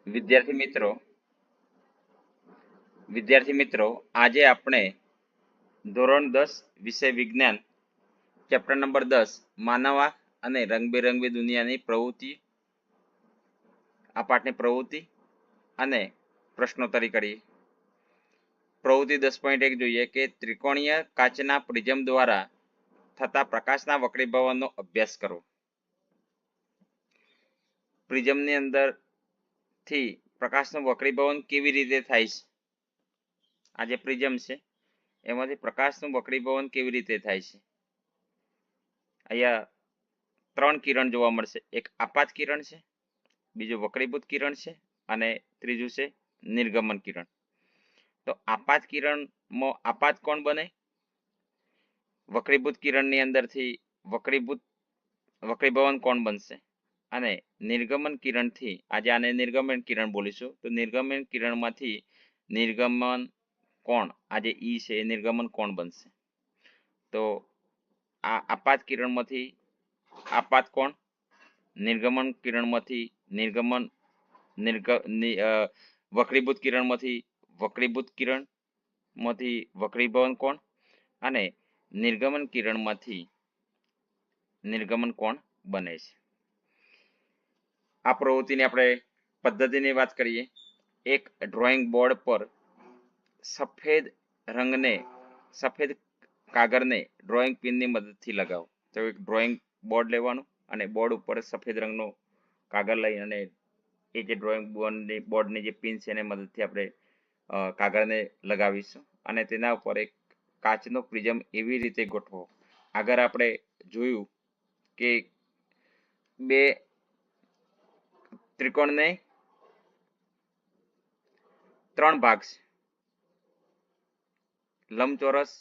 વિદ્યાર્થી મિત્રો આજે આપણે ધોરણ 10 વિષય વિજ્ઞાન ચેપ્ટર નંબર 10 માનવ આંખ અને રંગબેરંગી દુનિયાની પ્રવૃત્તિ આ પાઠની પ્રવૃત્તિ અને પ્રશ્નોત્તરી કરીએ. પ્રવૃત્તિ 10.1 જોઈએ કે ત્રિકોણીય કાચના પ્રિઝમ દ્વારા થતા પ્રકાશના વક્રીભવનનો અભ્યાસ કરો. પ્રિઝમની અંદરથી પ્રકાશનું વક્રીભવન કેવી રીતે થાય છે? આ જે પ્રિઝમ છે એમાંથી પ્રકાશનું વક્રીભવન કેવી રીતે થાય છે? અહીંયા 3 કિરણ જોવા મળશે. એક આપાત કિરણ છે, બીજું વક્રીભૂત કિરણ છે અને ત્રીજું છે નિર્ગમન કિરણ. તો આપાત કિરણમાં આપાત કોણ બને? વક્રીભૂત કિરણની અંદરથી વક્રીભવન કોણ બનશે? અને નિર્ગમન કિરણથી આજે આને નિર્ગમન કિરણ બોલીશું. તો નિર્ગમન કિરણમાંથી નિર્ગમન કોણ, આજે ઈ છે એ નિર્ગમન કોણ બનશે? તો આ આપાત કિરણમાંથી આપાત કોણ, નિર્ગમન કિરણમાંથી વક્રીભૂત કિરણમાંથી વક્રીભૂત કિરણમાંથી વક્રીભવન કોણ અને નિર્ગમન કિરણમાંથી નિર્ગમન કોણ બને છે. આ પ્રવૃત્તિની આપણે પદ્ધતિની વાત કરીએ. એક ડ્રોઈંગ બોર્ડ પર સફેદ કાગળને ડ્રોઈંગ પિનની મદદથી લગાવો. તો એક ડ્રોઈંગ બોર્ડ લેવાનું અને બોર્ડ ઉપર સફેદ રંગનો કાગળ લઈ અને એ જે ડ્રોઈંગ બોર્ડની જે પિન છે એની મદદથી આપણે કાગળને લગાવીશું અને તેના ઉપર એક કાચનો પ્રિઝમ એવી રીતે ગોઠવો. આગળ આપણે જોયું કે બે ત્રિકોણને 3 ભાગ છે. લંબચોરસ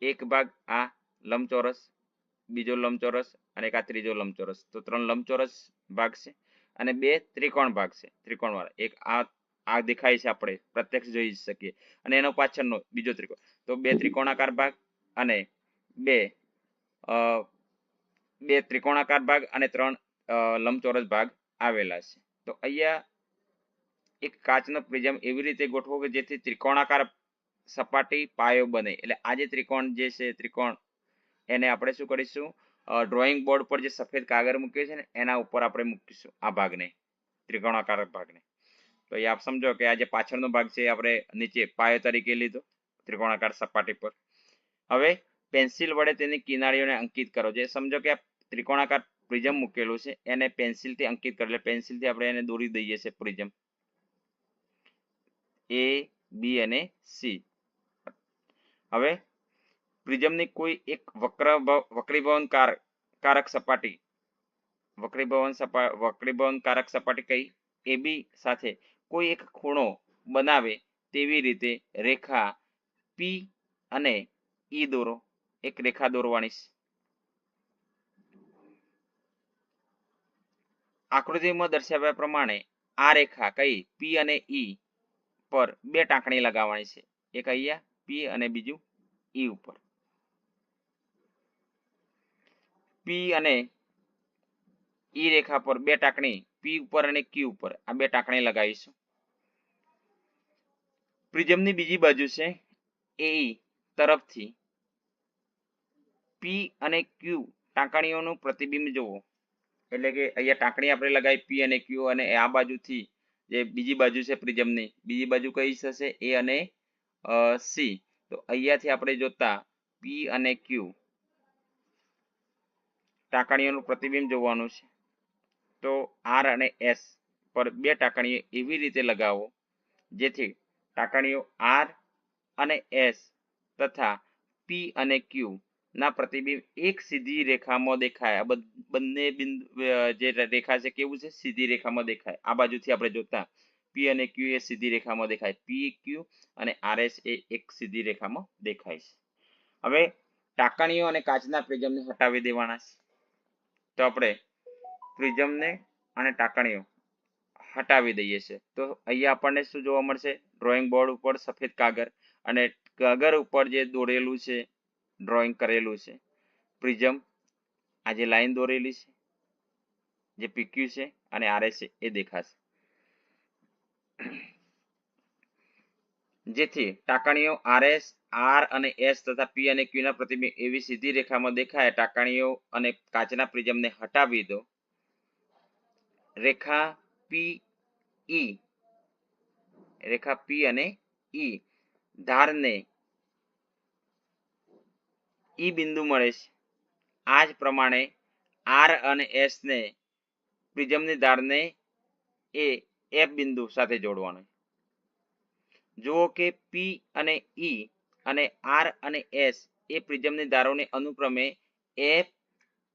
એક ભાગ, આ લંબચોરસ, બીજો લંબચોરસ અને એક આ ત્રીજો લંબચોરસ. તો 3 લંબચોરસ ભાગ છે અને 2 ત્રિકોણ ભાગ છે, ત્રિકોણવાળા. એક આ દેખાય છે, આપણે પ્રત્યક્ષ જોઈ શકીએ, અને એનો પાછળનો બીજો ત્રિકોણ. તો 2 ત્રિકોણાકાર ભાગ અને બે ત્રિકોણાકાર ભાગ અને 3 લંબચોરસ ભાગ આવેલા છે. તો અહીંયા એક કાચનો પ્રિઝમ એવી રીતે ગોઠવો કે જેથી ત્રિકોણાકાર સપાટી પાયો બને. એટલે આ જે ત્રિકોણ જે છે ત્રિકોણ એને આપણે શું કરીશું, ડ્રોઈંગ બોર્ડ પર જે સફેદ કાગળ મૂક્યો છે ને એના ઉપર આપણે મૂકીશું આ ભાગને, ત્રિકોણાકાર ભાગને. તો એ આપ સમજો કે આ જે પાછળનો ભાગ છે આપણે નીચે પાયો તરીકે લીધો ત્રિકોણાકાર સપાટી પર. હવે પેન્સિલ વડે તેની કિનારીઓને અંકિત કરો. જે સમજો કે આ ત્રિકોણાકાર પ્રિઝમ મૂકેલું છે એને પેન્સિલથી અંકિત કરો. એટલે પેન્સિલથી આપણે એને દોરી દઈએ છીએ પ્રિઝમ A, B અને C. હવે પ્રિઝમની કોઈ એક વક્રીભવન કારક સપાટી કઈ AB સાથે કોઈ એક ખૂણો બનાવે તેવી રીતે રેખા P અને E દોરો. એક રેખા દોરવાની છે. આકૃતિમાં દર્શાવ્યા પ્રમાણે આ રેખા કઈ P અને E પર 2 ટાંકણી લગાવવાની છે. એક અહીંયા P અને બીજું E ઉપર. P અને E રેખા પર 2 ટાંકણી P ઉપર અને Q ઉપર આ 2 ટાંકણી લગાવીશું. પ્રિઝમની બીજી બાજુ છે AE તરફથી P અને Q ટાંકણીઓનું પ્રતિબિંબ જોવો. એટલે કે અહીંયા ટાંકણી આપણે લગાવી P અને Q, અને આ બાજુથી જે બીજી બાજુ છે પ્રિઝમની બીજી બાજુ કઈ થશે A અને C. તો અહીંયાથી આપણે જોતા P અને Q ટાંકણીઓનું પ્રતિબિંબ જોવાનું છે. તો R અને S પર 2 ટાંકણીઓ એવી રીતે લગાવો જેથી ટાંકણીઓ R અને S તથા P અને Q ના પ્રતિબિંબ એક સીધી રેખામાં દેખાય. આ બંને જે રેખા છે કેવું છે, સીધી રેખામાં દેખાય. આ બાજુથી આપણે જોતા P અને Q એ સીધી રેખામાં દેખાય. P, Q અને RS એ એક સીધી રેખામાં દેખાય છે. હવે ટાંકણીઓ અને કાચના પ્રિઝમને હટાવી દેવાના છે. તો આપણે પ્રિઝમને અને ટાંકણીઓ હટાવી દઈએ છીએ. તો અહીંયા આપણને શું જોવા મળશે? ડ્રોઈંગ બોર્ડ ઉપર સફેદ કાગળ અને કાગળ ઉપર જે દોરેલું છે, ડ્રોઈંગ કરેલું છે પ્રિઝમ, આ જે લાઈન દોરેલી છે જે PQ છે અને RS છે એ દેખાશે. જેથી ટાંકણીઓ RS, R અને S તથા P અને Q ના પ્રતિબિંબ એવી સીધી રેખામાં દેખાય. ટાંકણીઓ અને કાચના પ્રિઝમને હટાવી દો. રેખા P અને E ધારને E બિંદુ મળે છે. આ જ પ્રમાણે R અને S ને પ્રિઝમની ધારને એ F બિંદુ સાથે જોડવાનો. જુઓ કે P અને E અને R અને S એ પ્રિઝમની ધારોને અનુક્રમે F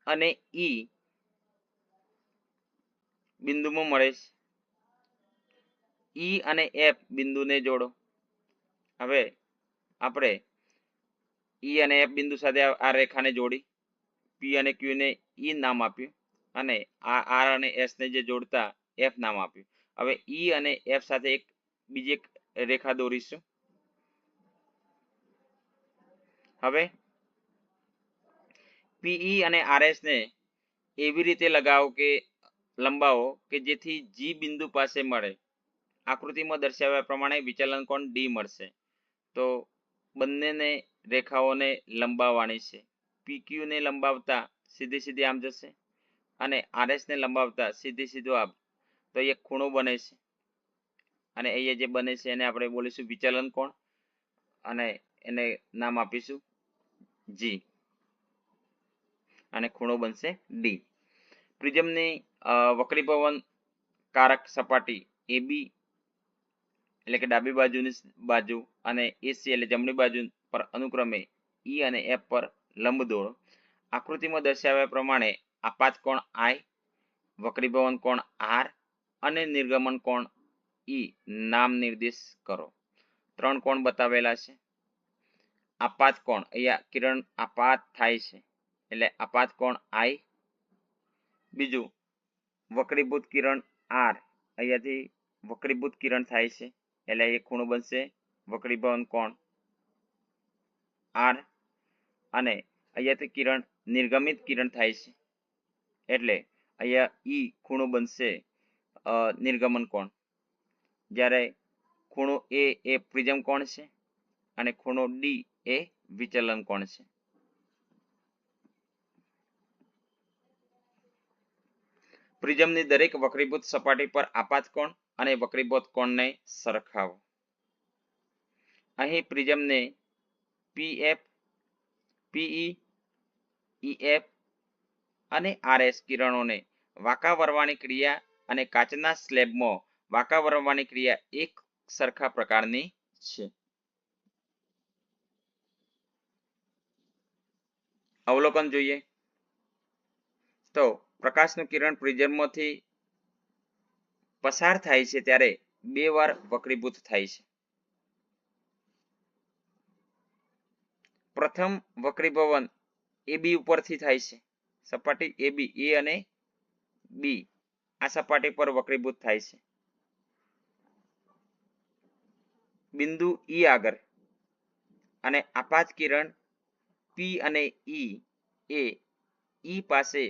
અને E બિંદુમાં મળે છે. E અને F બિંદુને જોડો. હવે આપણે E અને F બિંદુ સાથે આ રેખાને જોડી P અને Q ને E નામ આપ્યું અને આ R અને S ને જે જોડતા F નામ આપ્યું. હવે E અને F સાથે બીજી એક રેખા દોરીશું. હવે PE અને RS ને એવી રીતે લંબાવો કે જેથી G બિંદુ પાસે મળે. આકૃતિમાં દર્શાવ્યા પ્રમાણે વિચલન કોણ D મળશે. તો બંનેને રેખાઓને લંબાવવાની છે. PQ ને લંબાવતા સીધી આમ જશે અને RS ને લંબાવતા સીધું આમ. તો એક ખૂણો બને છે અને અહીંયા જે બને છે એને આપણે બોલીશું વિચલન કોણ અને એને નામ આપીશું G અને ખૂણો બનશે D. પ્રિઝમની વક્રીભવન કારક સપાટી AB એટલે કે ડાબી બાજુની બાજુ અને AC એટલે જમણી બાજુ પર અનુક્રમે E અને F પર લંબ દોરો. આકૃતિમાં દર્શાવ્યા પ્રમાણે આપાત કોણ I, વક્રીભવન કોણ R અને નિર્ગમન કોણ E નામ નિર્દેશ કરો. 3 કોણ બતાવેલા છે. આપાત કોણ અહીંયા કિરણ આપાત થાય છે એટલે આપાત કોણ I. બીજું વક્રીભૂત કિરણ R અહીંયાથી વક્રીભૂત કિરણ થાય છે એટલે એ ખૂણો બનશે વક્રીભવન કોણ R અને અહીંયાથી નિર્ગમિત કિરણ થાય છે એટલે અહીંયા E ખૂણો બનશે નિર્ગમન કોણ. જ્યારે ખૂણો A એ પ્રિઝમ કોણ છે અને ખૂણો D એ વિચલન કોણ છે. પ્રિઝમની દરેક વક્રીભૂત સપાટી પર આપાત કોણ અને વક્રીભૂત કોણને સરખાવો. અહીં પ્રિઝમને PF, PE, EF અને RS કિરણોને વાંકા વળવાની ક્રિયા અને કાચના સ્લેબમાં વાંકા વળવાની ક્રિયા એક સરખા પ્રકારની છે. અવલોકન જોઈએ તો પ્રકાશનું કિરણ પ્રિઝમમાંથી પસાર થાય છે ત્યારે 2 વાર વક્રીભૂત થાય છે. પ્રથમ વક્રીભવન AB ઉપરથી થાય છે. સપાટી AB A અને B આ સપાટી પર વક્રીભૂત થાય છે. બિંદુ E આગળ અને આપાત કિરણ P અને E એ E પાસે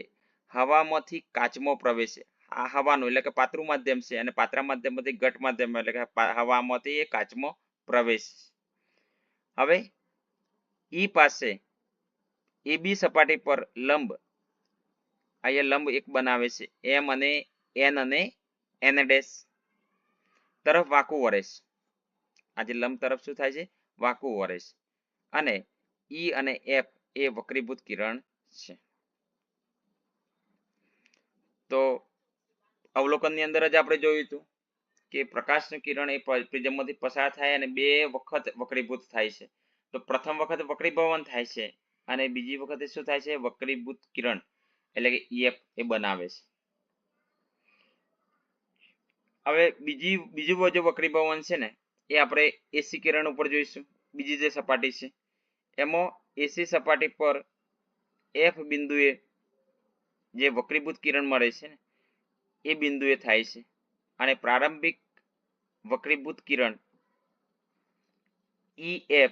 હવામાંથી કાચમાં પ્રવેશે. આ હવાનું એટલે કે પાતળું માધ્યમ છે અને પાતળા માધ્યમમાંથી ઘટ માધ્યમ એટલે કે હવામાંથી એ કાચમાં પ્રવેશ. હવે E પાસે AB સપાટી પર લંબ અહીંયા લંબ એક બનાવે છે M અને N અને N ડેશ તરફ વાંકું વળે છે. આજે લંબ તરફ શું થાય છે? વાંકું વળે છે અને E અને F એ વક્રીભૂત કિરણ છે. તો અવલોકનની અંદર જ આપણે જોયું હતું કે પ્રકાશનું કિરણ એ પ્રિઝમમાંથી પસાર થાય અને 2 વખત વક્રીભૂત થાય છે. તો પ્રથમ વખત વક્રીભવન થાય છે અને બીજી વખતે શું થાય છે? વક્રીભૂત કિરણ એટલે કે EF એ બનાવે છે. હવે બીજું જે વક્રીભવન છે ને એ આપણે AC કિરણ ઉપર જોઈશું. બીજી જે સપાટી છે એમાં AC સપાટી પર F બિંદુએ જે વક્રીભૂત કિરણ મળે છે ને એ બિંદુએ થાય છે અને પ્રારંભિક વક્રીભૂત કિરણ EF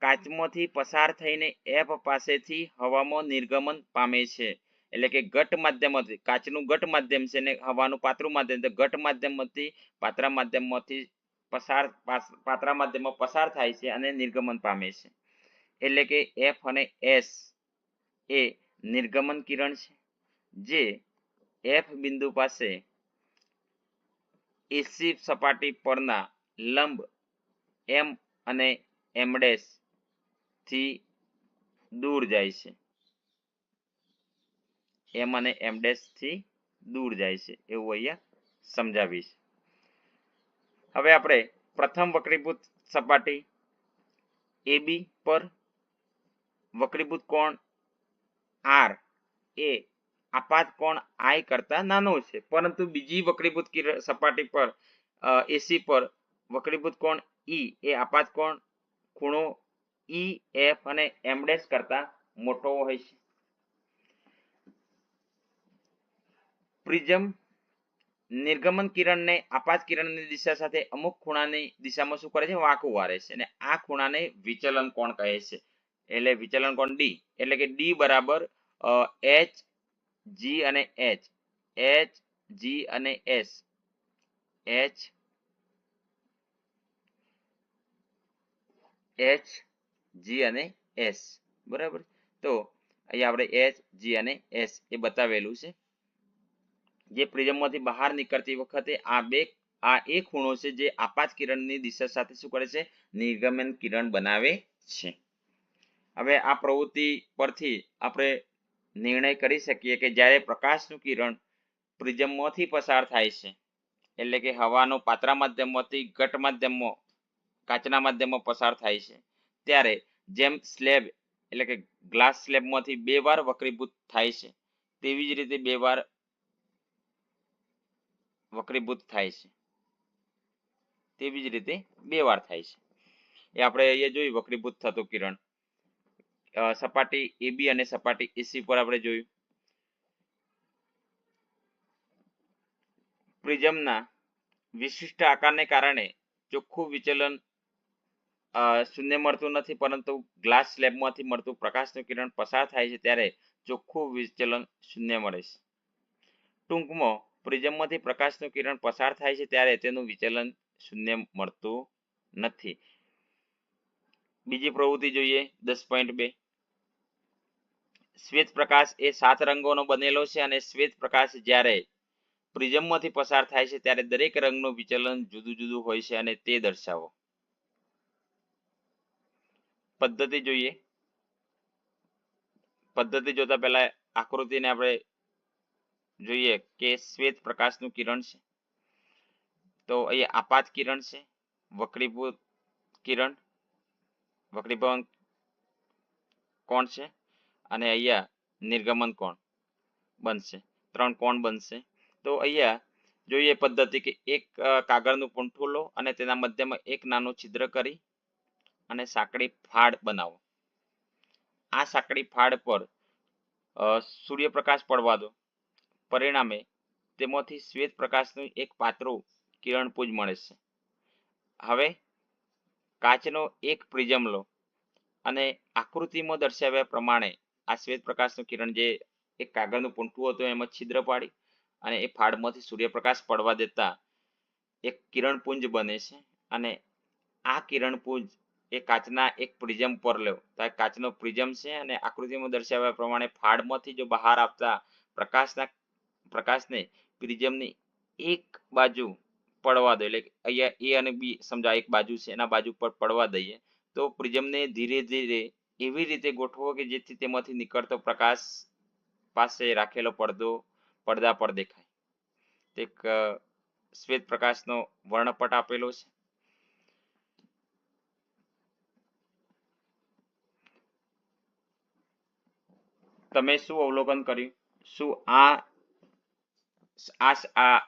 કાચમાંથી પસાર થઈને F પાસેથી હવામાં નિર્ગમન પામે છે. એટલે કે ઘટ માધ્યમમાંથી કાચનું ઘટ માધ્યમ છે ને હવાનું પાતળું માધ્યમ, ઘટ માધ્યમમાંથી પાતળા માધ્યમમાંથી પાતળા માધ્યમમાં પસાર થાય છે અને નિર્ગમન પામે છે. એટલે કે એફ અને એસ એ નિર્ગમન કિરણ છે, જે એફ બિંદુ પાસે એસી સપાટી પરના લંબ એમ અને એમ ડેશ થી દૂર જાય છે. એમ અને એમ ડેશ થી દૂર જાય છે એવું અહીંયા સમજાવીશ. હવે આપણે પ્રથમ વક્રીભૂત સપાટી AB પર વક્રીભૂત કોણ R એ આપાત કોણ I કરતા નાનો છે, પરંતુ બીજી વક્રીભૂત સપાટી પર AC પર વક્રીભૂત કોણ E એ આપાત કોણ ખૂણો EF અને M ડેશ કરતા મોટો હોય છે. પ્રિઝમ નિર્ગમન કિરણને આપાત કિરણની દિશા સાથે અમુક ખૂણાની દિશામાં શું કરે છે? વાંકું વારે છે, અને આ ખૂણાને વિચલન કોણ કહે છે. એટલે વિચલન કોણ D, એટલે કે D બરાબર H G અને H, H G અને S, H G અને S, બરાબર. તો અહીંયા આપણે H G અને S એ બતાવેલું છે. જે પ્રિઝમમાંથી બહાર નીકળતી વખતે આ એ ખૂણો છે જે આપાત કિરણની દિશા સાથે શું કરે છે? નિર્ગમન કિરણ બનાવે છે. હવે આ પ્રવૃત્તિ પરથી આપણે નિર્ણય કરી શકીએ કે જ્યારે પ્રકાશનું કિરણ પ્રિઝમમાંથી પસાર થાય છે, એટલે કે હવાનો પાતળા માધ્યમમાંથી ઘટ માધ્યમમાં કાચના માધ્યમમાં પસાર થાય છે, ત્યારે જેમ સ્લેબ એટલે કે ગ્લાસ સ્લેબમાંથી 2 વાર વક્રીભૂત થાય છે, તેવી જ રીતે 2 વાર વક્રીભૂત થાય છે. તેવી જ રીતે 2 વાર થાય છે. એ આપણે અહીંયા જોયું વક્રીભૂત થતું કિરણ સપાટી AB અને સપાટી AC પર આપણે જોયું. પ્રિઝમના વિશિષ્ટ આકારને કારણે ચોખ્ખું વિચલન શૂન્ય મળતું નથી, પરંતુ ગ્લાસ સ્લેબમાંથી મળતું પ્રકાશનું કિરણ પસાર થાય છે ત્યારે ચોખ્ખું વિચલન શૂન્ય મળે છે. ટૂંકમાં પ્રિઝમમાંથી પ્રકાશનું કિરણ પસાર થાય છે ત્યારે તેનું વિચલન શૂન્ય મળતું નથી. બીજી પ્રવૃત્તિ જોઈએ 10.2. શ્વેત પ્રકાશ એ 7 રંગોનો બનેલો છે, અને શ્વેત પ્રકાશ જ્યારે પ્રિઝમમાંથી પસાર થાય છે ત્યારે દરેક રંગનું વિચલન જુદું જુદું હોય છે, અને તે દર્શાવો. પદ્ધતિ જોઈએ. પદ્ધતિ જોતા પહેલા આકૃતિને આપણે જોઈએ કે શ્વેત પ્રકાશનું કિરણ છે, તો અહીંયા આપાત કિરણ છે, વક્રીભૂત કિરણ, વક્રીભવન કોણ છે, અને અહીંયા નિર્ગમન કોણ બનશે. 3 કોણ બનશે. તો અહીંયા જોઈએ પદ્ધતિ કે એક કાગળનું પૂંઠું લો અને તેના મધ્યમાં એક નાનું છિદ્ર કરી અને સાંકડી ફાડ બનાવો. આ સાંકડી ફાડ પર સૂર્યપ્રકાશ પડવા દો. પરિણામે તેમાંથી શ્વેત પ્રકાશનું એક પાતળું કિરણપુંજ મળે છે. હવે કાચનો એક પ્રિઝમ લો અને આકૃતિમાં દર્શાવ્યા પ્રમાણે આ શ્વેત પ્રકાશનું કિરણ જે એક કાગળનું પૂંઠું હતું એમાં છિદ્ર પાડી અને એ ફાડમાંથી સૂર્યપ્રકાશ પડવા દેતા એક કિરણપુંજ બને છે. અને આ કિરણપુંજ એ કાચના એક પ્રિઝમ પર લો. તો આ કાચનો પ્રિઝમ છે, અને આકૃતિમાં દર્શાવ્યા પ્રમાણે ફાડમાંથી જો બહાર આવતા પ્રકાશને પ્રિઝમની એક બાજુ પડવા દો. એટલે અહીંયા A અને B સમજા એક બાજુ છે, એના બાજુ પર પડવા દઈએ. તો પ્રિઝમને ધીરે ધીરે એવી રીતે ગોઠવો કે જેથી તેમાંથી નીકળતો પ્રકાશ પાસે રાખેલો પડદા પર દેખાય. એક શ્વેત પ્રકાશનો વર્ણપટ આપેલો છે. તમે શું અવલોકન કર્યું? શું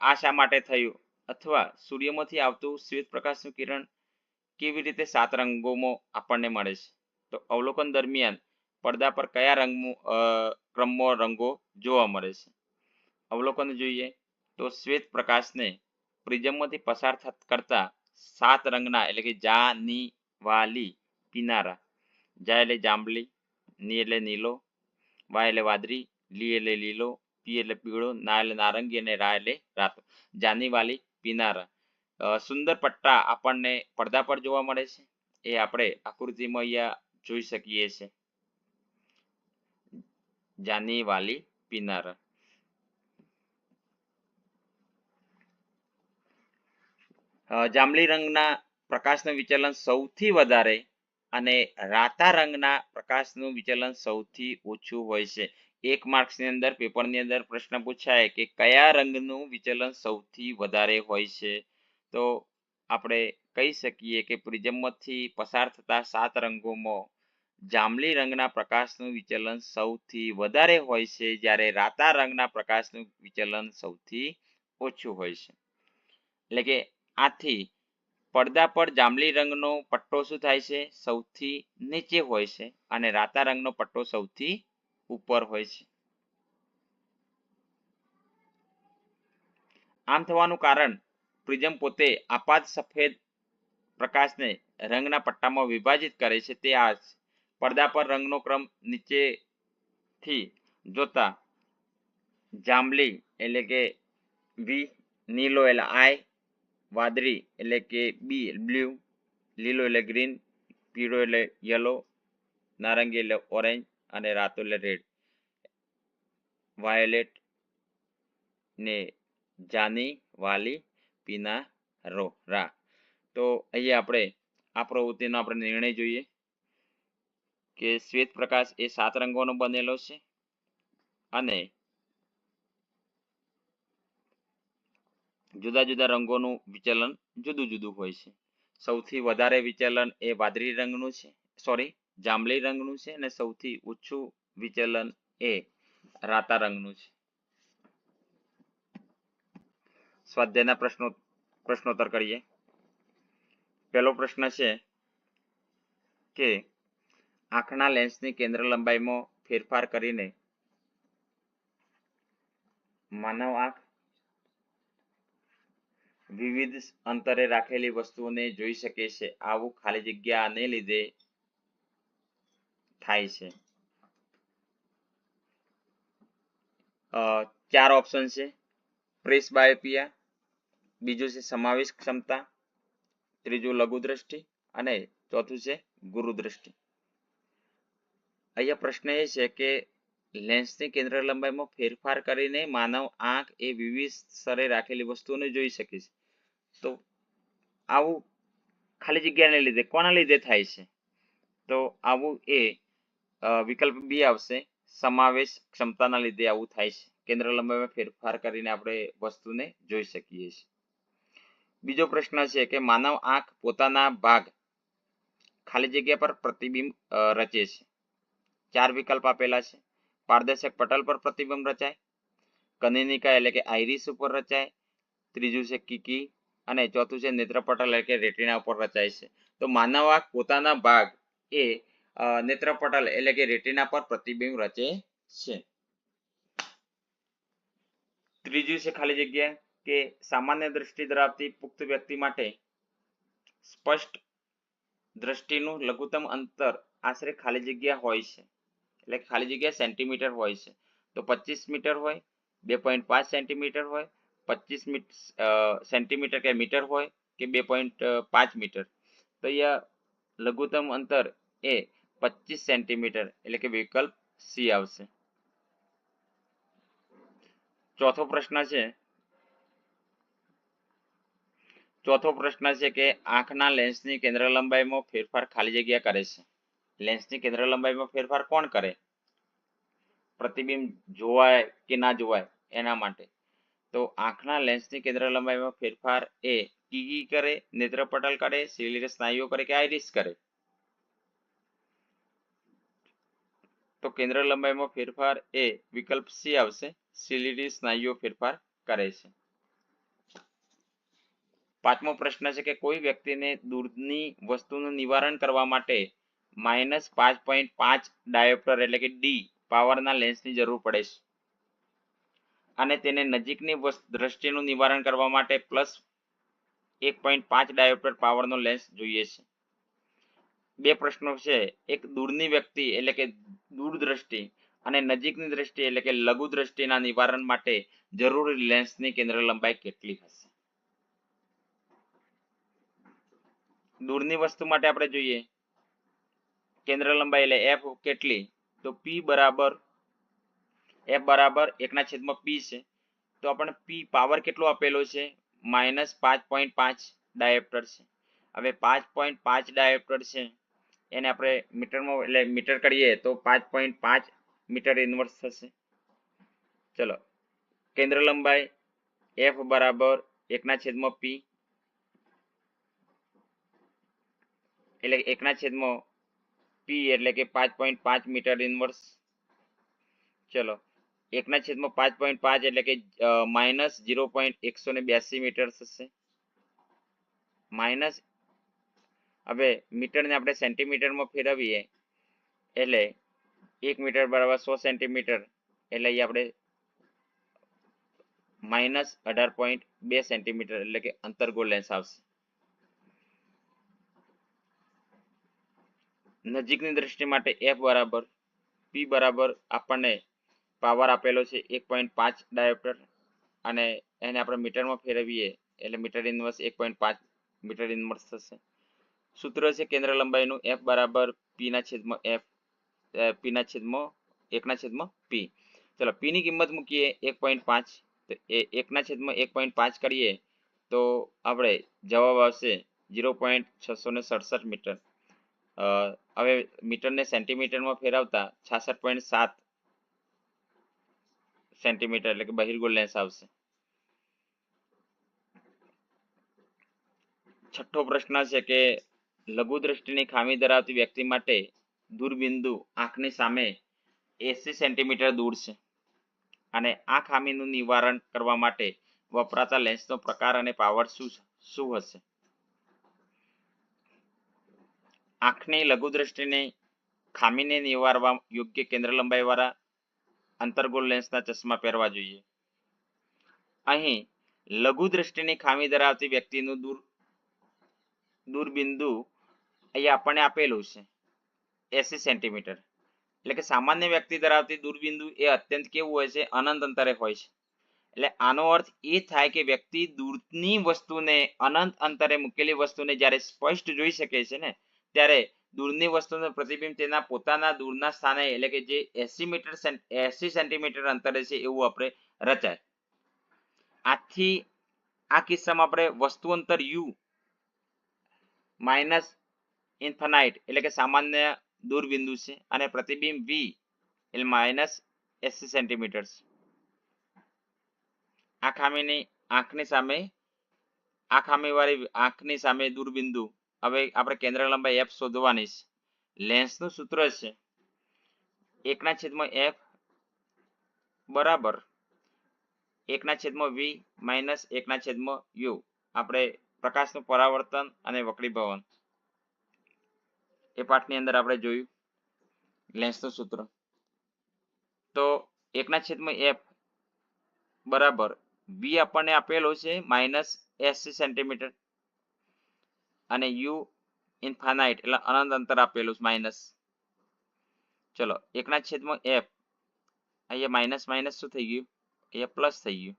આ શા માટે થયું, અથવા સૂર્યમાંથી આવતું શ્વેત પ્રકાશનું કિરણ કેવી રીતે 7 રંગોમાં આપણને મળે છે? તો અવલોકન દરમિયાન પડદા પર કયા ક્રમમાં રંગો જોવા મળે છે? અવલોકન જોઈએ તો શ્વેત પ્રકાશને પ્રિઝમમાંથી પસાર કરતા 7 રંગના એટલે કે જા, ની, વાલી, પીનારા. જા એટલે જાંબલી, ની એટલે નીલો, વા એટલે વાદળી, લી એટલે લીલો, પી એટલે પીળો, ના એટલે નારંગી અને રા એટલે રાતો. જાની વાલી પીનારા સુંદર પટ્ટા આપણને પડદા પર જોવા મળે છે એ આપણે આકૃતિમાં અહીંયા જોઈ શકીએ છીએ. જાની વાલી પીનાર. જાંબલી રંગના પ્રકાશનું વિચલન સૌથી વધારે અને રાતા રંગના પ્રકાશનું વિચલન સૌથી ઓછું હોય છે. 1 માર્ક્સની અંદર પેપરની અંદર પ્રશ્ન પૂછાય કે કયા રંગનું વિચલન સૌથી વધારે હોય છે, તો આપણે કહી શકીએ કે પ્રિઝમમાંથી પસાર થતા 7 રંગોમાં જાંબલી રંગના પ્રકાશનું વિચલન સૌથી વધારે હોય છે, જ્યારે રાતા રંગના પ્રકાશનું વિચલન સૌથી ઓછું હોય છે. એટલે કે આથી પડદા પર જાંબલી રંગનો પટ્ટો શું થાય છે, સૌથી નીચે હોય છે અને રાતા રંગનો પટ્ટો સૌથી ઉપર હોય છે. આમ થવાનું કારણ પ્રિઝમ પોતે આપાત સફેદ પ્રકાશને રંગના પટ્ટામાં વિભાજિત કરે છે. તે આ પડદા પર રંગનો ક્રમ નીચેથી જોતા જાંબલી એટલે કે વી, નીલો એટલે આઈ, વાદળી એટલે કે બી બ્લુ, લીલો એટલે ગ્રીન, પીળો એટલે યલો, નારંગી એટલે ઓરેન્જ અને રાતો એટલે રેડ, વાયોલેટ ને જાની વાલી પીના રો રા. તો અહીંયા આપણે આ પ્રવૃત્તિનો આપણે નિર્ણય જોઈએ કે શ્વેત પ્રકાશ એ 7 રંગોનો બનેલો છે અને જુદા જુદા રંગોનું વિચલન જુદું જુદું હોય છે. સૌથી વધારે વિચલન એ વાદળી રંગનું છે, જાંબલી રંગનું છે અને સૌથી ઓછું વિચલન એ રાતા રંગનું છે. સ્વાધ્યાયના પ્રશ્નોત્તર કરીએ. પહેલો પ્રશ્ન છે કે આંખના લેન્સની કેન્દ્ર લંબાઈમાં ફેરફાર કરીને માનવ આંખ વિવિધ અંતરે રાખેલી વસ્તુઓને જોઈ શકે છે. આવું ખાલી જગ્યાને લીધે થાય છે. 4 ઓપ્શન છે. પ્રેસબાયોપિયા, બીજું છે સમાવેશ ક્ષમતા, ત્રીજું લઘુ દ્રષ્ટિ અને ચોથું છે ગુરુ દ્રષ્ટિ. અહીંયા પ્રશ્ન એ છે કે લેન્સની કેન્દ્ર લંબાઈમાં ફેરફાર કરીને માનવ આંખ એ વિવિધ સ્તરે રાખેલી વસ્તુઓને જોઈ શકે છે. તો આવું ખાલી જગ્યાને લીધે કોના લીધે થાય છે? તો આવું એ વિકલ્પ બી આવશે, સમાવેશ ક્ષમતાના લીધે આવું થાય છે. કેન્દ્ર લંબાઈમાં ફેરફાર કરીને આપણે વસ્તુને જોઈ શકીએ છીએ. બીજો પ્રશ્ન છે કે માનવ આંખ પોતાના ભાગ ખાલી જગ્યા પર પ્રતિબિંબ રચે છે. 4 વિકલ્પ આપેલા છે. પારદર્શક પટલ પર પ્રતિબિંબ રચાય, કનિનિકા એટલે કે આઈરિસ ઉપર રચાય, ત્રીજું છે કીકી અને ચોથું છે નેત્રપટલ એટલે કે રેટિના ઉપર રચાય છે. તો માનવ આંખ પોતાના ભાગ એ નેત્રપટલ એટલે કે રેટિના પર પ્રતિબિંબ રચે છે. ત્રીજું છે ખાલી જગ્યા કે સામાન્ય દ્રષ્ટિ ધરાવતી પુખ્ત વ્યક્તિ માટે સ્પષ્ટ દ્રષ્ટિનું લઘુત્તમ અંતર આશરે ખાલી જગ્યા હોય છે, એટલે ખાલી જગ્યા સેન્ટીમીટર હોય છે. તો 25 મીટર હોય, 2.5 સેન્ટીમીટર હોય, 25 સેન્ટીમીટર કે મીટર હોય કે 2.5 મીટર. તો અહીંયા લઘુત્તમ અંતર એ 25 સેન્ટીમીટર એટલે કે વિકલ્પ સી આવશે. ચોથો પ્રશ્ન છે કે આંખના લેન્સની કેન્દ્ર લંબાઈમાં ફેરફાર ખાલી જગ્યા કરે છે. લેન્સની કેન્દ્ર લંબાઈમાં ફેરફાર કોણ કરે? પ્રતિબિંબ જોવાય કે ના જોવાય એના માટે. તો આંખના લેન્સની કેન્દ્ર લંબાઈમાં ફેરફાર એ કીકી કરે, નેત્રપટલ કરે, સિલિયરી સ્નાયુઓ કરે કે આઈરિસ કરે? તો કેન્દ્ર લંબાઈમાં ફેરફાર એ વિકલ્પ સી આવશે, સિલિયરી સ્નાયુઓ ફેરફાર કરે છે. પાંચમો પ્રશ્ન છે કે કોઈ વ્યક્તિને દૂરની વસ્તુનું નિવારણ કરવા માટે -5.5 ડાયોપ્ટર એટલે કે ડી પાવરના લેન્સની જરૂર પડે છે અને તેને નજીકની દ્રષ્ટિનું નિવારણ કરવા માટે +1.5 ડાયોપ્ટર પાવરનો લેન્સ જોઈએ છે. બે પ્રશ્નો છે. એક દૂરની વ્યક્તિ એટલે કે દૂરદ્રષ્ટિ અને નજીકની દ્રષ્ટિ એટલે કે લઘુ દ્રષ્ટિના નિવારણ માટે જરૂરી લેન્સની કેન્દ્ર લંબાઈ કેટલી હશે? દૂરની વસ્તુ માટે આપણે જોઈએ કેન્દ્ર લંબાઈ એટલે એફ કેટલી, તો પી બરાબર એફ બરાબર 1/p છે. તો આપણને પી પાવર કેટલો આપેલો છે, -5.5 ડાયોપ્ટર છે. હવે 5.5 ડાયોપ્ટર છે એને આપણે મીટરમાં એટલે મીટર કરીએ તો 5.5 મીટર ઇન્વર્સ થશે. ચલો, કેન્દ્ર લંબાઈ એફ બરાબર 1/p એટલે 1/p એટલે કે 5.5 મીટર ઇન્વર્સ. ચલો, 1/5.5 એટલે કે -0.182 મીટર થશે. માઇનસ, હવે મીટરને આપણે સેન્ટીમીટરમાં ફેરવીએ એટલે 1 મીટર બરાબર 100 સેન્ટીમીટર એટલે અહીં આપણે -18.2 સેન્ટીમીટર એટલે કે અંતર્ગોળ લેન્સ આવશે. નજીકની દ્રષ્ટિ માટે એફ બરાબર પી બરાબર આપણને પાવર આપેલો છે 1.5 ડાયોપ્ટર અને એને આપણે મીટરમાં ફેરવીએ એટલે મીટર ઇન્વર્સ 1.5 મીટર ઇન્વર્સ થશે. સૂત્ર છે કેન્દ્ર લંબાઈનું એફ બરાબર પીના છેદમાં એફ પીના છેદમાં 1/p. ચલો, પી ની કિંમત મૂકીએ 1.5 તો એ 1/1.5 કરીએ તો આપણે જવાબ આવશે 0.667 મીટર. હવે મીટરને સેન્ટીમીટરમાં ફેરવતા 66.7 સેન્ટીમીટર એટલે કે બહિર્ગોળ લેન્સ આવશે. છઠ્ઠો પ્રશ્ન છે કે લઘુ દ્રષ્ટિની ખામી ધરાવતી વ્યક્તિ માટે દૂરબિંદુ આંખની સામે 80 સેન્ટીમીટર દૂર છે અને આ ખામીનું નિવારણ કરવા માટે વપરાતા લેન્સનો પ્રકાર અને પાવર શું હશે? આંખની લઘુ દ્રષ્ટિની ખામીને નિવારવા યોગ્ય કેન્દ્ર લંબાઈ વાળા અંતર્ગોળ લેન્સના ચશ્મા પહેરવા જોઈએ. અહીં લઘુ દ્રષ્ટિની ખામી ધરાવતી વ્યક્તિનું દૂરબિંદુ અહીંયા આપણને આપેલું છે 80 સેન્ટીમીટર એટલે કે સામાન્ય વ્યક્તિ ધરાવતી દૂરબિંદુ એ અત્યંત કેવું હોય છે, અનંત અંતરે હોય છે. એટલે આનો અર્થ એ થાય કે વ્યક્તિ દૂરની વસ્તુને અનંત અંતરે મૂકેલી વસ્તુને જ્યારે સ્પષ્ટ જોઈ શકે છે ને ત્યારે દૂરની વસ્તુનું પ્રતિબિંબ તેના પોતાના દૂરના સ્થાને એટલે કે જે 80 સેન્ટીમીટર અંતરે છે એવું આપણે રચાય. આથી આ કિસ્સામાં આપણે વસ્તુ અંતર યુ માઇનસ ઇન્ફાનાઇટ એટલે કે સામાન્ય દૂરબિંદુ છે અને પ્રતિબિંબ વી એટલે -80 સેન્ટીમીટર. આ ખામીવાળી આંખની સામે દૂરબિંદુ. હવે આપણે કેન્દ્ર લંબાઈ એફ શોધવાની છે. લેન્સનું સૂત્ર છે 1/f બરાબર 1/v માઇનસ 1/u. આપણે પ્રકાશનું પરાવર્તન અને વક્રીભવન એ પાઠની અંદર આપણે જોયું લેન્સનું સૂત્ર. તો 1/f બરાબર વી આપણને આપેલો છે -80 સેન્ટીમીટર અને યુ ઇન્ફાનાઇટ એટલે અનંત અંતર આપેલું માઇનસ. ચલો, 1/f અહીંયા માઇનસ માઇનસ શું થઈ ગયું, અહીંયા પ્લસ થઈ ગયું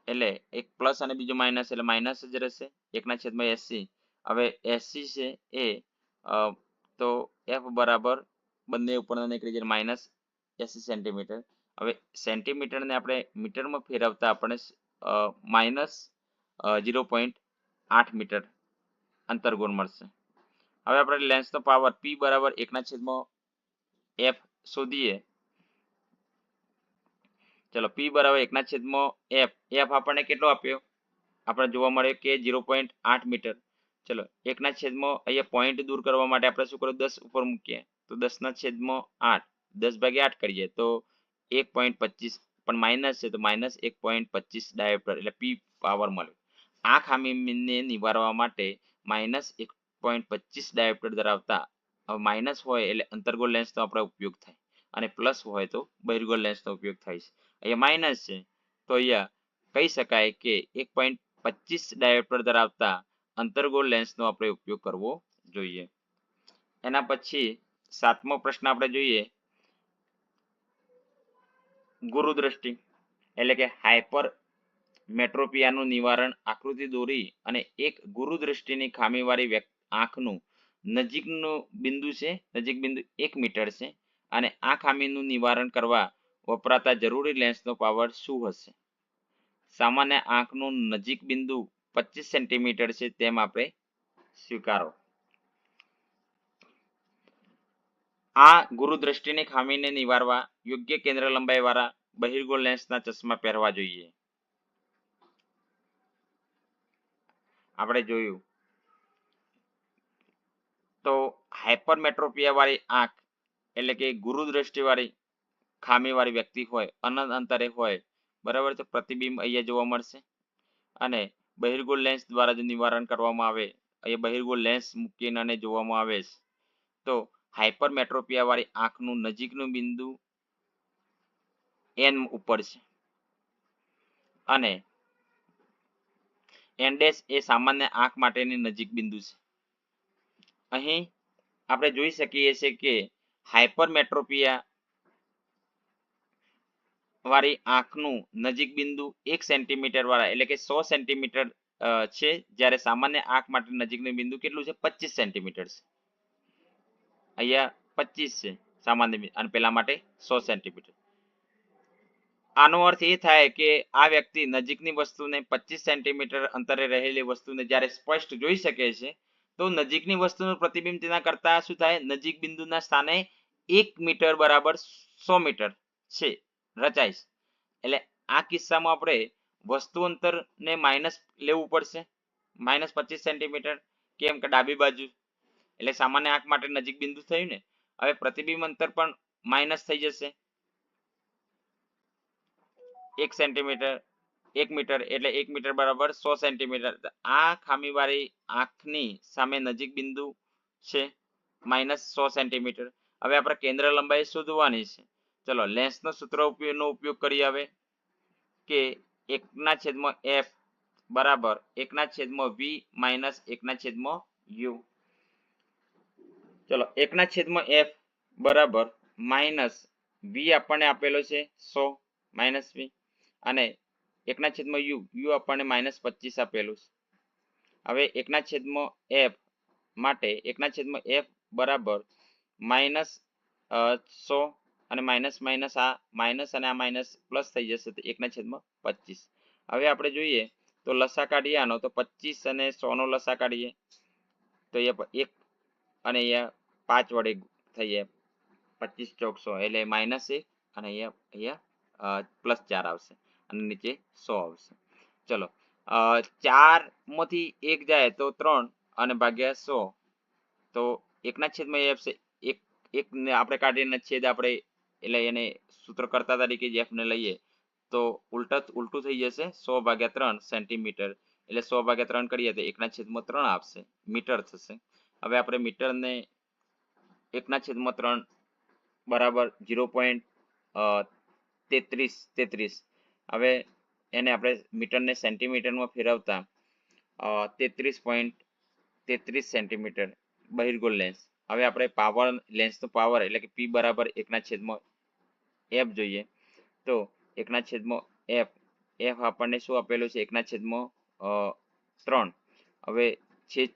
એટલે એક પ્લસ અને બીજું માઇનસ એટલે માઇનસ જ રહેશે 1/80. હવે 80 છે એ તો એફ બરાબર બંને ઉપરના નીકળી જાય -80 સેન્ટીમીટર. હવે સેન્ટીમીટરને આપણે મીટરમાં ફેરવતા આપણને -0.8 મીટર અંતર્ગોળ મળશે. હવે આપણે લેન્સનો પાવર પી બરાબર 1/f શોધીએ. ચલો, પી બરાબર 1/f. એફ આપણને કેટલો આપ્યો, આપણે જોવા મળે કે 0.8 મીટર. ચલો, 1/, અહીંયા પોઈન્ટ દૂર કરવા માટે આપણે શું કરીએ, 10 ઉપર મૂકીએ તો 10/8 10/8 કરીએ તો 1.25 પણ માઇનસ છે તો -1.25 ડાયોપ્ટર એટલે પી પાવર મળ્યો. આ ખામીને નિવારવા માટે -1.25 ડાયોપ્ટર ધરાવતા માઇનસ હોય એટલે અંતર્ગોળ લેન્સનો આપણે ઉપયોગ થાય અને પ્લસ હોય તો બહિર્ગોળ લેન્સનો ઉપયોગ થાય છે. અહીંયા માઇનસ છે તો અહીંયા કહી શકાય કે 1.25 ડાયોપ્ટર ધરાવતા અંતર્ગોળ લેન્સનો આપણે ઉપયોગ કરવો જોઈએ. એના પછી 7મો પ્રશ્ન આપણે જોઈએ ગુરુ દ્રષ્ટિ એટલે કે હાઇપર મેટ્રોપિયાનું નિવારણ આકૃતિ દોરી અને એક ગુરુદ્રષ્ટિની ખામીવાળી આંખનું નજીકનું બિંદુ છે, નજીક બિંદુ 1 મીટર છે અને આ ખામીનું નિવારણ કરવા વપરાતા જરૂરી લેન્સનો પાવર શું હશે? સામાન્ય આંખનું નજીક બિંદુ 25 સેન્ટીમીટર છે તેમ આપણે સ્વીકારો. આ ગુરુદ્રષ્ટિની ખામીને નિવારવા યોગ્ય કેન્દ્ર લંબાઈ વાળા બહિર્ગોળ લેન્સના ચશ્મા પહેરવા જોઈએ. આપણે જોયું તો હાઇપરમેટ્રોપિયા વાળી આંખ એટલે કે ગુરુદ્રષ્ટિ વાળી ખામી વાળી વ્યક્તિ હોય, અનંત અંતરે હોય, બરાબર છે, પ્રતિબિંબ અહીંયા જોવા મળશે અને બહિર્ગોળ લેન્સ દ્વારા જો નિવારણ કરવામાં આવે, અહીંયા બહિર્ગોળ લેન્સ મૂકીને અને જોવામાં આવે તો હાઇપરમેટ્રોપિયા વાળી આંખનું નજીકનું બિંદુ n ઉપર છે અને n' એ સામાન્ય આંખ માટેની નજીક બિંદુ છે. અહીં આપણે જોઈ શકીએ છીએ કે હાઇપરમેટ્રોપિયા વાળી આંખનું નજીક બિંદુ 1 સેન્ટીમીટર વાળા એટલે કે 100 સેન્ટીમીટર છે, જ્યારે સામાન્ય આંખ માટે નજીકનું બિંદુ કેટલું છે? 25 સેન્ટીમીટર છે. અહીંયા 25 છે સામાન્ય અને પેલા માટે 100 સેન્ટીમીટર. આનો અર્થ એ થાય કે આ વ્યક્તિ નજીકની વસ્તુને 25 સેન્ટીમીટર અંતરે રહેલી વસ્તુને જ્યારે સ્પષ્ટ જોઈ શકે છે તો નજીકની વસ્તુનું પ્રતિબિંબ તેના કરતા શું થાય? નજીક બિંદુના સ્થાને 1 મીટર બરાબર 100 મીટર છે રચાય. એટલે આ કિસ્સામાં આપણે વસ્તુ અંતરને માઇનસ લેવું પડશે, -25 સેન્ટીમીટર. કેમ કે ડાબી બાજુ એટલે સામાન્ય આંખ માટે નજીક બિંદુ થયું ને. હવે પ્રતિબિંબ અંતર પણ માઇનસ થઈ જશે, 1 સેન્ટીમીટર 1 મીટર એટલે 1 મીટર બરાબર 100 સેન્ટીમીટર. આ ખામીવાળી આંખની સામે નજીક બિંદુ છે -100 સેન્ટીમીટર. હવે આપણે કેન્દ્ર લંબાઈ શોધવાની છે. ચલો લેન્સનો સૂત્ર નો ઉપયોગ કરી આવે કે 1/f બરાબર 1/v માઇનસ 1/u. ચલો 1/f બરાબર માઇનસ v આપણને આપેલો છે 100 માઇનસ v અને 1/u આપણને -25 આપેલું છે. હવે 1/f માટે 1/f બરાબર -100 અને માઇનસ આ માઇનસ અને આ માઇનસ પ્લસ થઈ જશે તો 1/25. હવે આપણે જોઈએ તો લસા કાઢીએ આનો તો 25 અને 100 નો લસા કાઢીએ તો અહીંયા 1 અને અહીંયા 5 વડે થઈ જાય 25 ચોક 100 એટલે -1 અને અહીંયા +4 આવશે અને નીચે 100 આવશે. ચલો 4 માંથી 1 જાય તો 3 અને ભાગ્યા 100 તો 1/f છે. એક ને આપણે કાઢીને છેદ આપણે એટલે એને સૂત્ર કરતા તરીકે f ને લઈએ તો ઉલટું થઈ જશે 100/3 સેન્ટીમીટર એટલે 100/3 કરીએ તો 1/3 આવશે, મીટર થશે. હવે આપણે મીટરને 1/3 બરાબર 0.33. હવે એને આપણે મીટરને સેન્ટીમીટરમાં ફેરવતા 33.33 સેન્ટીમીટર બહિર્ગોળ લેન્સ. હવે આપણે પાવર લેન્સનો પાવર એટલે કે p બરાબર 1/f જોઈએ તો 1/f આપણને શું આપેલું છે? 1/3. હવે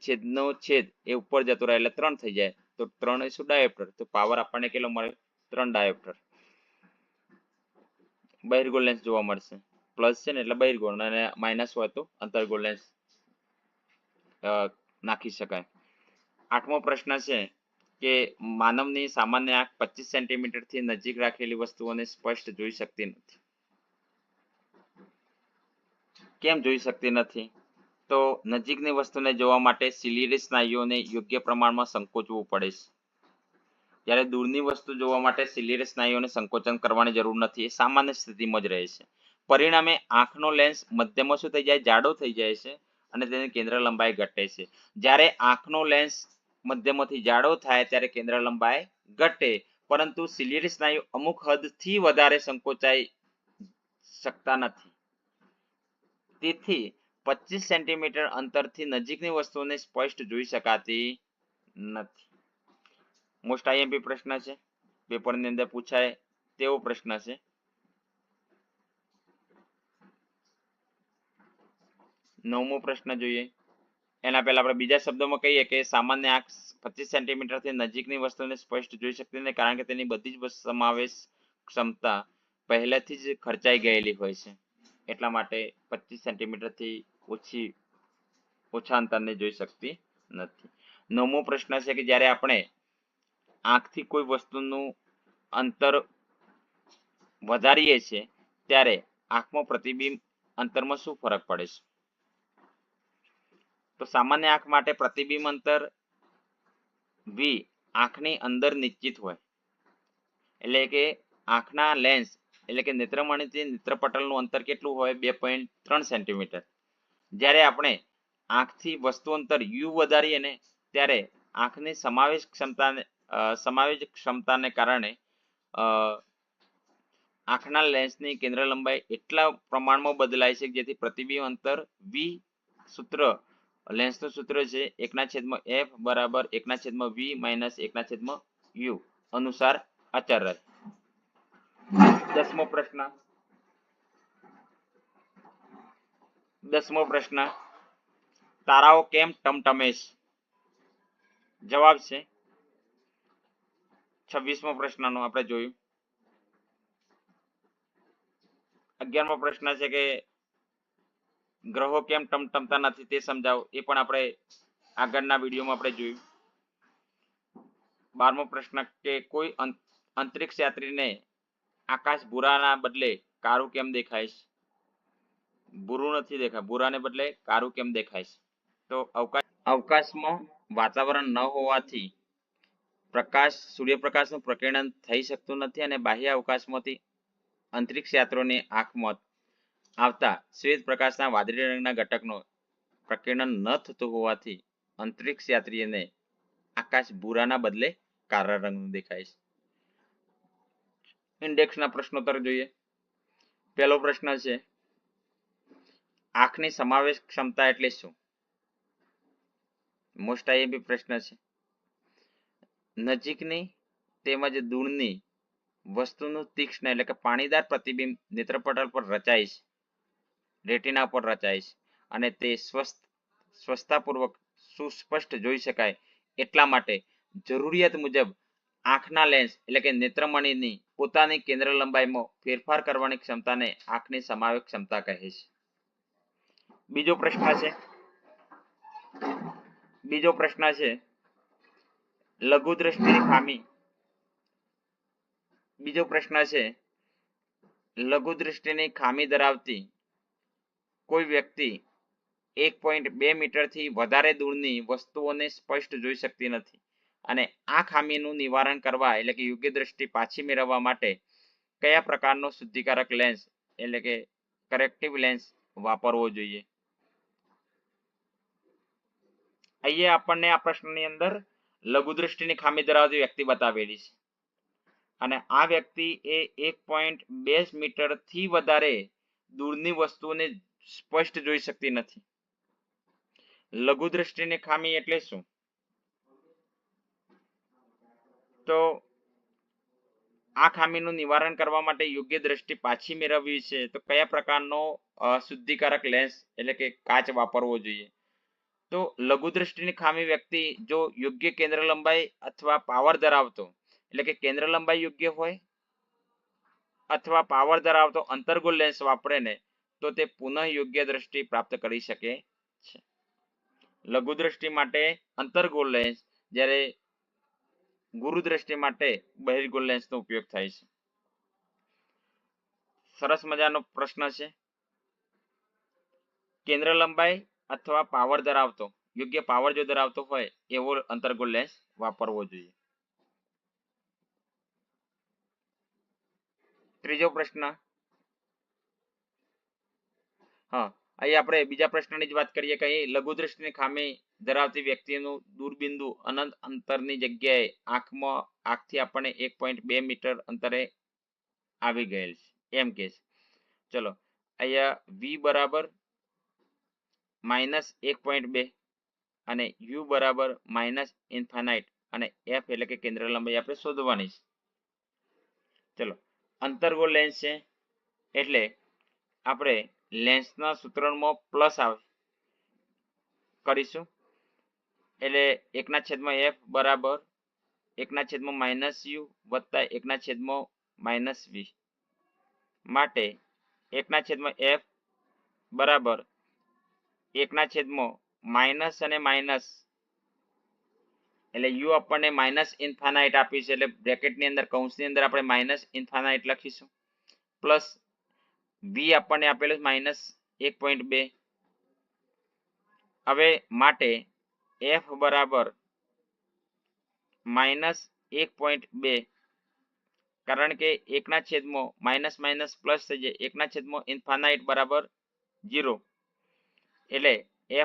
છેદનો છેદ એ ઉપર જતો રહે એટલે 3 થઈ જાય તો 3 એ શું? ડાયોપ્ટર. તો પાવર આપણને કેટલો મળે? 3 ડાયોપ્ટર. બહિર્ગોળ લેન્સ જોવા મળશે. પ્લસ છે ને એટલે બહિર્ગોળ અને માઇનસ હોય તો અંતર્ગોળ લેન્સ નાખી શકાય. 8મો પ્રશ્ન છે કે માનવની સામાન્ય આંખ 25 સેન્ટીમીટરથી નજીક રાખેલી વસ્તુઓને સ્પષ્ટ જોઈ શકતી નથી. કેમ જોઈ શકતી નથી? તો નજીકની વસ્તુને જોવા માટે સિલિયરી સ્નાયુઓને યોગ્ય પ્રમાણમાં સંકોચવું પડે છે, જ્યારે દૂરની વસ્તુ જોવા માટે સિલિયરી સ્નાયુઓને સંકોચન કરવાની જરૂર નથી, એ સામાન્ય સ્થિતિમાં જ રહે છે. પરિણામે આંખનો લેન્સ મધ્યમાં શું થઈ જાય? જાડો થઈ જાય છે અને તેની કેન્દ્ર લંબાઈ ઘટે છે. જ્યારે આંખનો લેન્સ મધ્યમાંથી જાડો થાય ત્યારે કેન્દ્ર લંબાઈ ઘટે, પરંતુ સિલિયરી સ્નાયુ અમુક હદથી વધારે સંકોચાઈ શકતા નથી. તેથી 25 સેન્ટીમીટર અંતરથી નજીકની વસ્તુઓને સ્પષ્ટ જોઈ શકાતી નથી. મોસ્ટ આઈએમપી પ્રશ્ન છે, પેપરની અંદર પૂછાય તેવો પ્રશ્ન છે. 9મો પ્રશ્ન જોઈએ. એના પહેલા આપણે બીજા શબ્દોમાં કહીએ કે સામાન્ય આંખ 25 સેન્ટીમીટરથી નજીકની વસ્તુને સ્પષ્ટ જોઈ શકતી નથી, કારણ કે તેની બધી જ સમાવેશ ક્ષમતા પહેલેથી જ ખર્ચાઈ ગયેલી હોય છે, એટલા માટે 25 સેન્ટીમીટરથી ઓછા અંતરને જોઈ શકતી નથી. 9મો પ્રશ્ન છે કે જ્યારે આપણે આંખથી કોઈ વસ્તુનું અંતર વધારીએ છીએ ત્યારે આંખમાં પ્રતિબિંબ અંતરમાં શું ફરક પડે છે? તો સામાન્ય આંખ માટે પ્રતિબિંબ અંતર v આંખની અંદર નિશ્ચિત હોય, એટલે કે આંખના લેન્સ એટલે કે નેત્રમણીથી નેત્રપટલનું અંતર કેટલું હોય? 2.3 સેન્ટીમીટર. જ્યારે આપણે આંખથી વસ્તુ અંતર u વધારીએ ને ત્યારે આંખની સમાવેશ ક્ષમતાને કારણે આંખના લેન્સની કેન્દ્ર લંબાઈ એટલા પ્રમાણમાં બદલાય છે જેથી પ્રતિબિંબ અંતર v સૂત્ર લેન્સનું સૂત્ર છે 1/f બરાબર 1/v માઇનસ 1/u અનુસાર અચળ રહે. 10મો પ્રશ્ન તારાઓ કેમ ટમટમે છે? જવાબ છે 26મો પ્રશ્નનો આપણે જોયું. 11મો પ્રશ્ન છે કે ગ્રહો કેમ ટમટમતા નથી તે સમજાવો, એ પણ આપણે આગળના વિડીયોમાં આપણે જોયું. 12મો પ્રશ્ન કે કોઈ અંતરિક્ષ યાત્રીને આકાશ ભૂરાના બદલે કાળું કેમ દેખાય છે? ભૂરું નથી દેખાય, ભૂરાને બદલે કાળું કેમ દેખાય છે? તો અવકાશમાં વાતાવરણ ન હોવાથી સૂર્યપ્રકાશનું પ્રકીર્ણન થઈ શકતું નથી અને બાહ્ય અવકાશમાંથી અંતરિક્ષ યાત્રીઓની આંખમાં આવતા શ્વેત પ્રકાશના વાદળી રંગના ઘટકનું પ્રકીર્ણન ન થતું હોવાથી અંતરિક્ષ યાત્રીને આકાશ ભૂરાના બદલે કાળા રંગનું દેખાય છે. ઇન્ડેક્સના પ્રશ્નોત્તર જોઈએ. પહેલો પ્રશ્ન છે આંખની સમાવેશ ક્ષમતા એટલે શું? મોસ્ટ આઈએમપી પ્રશ્ન છે. નજીકની તેમજ દૂરની વસ્તુનું તીક્ષ્ણ એટલે કે પાણીદાર પ્રતિબિંબ નેત્રપટલ પર રચાય છે, રેટિના પર રચાય છે અને તે સ્વસ્થતાપૂર્વક સુસ્પષ્ટ જોઈ શકાય એટલા માટે જરૂરિયાત મુજબ આંખના લેન્સ એટલે કે નેત્રમણીની પોતાની કેન્દ્ર લંબાઈમાં ફેરફાર કરવાની ક્ષમતાને આંખની સમાવેશ ક્ષમતા કહે છે. બીજો પ્રશ્ન છે લઘુ દ્રષ્ટિની ખામી. બીજો પ્રશ્ન છે લઘુ દ્રષ્ટિની ખામી ધરાવતી કોઈ વ્યક્તિ 1.2 મીટરથી વધારે દૂરની વસ્તુઓને સ્પષ્ટ જોઈ શકતી નથી અને આ ખામીનું નિવારણ કરવા એટલે કે યોગ્ય દ્રષ્ટિ પાછી મેળવવા માટે કયા પ્રકારનો શુદ્ધિકારક લેન્સ એટલે કે કરેક્ટિવ લેન્સ વાપરવો જોઈએ? અહીંયા આપણને આ પ્રશ્નની અંદર લઘુ દ્રષ્ટિની ખામી ધરાવતી વ્યક્તિ બતાવેલી છે અને આ વ્યક્તિ એ 1.2 મીટરથી વધારે દૂરની વસ્તુઓને સ્પષ્ટ જોઈ શકતી નથી. લઘુ દ્રષ્ટિની ખામી એટલે શું? તો આ ખામીનું નિવારણ કરવા માટે યોગ્ય દ્રષ્ટિ પાછી મેળવવી છે તો કયા પ્રકારનો શુદ્ધિકારક લેન્સ એટલે કે કાચ વાપરવો જોઈએ? તો લઘુ દ્રષ્ટિની ખામી વ્યક્તિ જો યોગ્ય કેન્દ્ર લંબાઈ અથવા પાવર ધરાવતો એટલે કે કેન્દ્ર લંબાઈ યોગ્ય હોય અથવા પાવર ધરાવતો અંતર્ગોળ લેન્સ વાપરે ને તો તે પુનઃ યોગ્ય દ્રષ્ટિ પ્રાપ્ત કરી શકે છે. લઘુ દ્રષ્ટિ માટે અંતર્ગોળ લેન્સ, જ્યારે ગુરુ દ્રષ્ટિ માટે બહિર્ગોળ લેન્સનો ઉપયોગ થાય છે. સરસ મજાનો પ્રશ્ન છે. કેન્દ્ર લંબાઈ અથવા પાવર ધરાવતો યોગ્ય પાવર જો ધરાવતો હોય એવો અંતર્ગોળ લેન્સ વાપરવો જોઈએ. ત્રીજો પ્રશ્ન. અહીં આપણે બીજા પ્રશ્નની જ વાત કરીએ કે લઘુ દ્રષ્ટિની ખામી ધરાવતી વ્યક્તિનું દૂરબિંદુ અનંત અંતરની જગ્યાએ આંખથી આપણને 1.2 મીટર અંતરે આવી ગયેલ છે એમ કે છે. ચલો અહીંયા v બરાબર -1.2 અને u બરાબર -ઇન્ફાનાઇટ અને f એટલે કે કેન્દ્ર લંબાઈ આપણે શોધવાની છે. ચલો અંતર્ગોળ લેન્સ છે એટલે આપણે લેન્સના સૂત્રમાં પ્લસ આવે કરીશું એટલે 1/f બરાબર 1/-u વત્તા 1/-v માટે 1/f બરાબર 1/ અને માઇનસ એટલે u આપણને માઇનસ ઇન્ફાનાઇટ આપ્યું છે એટલે બ્રેકેટની અંદર કૌંસની અંદર આપણે માઇનસ ઇન્ફાનાઇટ લખીશું પ્લસ v આપણને આપેલું -1.2 હવે માટે f બરાબર -1.2 કારણ કે 1/- માઇનસ પ્લસ થઈ જાય 1/ઇન્ફાનાઇટ બરાબર 0 એટલે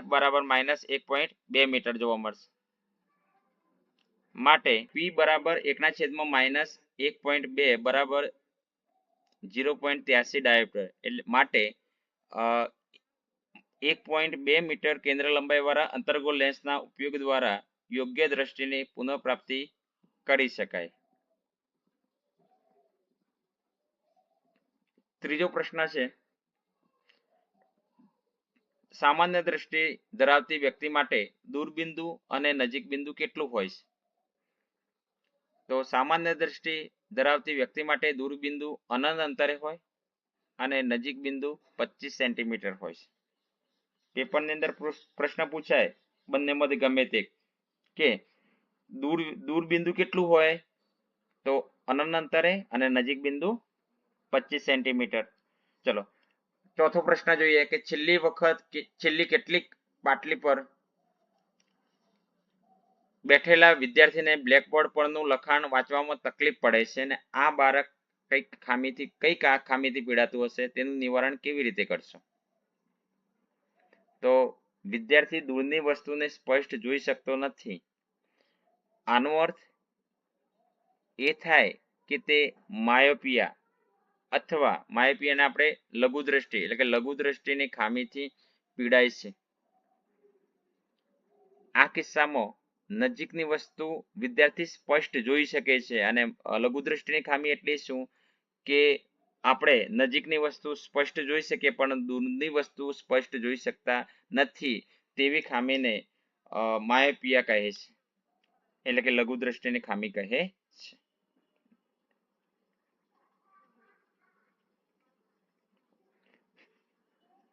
f બરાબર -1.2 મીટર જોવા મળશે માટે p બરાબર 1/-1.2 બરાબર 0.83 ડાયોપ્ટર એટલે માટે 1.2 મીટર કેન્દ્ર લંબાઈ વાળા અંતર્ગોળ લેન્સના ઉપયોગ દ્વારા યોગ્ય દ્રષ્ટિની પુનઃપ્રાપ્તિ કરી શકાય. ત્રીજો પ્રશ્ન છે સામાન્ય દ્રષ્ટિ ધરાવતી વ્યક્તિ માટે દૂરબિંદુ અને નજીક બિંદુ કેટલું હોય છે? તો સામાન્ય દ્રષ્ટિ ધરાવતી વ્યક્તિ માટે દૂરબિંદુ અનંત અંતરે હોય અને નજીક બિંદુ 25 સેન્ટીમીટર હોય છે. પેપરની અંદર પ્રશ્ન પૂછાય બંનેમાંથી ગમે તે કે દૂરબિંદુ કેટલું હોય તો અનંત અંતરે અને નજીક બિંદુ 25 સેન્ટીમીટર. ચલો ચોથો પ્રશ્ન જોઈએ કે છેલ્લી કેટલીક પાટલી પર બેઠેલા વિદ્યાર્થીને બ્લેકબોર્ડ પરનું લખાણ વાંચવામાં તકલીફ પડે છે અને આ બાળક કઈ ખામીથી પીડાતું હશે તેનું નિવારણ કેવી રીતે કરશો? તો વિદ્યાર્થી દૂરની વસ્તુને સ્પષ્ટ જોઈ શકતો નથી. આનો અર્થ એ થાય કે તે માયોપિયા અથવા માયોપિયાને આપણે લઘુદ્રષ્ટિ એટલે કે લઘુદ્રષ્ટિની ખામીથી પીડાય છે. આ કિસ્સામાં નજીકની વસ્તુ વિદ્યાર્થી સ્પષ્ટ જોઈ શકે છે અને લઘુદ્રષ્ટિની ખામી એટલે શું કે આપણે નજીકની વસ્તુ સ્પષ્ટ જોઈ શકીએ પણ દૂરની વસ્તુ સ્પષ્ટ જોઈ શકતા નથી તેવી ખામીને માયોપિયા કહે છે એટલે કે લઘુદ્રષ્ટિની ખામી કહે છે.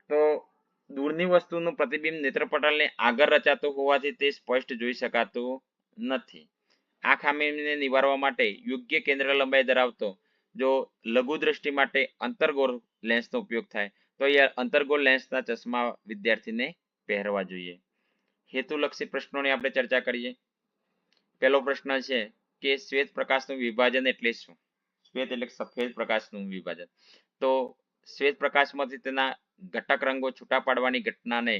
તો દૂરની વસ્તુનું પ્રતિબિંબ નેત્રપટલને આગળ રચાતું હોવાથી તે સ્પષ્ટ જોઈ શકાતું નથી. આ ખામીને નિવારવા માટે યોગ્ય કેન્દ્ર લંબાઈ ધરાવતો જો લઘુદ્રષ્ટિ માટે અંતર્ગોળ લેન્સનો ઉપયોગ થાય તો એ અંતર્ગોળ લેન્સના ચશ્મા વિદ્યાર્થીને પહેરવા જોઈએ. હેતુલક્ષી પ્રશ્નોની આપણે ચર્ચા કરીએ. પહેલો પ્રશ્ન છે કે શ્વેત પ્રકાશનું વિભાજન એટલે શું? શ્વેત એટલે સફેદ પ્રકાશનું વિભાજન. તો શ્વેત પ્રકાશમાંથી તેના ઘટક રંગો છૂટા પાડવાની ઘટનાને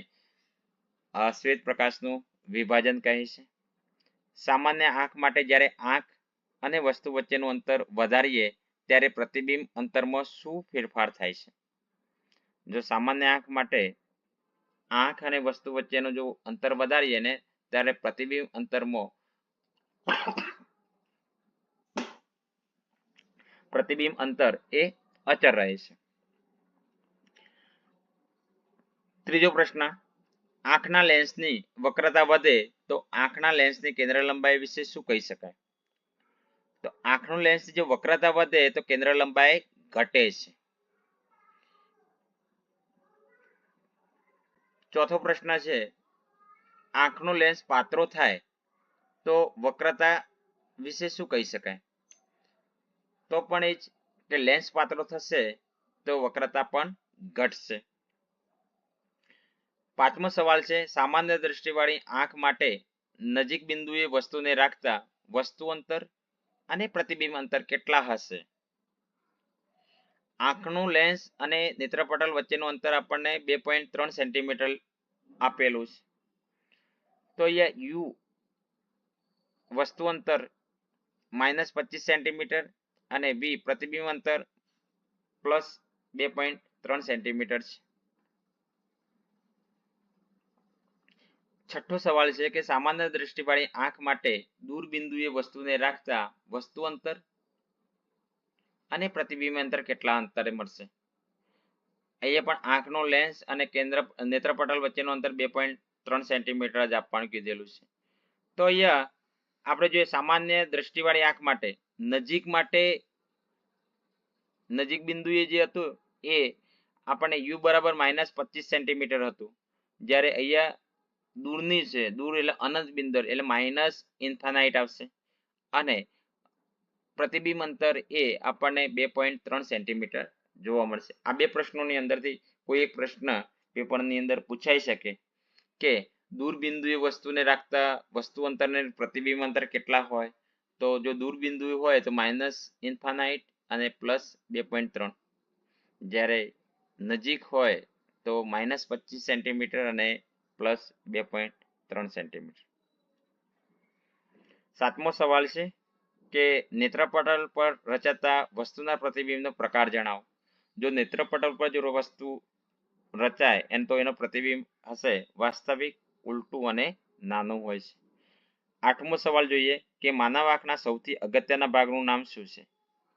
શ્વેત પ્રકાશનું વિભાજન કહે છે. સામાન્ય આંખ માટે જ્યારે આંખ અને વસ્તુ વચ્ચેનું અંતર વધારીએ ત્યારે પ્રતિબિંબ અંતરમાં શું ફેરફાર થાય છે? જો સામાન્ય આંખ માટે આંખ અને વસ્તુ વચ્ચેનું જો અંતર વધારીએ ને ત્યારે પ્રતિબિંબ અંતરમાં પ્રતિબિંબ અંતર એ અચળ રહે છે. ત્રીજો પ્રશ્ન આંખના લેન્સની વક્રતા વધે તો આંખના લેન્સની કેન્દ્ર લંબાઈ વિશે શું કહી શકાય? તો આંખનું લેન્સ જો વક્રતા વધે તો કેન્દ્ર લંબાઈ ઘટે છે. ચોથો પ્રશ્ન છે આંખનો લેન્સ પાતળો થાય તો વક્રતા વિશે શું કહી શકાય? તો પણ એ જ કે લેન્સ પાતળો થશે તો વક્રતા પણ ઘટશે. પાંચમો સવાલ છે સામાન્ય દ્રષ્ટિવાળી આંખ માટે નજીક બિંદુએ વસ્તુને રાખતા વસ્તુ અંતર અને પ્રતિબિંબ અંતર કેટલા હશે? આંખનું લેન્સ અને નેત્રપટલ વચ્ચેનું અંતર આપણને 2.3 સેન્ટીમીટર આપેલું છે. તો અહીંયા યુ વસ્તુ અંતર -25 સેન્ટીમીટર અને વી પ્રતિબિંબ અંતર +2.3 સેન્ટીમીટર છે. છઠ્ઠો સવાલ છે કે સામાન્ય દ્રષ્ટિવાળી આંખ માટે દૂર બિંદુએ વસ્તુને રાખતા વસ્તુ અંતર અને પ્રતિબિંબ અંતર કેટલા અંતરે મળશે? અહીંયા પણ આંખનો લેન્સ અને નેત્રપટલ વચ્ચેનું અંતર 3 સેન્ટીમીટર જ આપવાનું કીધેલું છે. તો અહીંયા આપણે જોઈએ સામાન્ય દ્રષ્ટિવાળી આંખ માટે નજીક બિંદુએ જે હતું એ આપણને યુ બરાબર -25 સેન્ટીમીટર હતું, જ્યારે અહીંયા દૂરની છે, દૂર એટલે અનંત બિંદર એટલે -ઇન્ફાનાઇટ આવશે, અને પ્રતિબિંબ અંતર એ આપણને 2.3 સેન્ટીમીટર જોવા મળશે. આ બે પ્રશ્નોની અંદરથી કોઈ એક પ્રશ્ન પેપરની અંદર પૂછાઈ શકે કે દૂર બિંદુએ વસ્તુને રાખતા વસ્તુ અંતરને પ્રતિબિંબ અંતર કેટલા હોય. તો જો દૂર બિંદુ હોય તો -ઇન્ફાનાઇટ અને +2.3, જ્યારે નજીક હોય તો -25 સેન્ટીમીટર અને +2.3 સેન્ટીમીટર. 7મો સવાલ છે કે નેત્રપટલ પર રચાતા વસ્તુના પ્રતિબિંબનો પ્રકાર જણાવો. જો નેત્રપટલ પર જો વસ્તુ રચાય તો એનો પ્રતિબિંબ હશે વાસ્તવિક, ઉલટું અને નાનું હોય છે. 8મો સવાલ જોઈએ કે માનવ આંખના સૌથી અગત્યના ભાગનું નામ શું છે.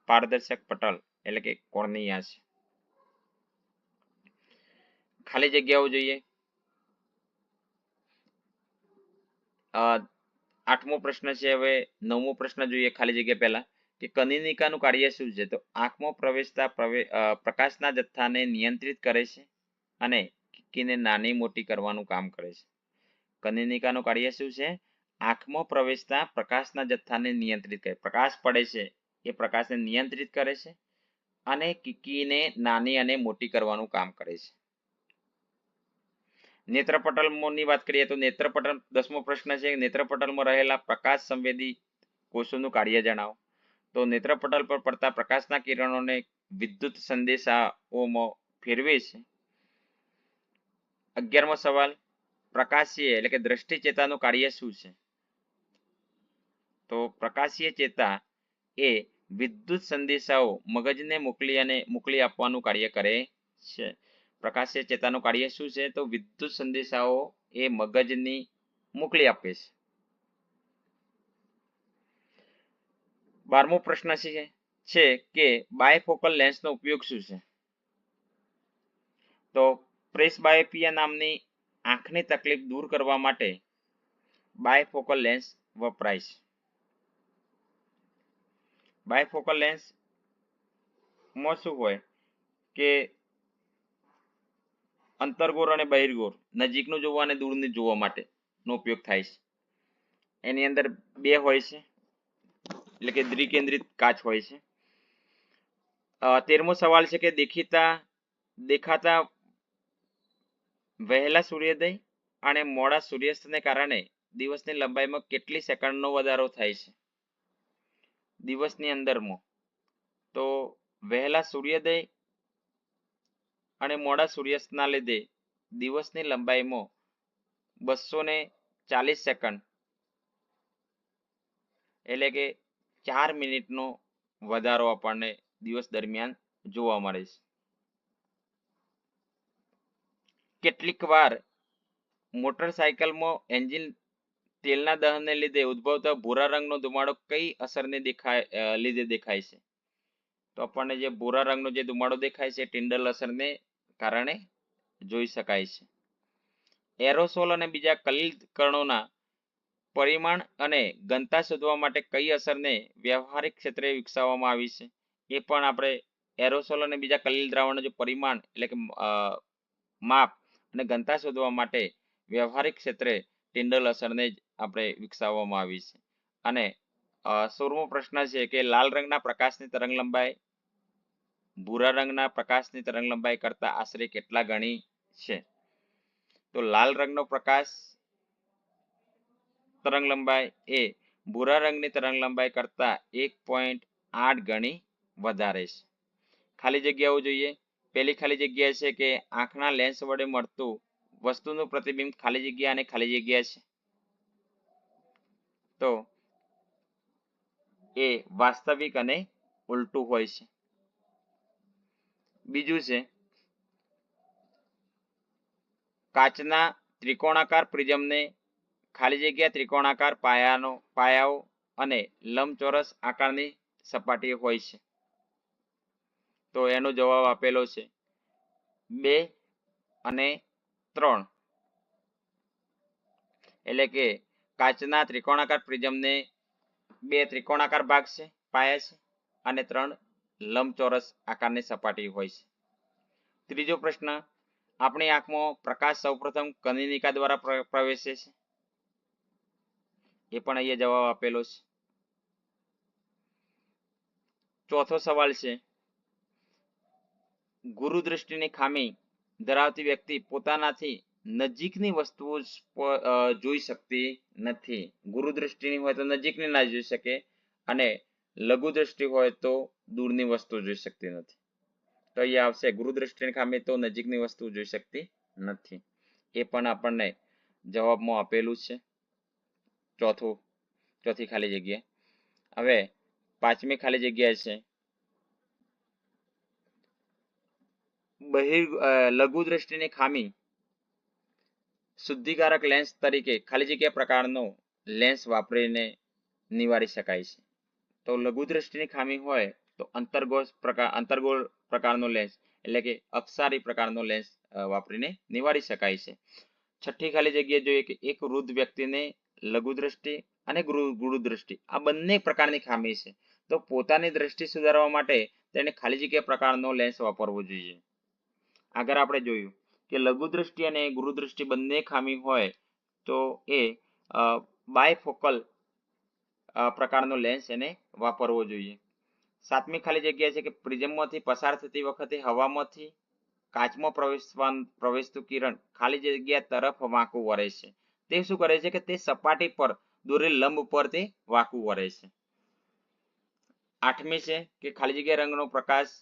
પારદર્શક પટલ એટલે કે કોર્નિયા છે. ખાલી જગ્યાઓ જોઈએ. 8મો પ્રશ્ન છે. હવે 9મો પ્રશ્ન જોઈએ ખાલી જગ્યા પહેલા કે કનિનિકાનું કાર્ય શું છે. તો આંખમાં પ્રવેશતા પ્રકાશના જથ્થાને નિયંત્રિત કરે છે અને કીકીને નાની મોટી કરવાનું કામ કરે છે. કનિનિકાનું કાર્ય શું છે. આંખમાં પ્રવેશતા પ્રકાશના જથ્થાને નિયંત્રિત કરે, પ્રકાશ પડે છે એ પ્રકાશને નિયંત્રિત કરે છે અને કીકીને નાની અને મોટી કરવાનું કામ કરે છે. નેત્રપટલની વાત કરીએ તો નેત્રપટલ 10મો પ્રશ્ન છે. નેત્રપટલમાં રહેલા પ્રકાશ સંવેદી કોષોનું કાર્ય જણાવો. તો નેત્રપટલ પર પડતા પ્રકાશના કિરણોને વિદ્યુત સંદેશાઓમાં ફેરવે છે. 11મો સવાલ પ્રકાશીય એટલે કે દ્રષ્ટિ ચેતાનું કાર્ય શું છે. તો પ્રકાશીય ચેતા એ વિદ્યુત સંદેશાઓ મગજને મોકલી આપવાનું કાર્ય કરે છે. પ્રકાશીય ચેતાનું કાર્ય શું છે. તો વિદ્યુત સંદેશાઓ એ મગજની મોકલી આપે છે. 12મો પ્રશ્ન છે કે બાયફોકલ લેન્સનો ઉપયોગ શું છે. તો પ્રેસબાયોપિયા નામની આંખની તકલીફ દૂર કરવા માટે બાયફોકલ લેન્સ વપરાય છે. બાયફોકલ લેન્સ માં શું હોય કે અંતર્ગોર અને બહિર્ગોર નજીકનું જોવા અને દૂરનું જોવા માટેનો ઉપયોગ થાય છે. એની અંદર બે હોય છે એટલે કે દ્વિકેન્દ્રિત કાચ હોય છે. 13મો સવાલ છે કે દેખાતા વહેલા સૂર્યોદય અને મોડા સૂર્યાસ્તને કારણે દિવસની લંબાઈમાં કેટલી સેકન્ડનો વધારો થાય છે. દિવસની અંદરમાં તો વહેલા સૂર્યોદય અને મોડા સૂર્યાસ્તના લીધે દિવસની લંબાઈમાં 240 સેકન્ડ એટલે કે 4 મિનિટનો વધારો આપણને દિવસ દરમિયાન જોવા મળે છે. કેટલીક વાર મોટરસાયકલમાં એન્જિન તેલના દહનને લીધે ઉદ્ભવતા ભૂરા રંગનો ધુમાડો કઈ અસરને લીધે દેખાય છે. તો આપણને જે ભૂરા રંગનો જે ધુમાડો દેખાય છે ટિન્ડલ અસરને કારણે જોઈ શકાય છે. એરોસોલ અને બીજા કલિલ કણોના પરિમાણ અને ઘનતા શોધવા માટે કઈ અસરને વ્યવહારિક ક્ષેત્રે વિકસાવવામાં આવી છે. એ પણ આપણે એરોસોલ અને બીજા કલિલ દ્રાવણનું જે પરિમાણ એટલે કે માપ અને ઘનતા શોધવા માટે વ્યવહારિક ક્ષેત્રે ટિન્ડલ અસરને જ આપણે વિકસાવવામાં આવી છે. અને 16મો પ્રશ્ન છે કે લાલ રંગના પ્રકાશની તરંગ લંબાઈ ભૂરા રંગના પ્રકાશની તરંગ લંબાઈ કરતા આશરે કેટલા ગણી છે. તો લાલ રંગનો પ્રકાશ તરંગ લંબાઈ એ ભૂરા રંગની તરંગ લંબાઈ કરતા 1.8 ગણી વધારે છે. ખાલી જગ્યાઓ જોઈએ. પહેલી ખાલી જગ્યા છે કે આંખના લેન્સ વડે મળતું વસ્તુનું પ્રતિબિંબ ખાલી જગ્યા અને ખાલી જગ્યા છે. તો એ વાસ્તવિક અને ઉલટું હોય છે. બીજું છે કાચના ત્રિકોણાકાર પ્રિઝમને ખાલી જગ્યા ત્રિકોણાકાર પાયાઓ અને લંબચોરસ આકારની સપાટી હોય છે. તો એનો જવાબ આપેલો છે 2 અને 3. એટલે કે કાચના ત્રિકોણાકાર પ્રિઝમને 2 ત્રિકોણાકાર ભાગ છે, પાયા છે, અને 3 લંબચોરસ આકારની સપાટી હોય છે. ત્રીજો પ્રશ્ન, આપણી આંખમાં પ્રકાશ સૌપ્રથમ કનિનિકા દ્વારા પ્રવેશે છે. એ પણ અહીંયા જવાબ આપેલો છે. ચોથો સવાલ છે, ગુરુદ્રષ્ટિની ખામી ધરાવતી વ્યક્તિ પોતાનાથી નજીકની વસ્તુઓ જોઈ શકતી નથી. ગુરુદ્રષ્ટિની હોય તો નજીકની ના જોઈ શકે, અને લઘુ દ્રષ્ટિ હોય તો દૂરની વસ્તુ જોઈ શકતી નથી. તો અહીંયા આવશે ગુરુદ્રષ્ટિની ખામી તો નજીકની વસ્તુ જોઈ શકતી નથી. એ પણ આપણને જવાબમાં આપેલું છે. ચોથી ખાલી જગ્યા. હવે 5મી ખાલી જગ્યા છે, લઘુ દ્રષ્ટિની ખામી શુદ્ધિકારક લેન્સ તરીકે ખાલી જગ્યા પ્રકારનો લેન્સ વાપરીને નિવારી શકાય છે. તો લઘુ દ્રષ્ટિની ખામી હોય તો અંતર્ગોળ પ્રકારનો લેન્સ એટલે કે અક્ષારી પ્રકારનો લેન્સ વાપરીને નિવારી શકાય છે. 6ઠી ખાલી જગ્યા જોઈએ કે એક વૃદ્ધ વ્યક્તિને લઘુ દ્રષ્ટિ અને ગુરુ દ્રષ્ટિ આ બંને પ્રકારની ખામી છે. તો પોતાની દ્રષ્ટિ સુધારવા માટે તેને ખાલી જગ્યા પ્રકારનો લેન્સ વાપરવો જોઈએ. આગળ આપણે જોયું કે લઘુ દ્રષ્ટિ અને ગુરુ દ્રષ્ટિ બંને ખામી હોય તો એ બાયફોકલ પ્રકારનો લેન્સ એને વાપરવો જોઈએ. 7મી ખાલી જગ્યા છે કે પ્રિઝમમાંથી પસાર થતી વખતે હવામાંથી કાચમાં પ્રવેશતું કિરણ ખાલી જગ્યા તરફ વાંકું વળે છે. તે શું કરે છે કે તે સપાટી પર દોરેલ લંબ પર તે વાંકું વળે છે. 8મી છે કે ખાલી જગ્યા રંગનો પ્રકાશ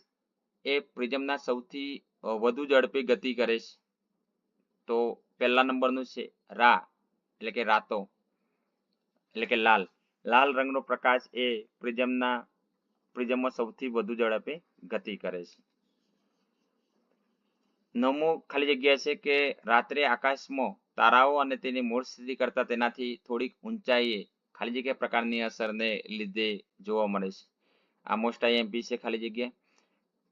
એ પ્રિઝમના સૌથી વધુ ઝડપી ગતિ કરે છે. તો પહેલા નંબરનું છે રા એટલે કે રાતો એટલે કે લાલ રંગનો પ્રકાશ એ પ્રિઝમમાં સૌથી વધુ ઝડપે ગતિ કરે છે. 9મું ખાલી જગ્યા છે કે રાત્રે આકાશમાં તારાઓ અને તેની મૂળ સ્થિતિ કરતા તેનાથી થોડીક ઊંચાઈએ ખાલી જગ્યા પ્રકારની અસરને લીધે જોવા મળે છે. આ મોસ્ટ આઈએમપી છે ખાલી જગ્યા.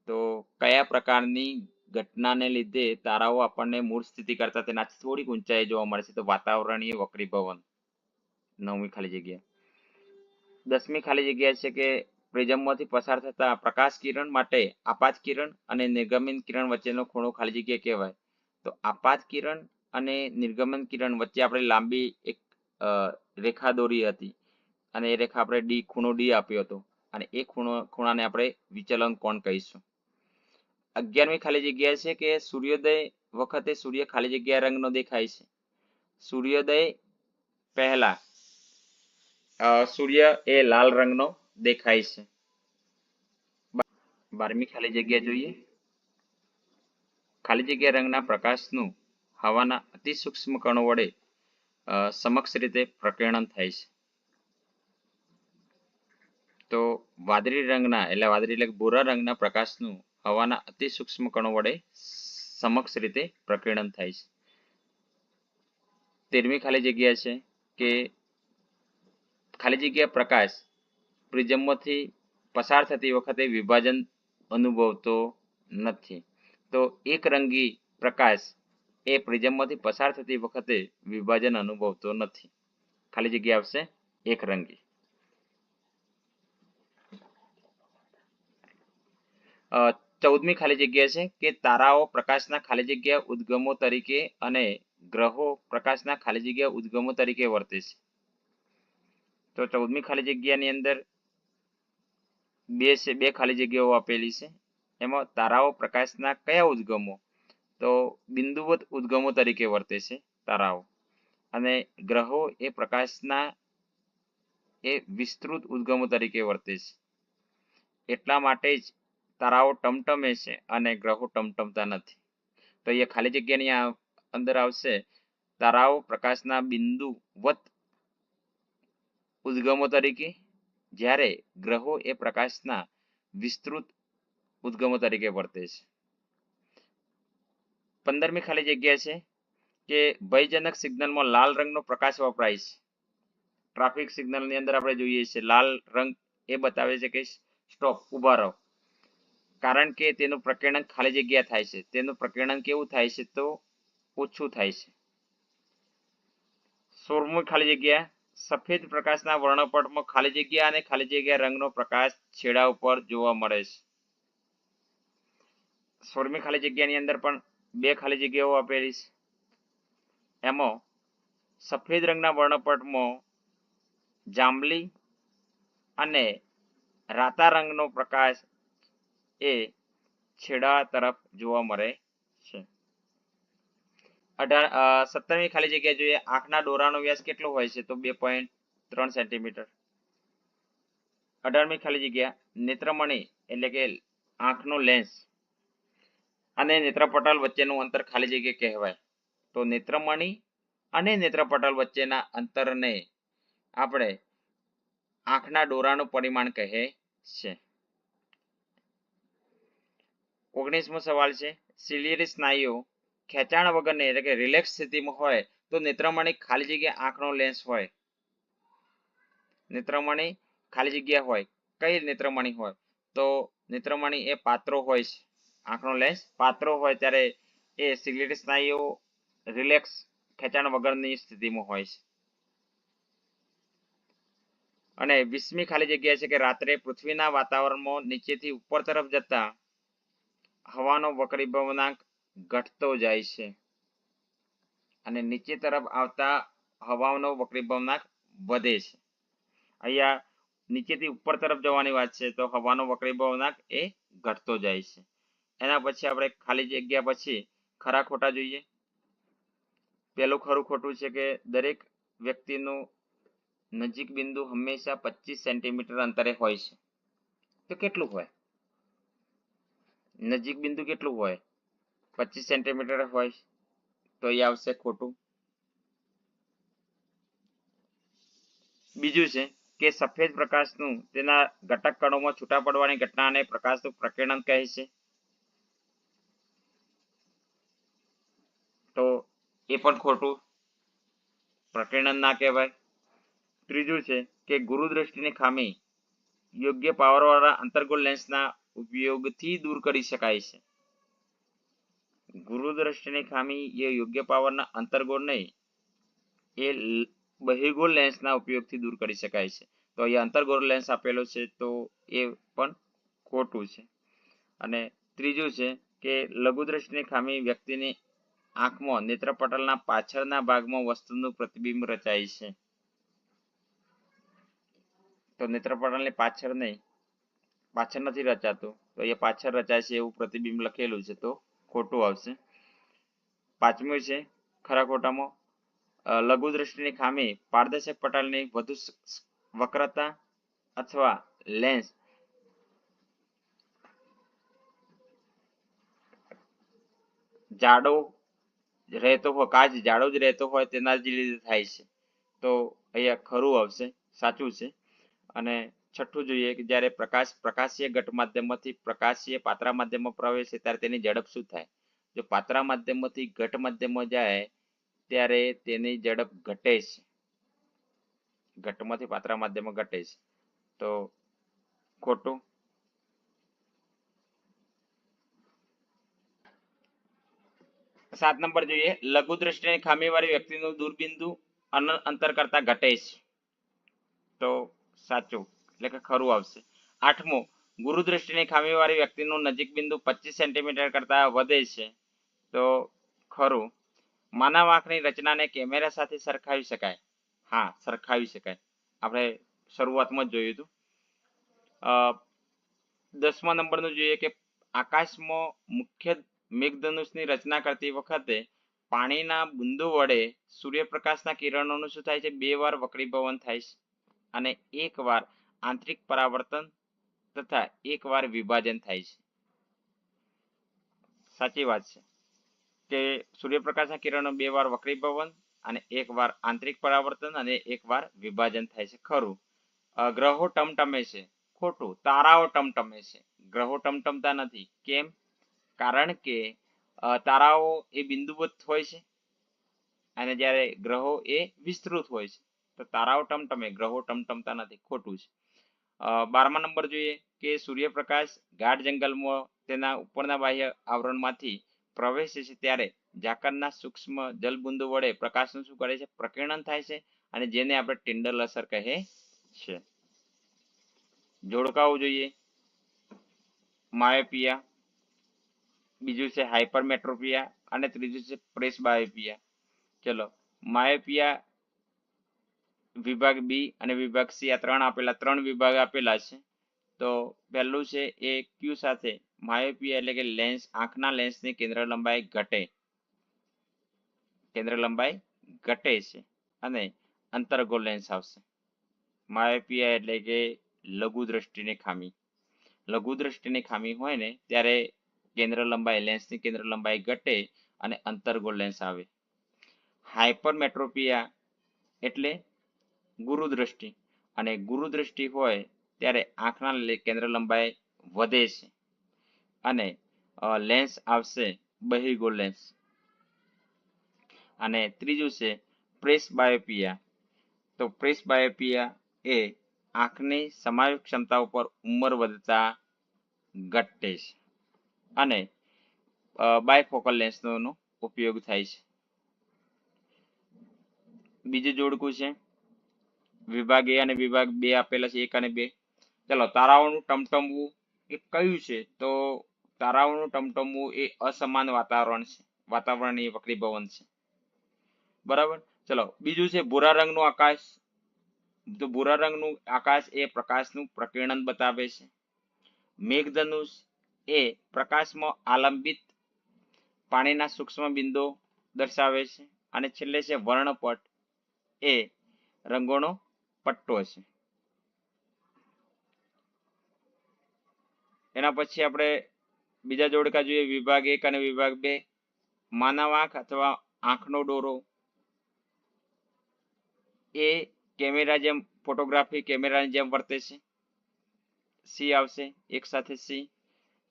તો કયા પ્રકારની ઘટનાને લીધે તારાઓ આપણને મૂળ સ્થિતિ કરતા તેનાથી થોડીક ઊંચાઈ જોવા મળે છે? તો વાતાવરણીય વક્રીભવન. 9મી ખાલી જગ્યા. 10મી ખાલી જગ્યા છે કે પ્રિઝમમાંથી પસાર થતા પ્રકાશ કિરણ માટે આપાત કિરણ અને નિર્ગમન કિરણ વચ્ચેનો ખૂણો ખાલી જગ્યા કહેવાય. તો આપાત કિરણ અને નિર્ગમન કિરણ વચ્ચે આપણે લાંબી એક રેખા દોરી હતી અને એ રેખા આપણે ખૂણો ડી આપ્યો હતો અને એ ખૂણાને આપણે વિચલન કોણ કહીશું. 11મી ખાલી જગ્યા છે કે સૂર્યોદય વખતે સૂર્ય ખાલી જગ્યા રંગનો દેખાય છે. સૂર્યોદય પહેલા સૂર્ય એ લાલ રંગનો દેખાય છે. 12મી ખાલી જગ્યા જોઈએ. ખાલી જગ્યા રંગના પ્રકાશનું હવાના અતિ સૂક્ષ્મ કણો વડે સમક્ષ રીતે પ્રકીર્ણન થાય છે. તો વાદળી એટલે ભૂરા રંગના પ્રકાશનું હવાના અતિ સૂક્ષ્મ કણો વડે સમક્ષ રીતે પ્રકીર્ણન થાય છે. 13મી ખાલી જગ્યા છે કે ખાલી જગ્યા પ્રકાશ પ્રિઝમમાંથી પસાર થતી વખતે વિભાજન અનુભવતો નથી. તો એકરંગી પ્રકાશ એ પ્રિઝમમાંથી પસાર થતી વખતે વિભાજન અનુભવતો નથી. ખાલી જગ્યા આવશે એકરંગી. 14મી ખાલી જગ્યા છે કે તારાઓ પ્રકાશના ખાલી જગ્યા ઉદ્ગમો તરીકે અને ગ્રહો પ્રકાશના ખાલી જગ્યા ઉદ્ગમો તરીકે વર્તે છે. તો 14મી ખાલી જગ્યાની અંદર બે ખાલી જગ્યાઓ આપેલી છે. એમાં તારાઓ પ્રકાશના કયા ઉદ્ગમો? તો બિંદુવત ઉદ્ગમો તરીકે વર્તે છે તારાઓ, અને ગ્રહો એ પ્રકાશના એ વિસ્તૃત ઉદ્ગમો તરીકે વર્તે છે. એટલા માટે જ તારાઓ ટમટમે છે અને ગ્રહો ટમટમતા નથી. તો એ ખાલી જગ્યાની અંદર આવશે તારાઓ પ્રકાશના બિંદુવત ઉદ્ગમો તરીકે, જ્યારે ગ્રહો એ પ્રકાશના વિસ્તૃત ઉદ્ગમો તરીકે વર્તે છે. 15મી ખાલી જગ્યા છે કે ભયજનક સિગ્નલમાં લાલ રંગનો પ્રકાશ વપરાય છે. ટ્રાફિક સિગ્નલની અંદર આપણે જોઈએ છીએ લાલ રંગ એ બતાવે છે કે સ્ટોપ, ઉભા રહો, કારણ કે તેનું પ્રકીર્ણન ખાલી જગ્યા થાય છે. તેનું પ્રકીર્ણન કેવું થાય છે? તો ઓછું થાય છે. 16મી ખાલી જગ્યા, સફેદ પ્રકાશના વર્ણપટમાં ખાલી જગ્યા અને ખાલી જગ્યા રંગનો પ્રકાશ છેડા ઉપર જોવા મળે છે. 16મી ખાલી જગ્યાની અંદર પણ બે ખાલી જગ્યાઓ આપેલી છે. એમાં સફેદ રંગના વર્ણપટમાં જાંબલી અને રાતા રંગનો પ્રકાશ એ છેડા તરફ જોવા મળે છે. 17મી ખાલી જગ્યા જોઈએ, આંખના ડોરાનો વ્યાસ કેટલો હોય છે? તો 2.3 સેન્ટીમીટર. 18મી ખાલી જગ્યા, નેત્રમણી એટલે કે આંખનો લેન્સ અને નેત્રપટલ વચ્ચેનું અંતર ખાલી જગ્યા કહેવાય. તો નેત્રમણી અને નેત્રપટલ વચ્ચેના અંતરને આપણે આંખના ડોરાનું પરિમાણ કહે છે. 19મો સવાલ છે, સિલિયરી સ્નાયુઓ ખેંચાણ વગરની એટલે કે રિલેક્સ સ્થિતિમાં હોય તો નેત્રમણી ખાલી જગ્યા આંખનો લેન્સ હોય. નેત્રમણી ખાલી જગ્યા હોય, કઈ નેત્રમણી હોય? તો નેત્રમણી એ પાત્રો હોય છે, આંખનો લેન્સ પાત્રો હોય ત્યારે એ સિલિયરી સ્નાયુઓ રિલેક્સ ખેંચાણ વગરની સ્થિતિમાં હોય છે. અને 20મી ખાલી જગ્યા છે કે રાત્રે પૃથ્વીના વાતાવરણમાં નીચેથી ઉપર તરફ જતા હવાનો વક્રીભવનાંક ઘટતો જાય છે અને નીચે તરફ આવતા હવાનો વક્રીભવનાંક વધે છે. અહીંયા નીચેથી ઉપર તરફ જવાની વાત છે તો હવાનો વક્રીભવનાંક એ ઘટતો જાય છે. એના પછી આપણે ખાલી જગ્યા પછી ખરા ખોટા જોઈએ. પહેલું ખરું ખોટું છે કે દરેક વ્યક્તિનું નજીક બિંદુ હંમેશા 25 સેન્ટીમીટર અંતરે હોય છે. તો કેટલું હોય? નજીક બિંદુ કેટલું હોય? 25 સેન્ટીમીટર હોય. તો એ આવશે ખોટું. બીજું છે કે સફેદ પ્રકાશનું તેના ઘટક કણોમાં છૂટા પડવાની ઘટનાને પ્રકાશનું પ્રકીર્ણન કહે છે. તો એ પણ ખોટું, પ્રકીર્ણન ના કહેવાય. ત્રીજું છે કે ગુરુદ્રષ્ટિની ખામી યોગ્ય પાવરવાળા અંતર્ગોળ લેન્સના ઉપયોગથી દૂર કરી શકાય છે. ગુરુદ્રષ્ટિની ખામી એ યોગ્ય પાવરના અંતર્ગોળ નહીં, એ બહિર્ગોળ લેન્સના ઉપયોગથી દૂર કરી શકાય છે. તો અહીંયા અંતર્ગોળ લેન્સ આપેલો છે તો એ પણ ખોટું છે. અને ત્રીજું છે કે લઘુદ્રષ્ટિની ખામી વ્યક્તિની આંખમાં નેત્રપટલના પાછળના ભાગમાં વસ્તુનું પ્રતિબિંબ રચાય છે. તો નેત્રપટલની પાછળ નહીં, પાછળ નથી રચાતું, તો એ પાછળ રચાય છે એવું પ્રતિબિંબ લખેલું છે તો ખોટું આવશે. 5મું છે ખરા ખોટામાં, લઘુદ્રષ્ટિની ખામી પારદર્શક પટલની વધુ વક્રતા અથવા લેન્સ જાડો રહેતો હોય, કાચ જાડો જ રહેતો હોય તેના જ લીધે થાય છે. તો અહીંયા ખરું આવશે, સાચું છે. અને છઠ્ઠું જોઈએ કે જ્યારે પ્રકાશ પ્રકાશીય ઘટ માધ્યમમાંથી પ્રકાશીય પાત્રા માધ્યમમાં પ્રવેશે ત્યારે તેની ઝડપ શું થાય? જો પાત્રા માધ્યમથી ઘટ માધ્યમમાં જાય ત્યારે તેની ઝડપ ઘટે છે. ઘટમાંથી પાત્રા માધ્યમમાં ઘટે છે તો ખોટું. સાત નંબર જોઈએ, લઘુ દ્રષ્ટિની ખામીવાળી વ્યક્તિનું દૂરબિંદુ અંતર કરતા ઘટે છે. તો સાચું એટલે કે ખરું આવશે. 8મું, ગુરુ દ્રષ્ટિની ખામીવાળી વ્યક્તિનું નજીક બિંદુ 25 સેન્ટીમીટર કરતા વધે છે. તો ખરું. માનવ આંખની રચનાને કેમેરા સાથે સરખાવી શકાય? હા, સરખાવી શકાય. આપણે શરૂઆતમાં જ જોયું હતું. 10મા નંબરનું જોઈએ કે આકાશમાં મુખ્ય મેઘધનુષની રચના કરતી વખતે પાણીના બિંદુ વડે સૂર્યપ્રકાશના કિરણોનું શું થાય છે? 2 વાર વક્રીભવન થાય છે અને 1 વાર આંતરિક પરાવર્તન તથા 1 વાર વિભાજન થાય છે. સાચી વાત છે કે સૂર્યપ્રકાશના કિરણો 2 વાર વક્રીભવન અને 1 વાર આંતરિક પરાવર્તન અને 1 વાર વિભાજન થાય છે. ખરું. ગ્રહો ટમટમે છે? ખોટું. તારાઓ ટમટમે છે, ગ્રહો ટમટમતા નથી. કેમ? કારણ કે તારાઓ એ બિંદુવત હોય છે અને જ્યારે ગ્રહો એ વિસ્તૃત હોય છે. તો તારાઓ ટમટમે, ગ્રહો ટમટમતા નથી. ખોટું છે. 12મા નંબર જોઈએ કે સૂર્યપ્રકાશ ગાઢ જંગલમાં તેના ઉપરના બાહ્ય આવરણમાંથી પ્રવેશે છે ત્યારે ઝાકળના સૂક્ષ્મ જલબિંદુ વડે પ્રકાશનું શું કરે છે? પ્રકીર્ણન થાય છે, અને જેને આપણે ટિન્ડલ અસર કહે છે. જોડકાઓ જોઈએ. માયોપિયા, બીજું છે હાઇપરમેટ્રોપિયા, અને ત્રીજું છે પ્રેસબાયોપિયા. ચલો, માયોપિયા વિભાગ બી અને વિભાગ સી આ ત્રણ વિભાગ આપેલા છે. તો પહેલું છે એ ક્યુ સાથે માયોપિયા એટલે કે લેન્સ, આંખના લેન્સની કેન્દ્ર લંબાઈ ઘટે છે અને અંતર્ગોળ લેન્સ આવશે. માયોપિયા એટલે કે લઘુ દ્રષ્ટિની ખામી. લઘુ દ્રષ્ટિની ખામી હોય ને ત્યારે લેન્સની કેન્દ્ર લંબાઈ ઘટે અને અંતર્ગોળ લેન્સ આવે. હાઇપરમેટ્રોપિયા એટલે ગુરુદ્રષ્ટિ, અને ગુરુદ્રષ્ટિ હોય ત્યારે આંખના કેન્દ્ર લંબાઈ વધે છે અને લેન્સ આવશે બહિર્ગોળ લેન્સ. અને ત્રીજું છે પ્રેસબાયોપિયા. તો પ્રેસબાયોપિયા એ આંખની સમાવેશ ક્ષમતા ઉપર ઉંમર વધતા ઘટે છે અને બાયફોકલ લેન્સનો ઉપયોગ થાય છે. બીજું જોડકું છે વિભાગ એ અને વિભાગ બે આપેલા છે, 1 અને 2. ચલો, તારાઓનું ટમટમવું એ કયું છે? તો તારાઓનું ટમટમવું એ અસમાન વાતાવરણીય વક્રીભવન છે. બરાબર. ચલો, બીજું છે ભૂરા રંગનું આકાશ. તો ભૂરા રંગનું આકાશ એ પ્રકાશનું પ્રકીર્ણન બતાવે છે. મેઘધનુષ એ પ્રકાશમાં આલંબિત પાણીના સૂક્ષ્મ બિંદુઓ દર્શાવે છે. અને છેલ્લે છે વર્ણપટ એ રંગોનો પટ્ટો છે. એના પછી આપણે બીજા જોડકા જોઈએ, વિભાગ 1 અને વિભાગ 2. માનવ આંખ અથવા આંખનો દોરો એ કેમેરા જેમ ફોટોગ્રાફી કેમેરાની જેમ વર્તે છે. સી આવશે, એક સાથે સી.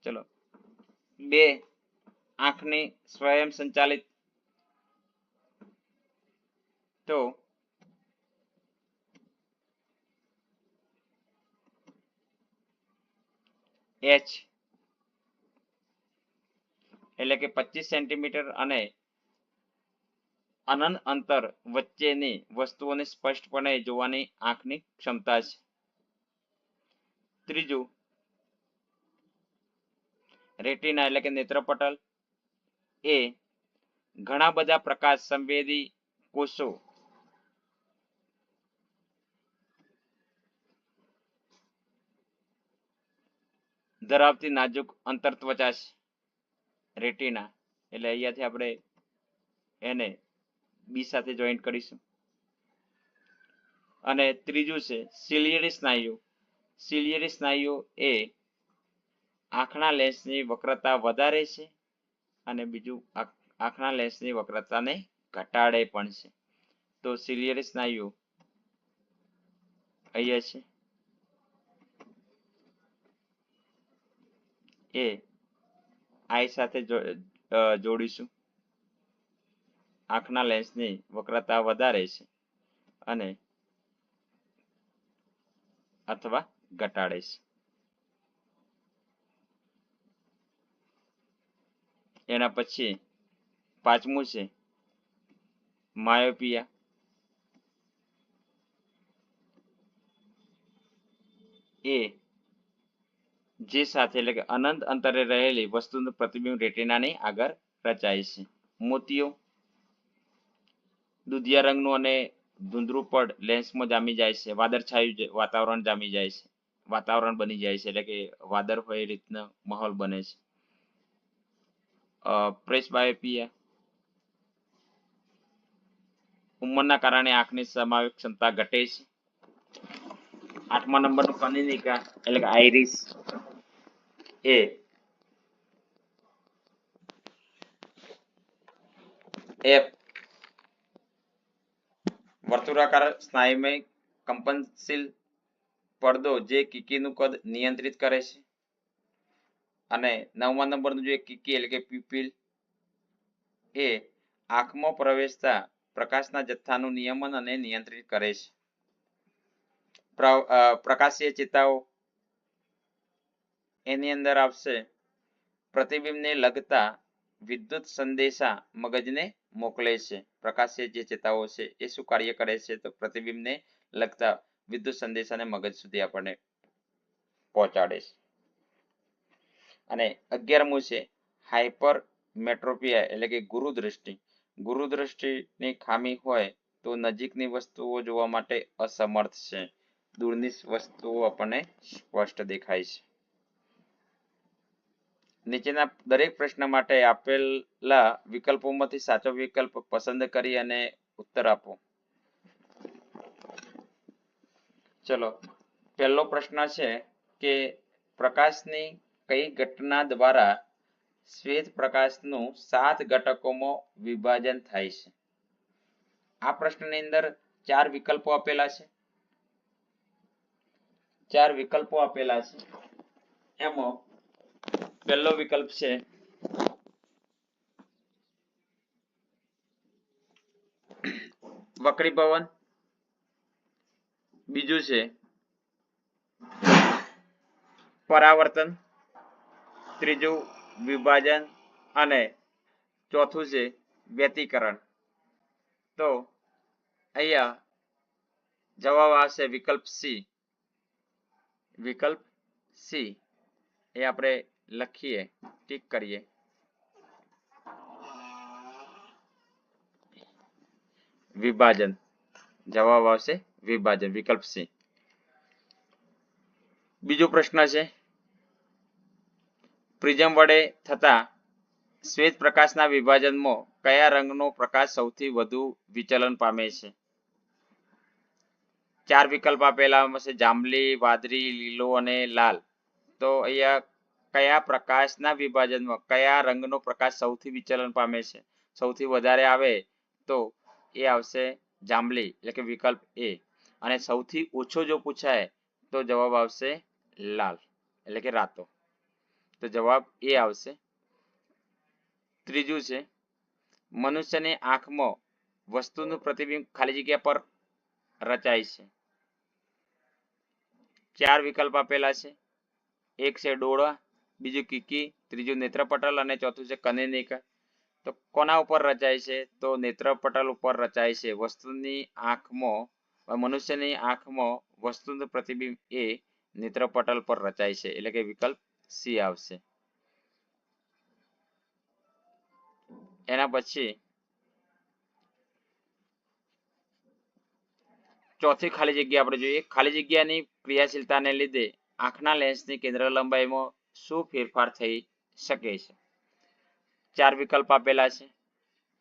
ચલો, 2 આંખની સ્વયં સંચાલિત. તો એચ એટલે કે 25 સેન્ટીમીટર અને અનંત અંતર વચ્ચેની વસ્તુઓને સ્પષ્ટપણે જોવાની આંખની ક્ષમતા છે. ત્રીજું રેટિના એટલે કે નેત્રપટલ એ ઘણા બધા પ્રકાશ સંવેદી કોષો ધરાવતી નાજુક અંતરત્વચા છે. રેટિના એટલે અહીંયાથી આપણે એને બી સાથે જોઈન્ટ કરીશું. અને ત્રીજું છે સિલિયરી સ્નાયુ. સિલિયરી સ્નાયુ એ આંખના લેન્સની વક્રતા વધારે છે અને બીજું આંખના લેન્સની વક્રતાને ઘટાડે પણ છે. તો સિલિયરી સ્નાયુ અહીંયા છે એ આઈ સાથે જોડીશું. આંખના લેન્સની વક્રતા વધારે છે અને અથવા ઘટાડે છે. એના પછી 5મું છે માયોપિયા. એ જે સાથે એટલે કે અનંત અંતરે રહેલી વસ્તુનું પ્રતિબિંબ રેટિનાની આગળ રચાય છે. મોતિયો દુધિયા રંગનું અને ધૂંધળું પડ લેન્સમાં જામી જાય છે. વાદળછાયું વાતાવરણ બની જાય છે, એટલે કે વાદળ હોય એ રીતનો માહોલ બને છે. પ્રેસબાયોપિયા ઉંમરના કારણે આંખની સમાવેશ ક્ષમતા ઘટે છે. 8મા નંબરનું કનિનિકા એટલે કે આઈરિસ એ વર્તુળાકાર સ્નાયુમય કંપનશીલ પડદો જે કીકીનું કદ નિયંત્રિત કરે છે. અને 9મા નંબરનું જે કીકી એટલે કે પ્યુપિલ એ આંખમાં પ્રવેશતા પ્રકાશના જથ્થાનું નિયમન અને નિયંત્રિત કરે છે. પ્રકાશીય ચેતાઓ એની અંદર આવશે પ્રતિબિંબને લગતા વિદ્યુત સંદેશા મગજને મોકલે છે. પ્રકાશીય જે ચેતાઓ છે એ શું કાર્ય કરે છે? તો પ્રતિબિંબને લગતા વિદ્યુત સંદેશાને મગજ સુધી આપણને પહોંચાડે છે. અને 11મું છે હાઇપર મેટ્રોપિયા એટલે કે ગુરુદ્રષ્ટિ. ગુરુદ્રષ્ટિની ખામી હોય તો નજીકની વસ્તુઓ જોવા માટે અસમર્થ છે. દૂરની વસ્તુઓ આપણને સ્પષ્ટ દેખાય છે. નીચેના દરેક પ્રશ્ન માટે આપેલા વિકલ્પોમાંથી સાચો વિકલ્પ પસંદ કરી અને ઉત્તર આપો. ચલો, પહેલો પ્રશ્ન છે કે પ્રકાશની કઈ ઘટના દ્વારા શ્વેત પ્રકાશનું 7 ઘટકોમાં વિભાજન થાય છે? આ પ્રશ્નની અંદર 4 વિકલ્પો આપેલા છે. 4 વિકલ્પો આપેલા છે. એમાં પહેલો વિકલ્પ છે વક્રીભવન, બીજું છે પરાવર્તન, ત્રીજું વિભાજન અને ચોથું છે વ્યતિકરણ. તો અહીંયા જવાબ આવશે વિકલ્પ સી. વિકલ્પ સી એ આપણે લખીએ, ટીક કરીએ. વિભાજન. જવાબ આવશે વિભાજન, વિકલ્પ સી. બીજો પ્રશ્ન છે પ્રિઝમ વડે થતા શ્વેત પ્રકાશના વિભાજનમાં કયા રંગનો પ્રકાશ સૌથી વધુ વિચલન પામે છે? 4 વિકલ્પ આપેલા છે જાંબલી, વાદળી, લીલો અને લાલ. તો અહીંયા કયા પ્રકાશના વિભાજનમાં કયા રંગનો પ્રકાશ સૌથી વિચલન પામે છે? સૌથી વધારે આવે તો એ આવશે જાંબલી એટલે કે વિકલ્પ એ. અને સૌથી ઓછો જો પૂછાય તો જવાબ આવશે લાલ એટલે કે રાતો. તો જવાબ એ આવશે. ત્રીજું છે મનુષ્યની આંખમાં વસ્તુનું પ્રતિબિંબ ખાલી જગ્યા પર રચાય છે. 4 વિકલ્પ આપેલા છે. એક છે ડોળા, બીજું કીકી, ત્રીજું નેત્રપટલ અને ચોથું છે કનેનિકા. તો કોના ઉપર રચાય છે? તો નેત્રપટલ ઉપર રચાય છે. વસ્તુની આંખમાં, મનુષ્યની આંખમાં વસ્તુનું પ્રતિબિંબ એ નેત્રપટલ પર રચાય છે એટલે કે વિકલ્પ સી આવશે. એના પછી ચોથી ખાલી જગ્યા આપણે જોઈએ. ખાલી જગ્યાની ક્રિયાશીલતાને લીધે આંખના લેન્સની કેન્દ્ર લંબાઈમાં શું ફેરફાર થઈ શકે છે? 4 વિકલ્પ આપેલા છે.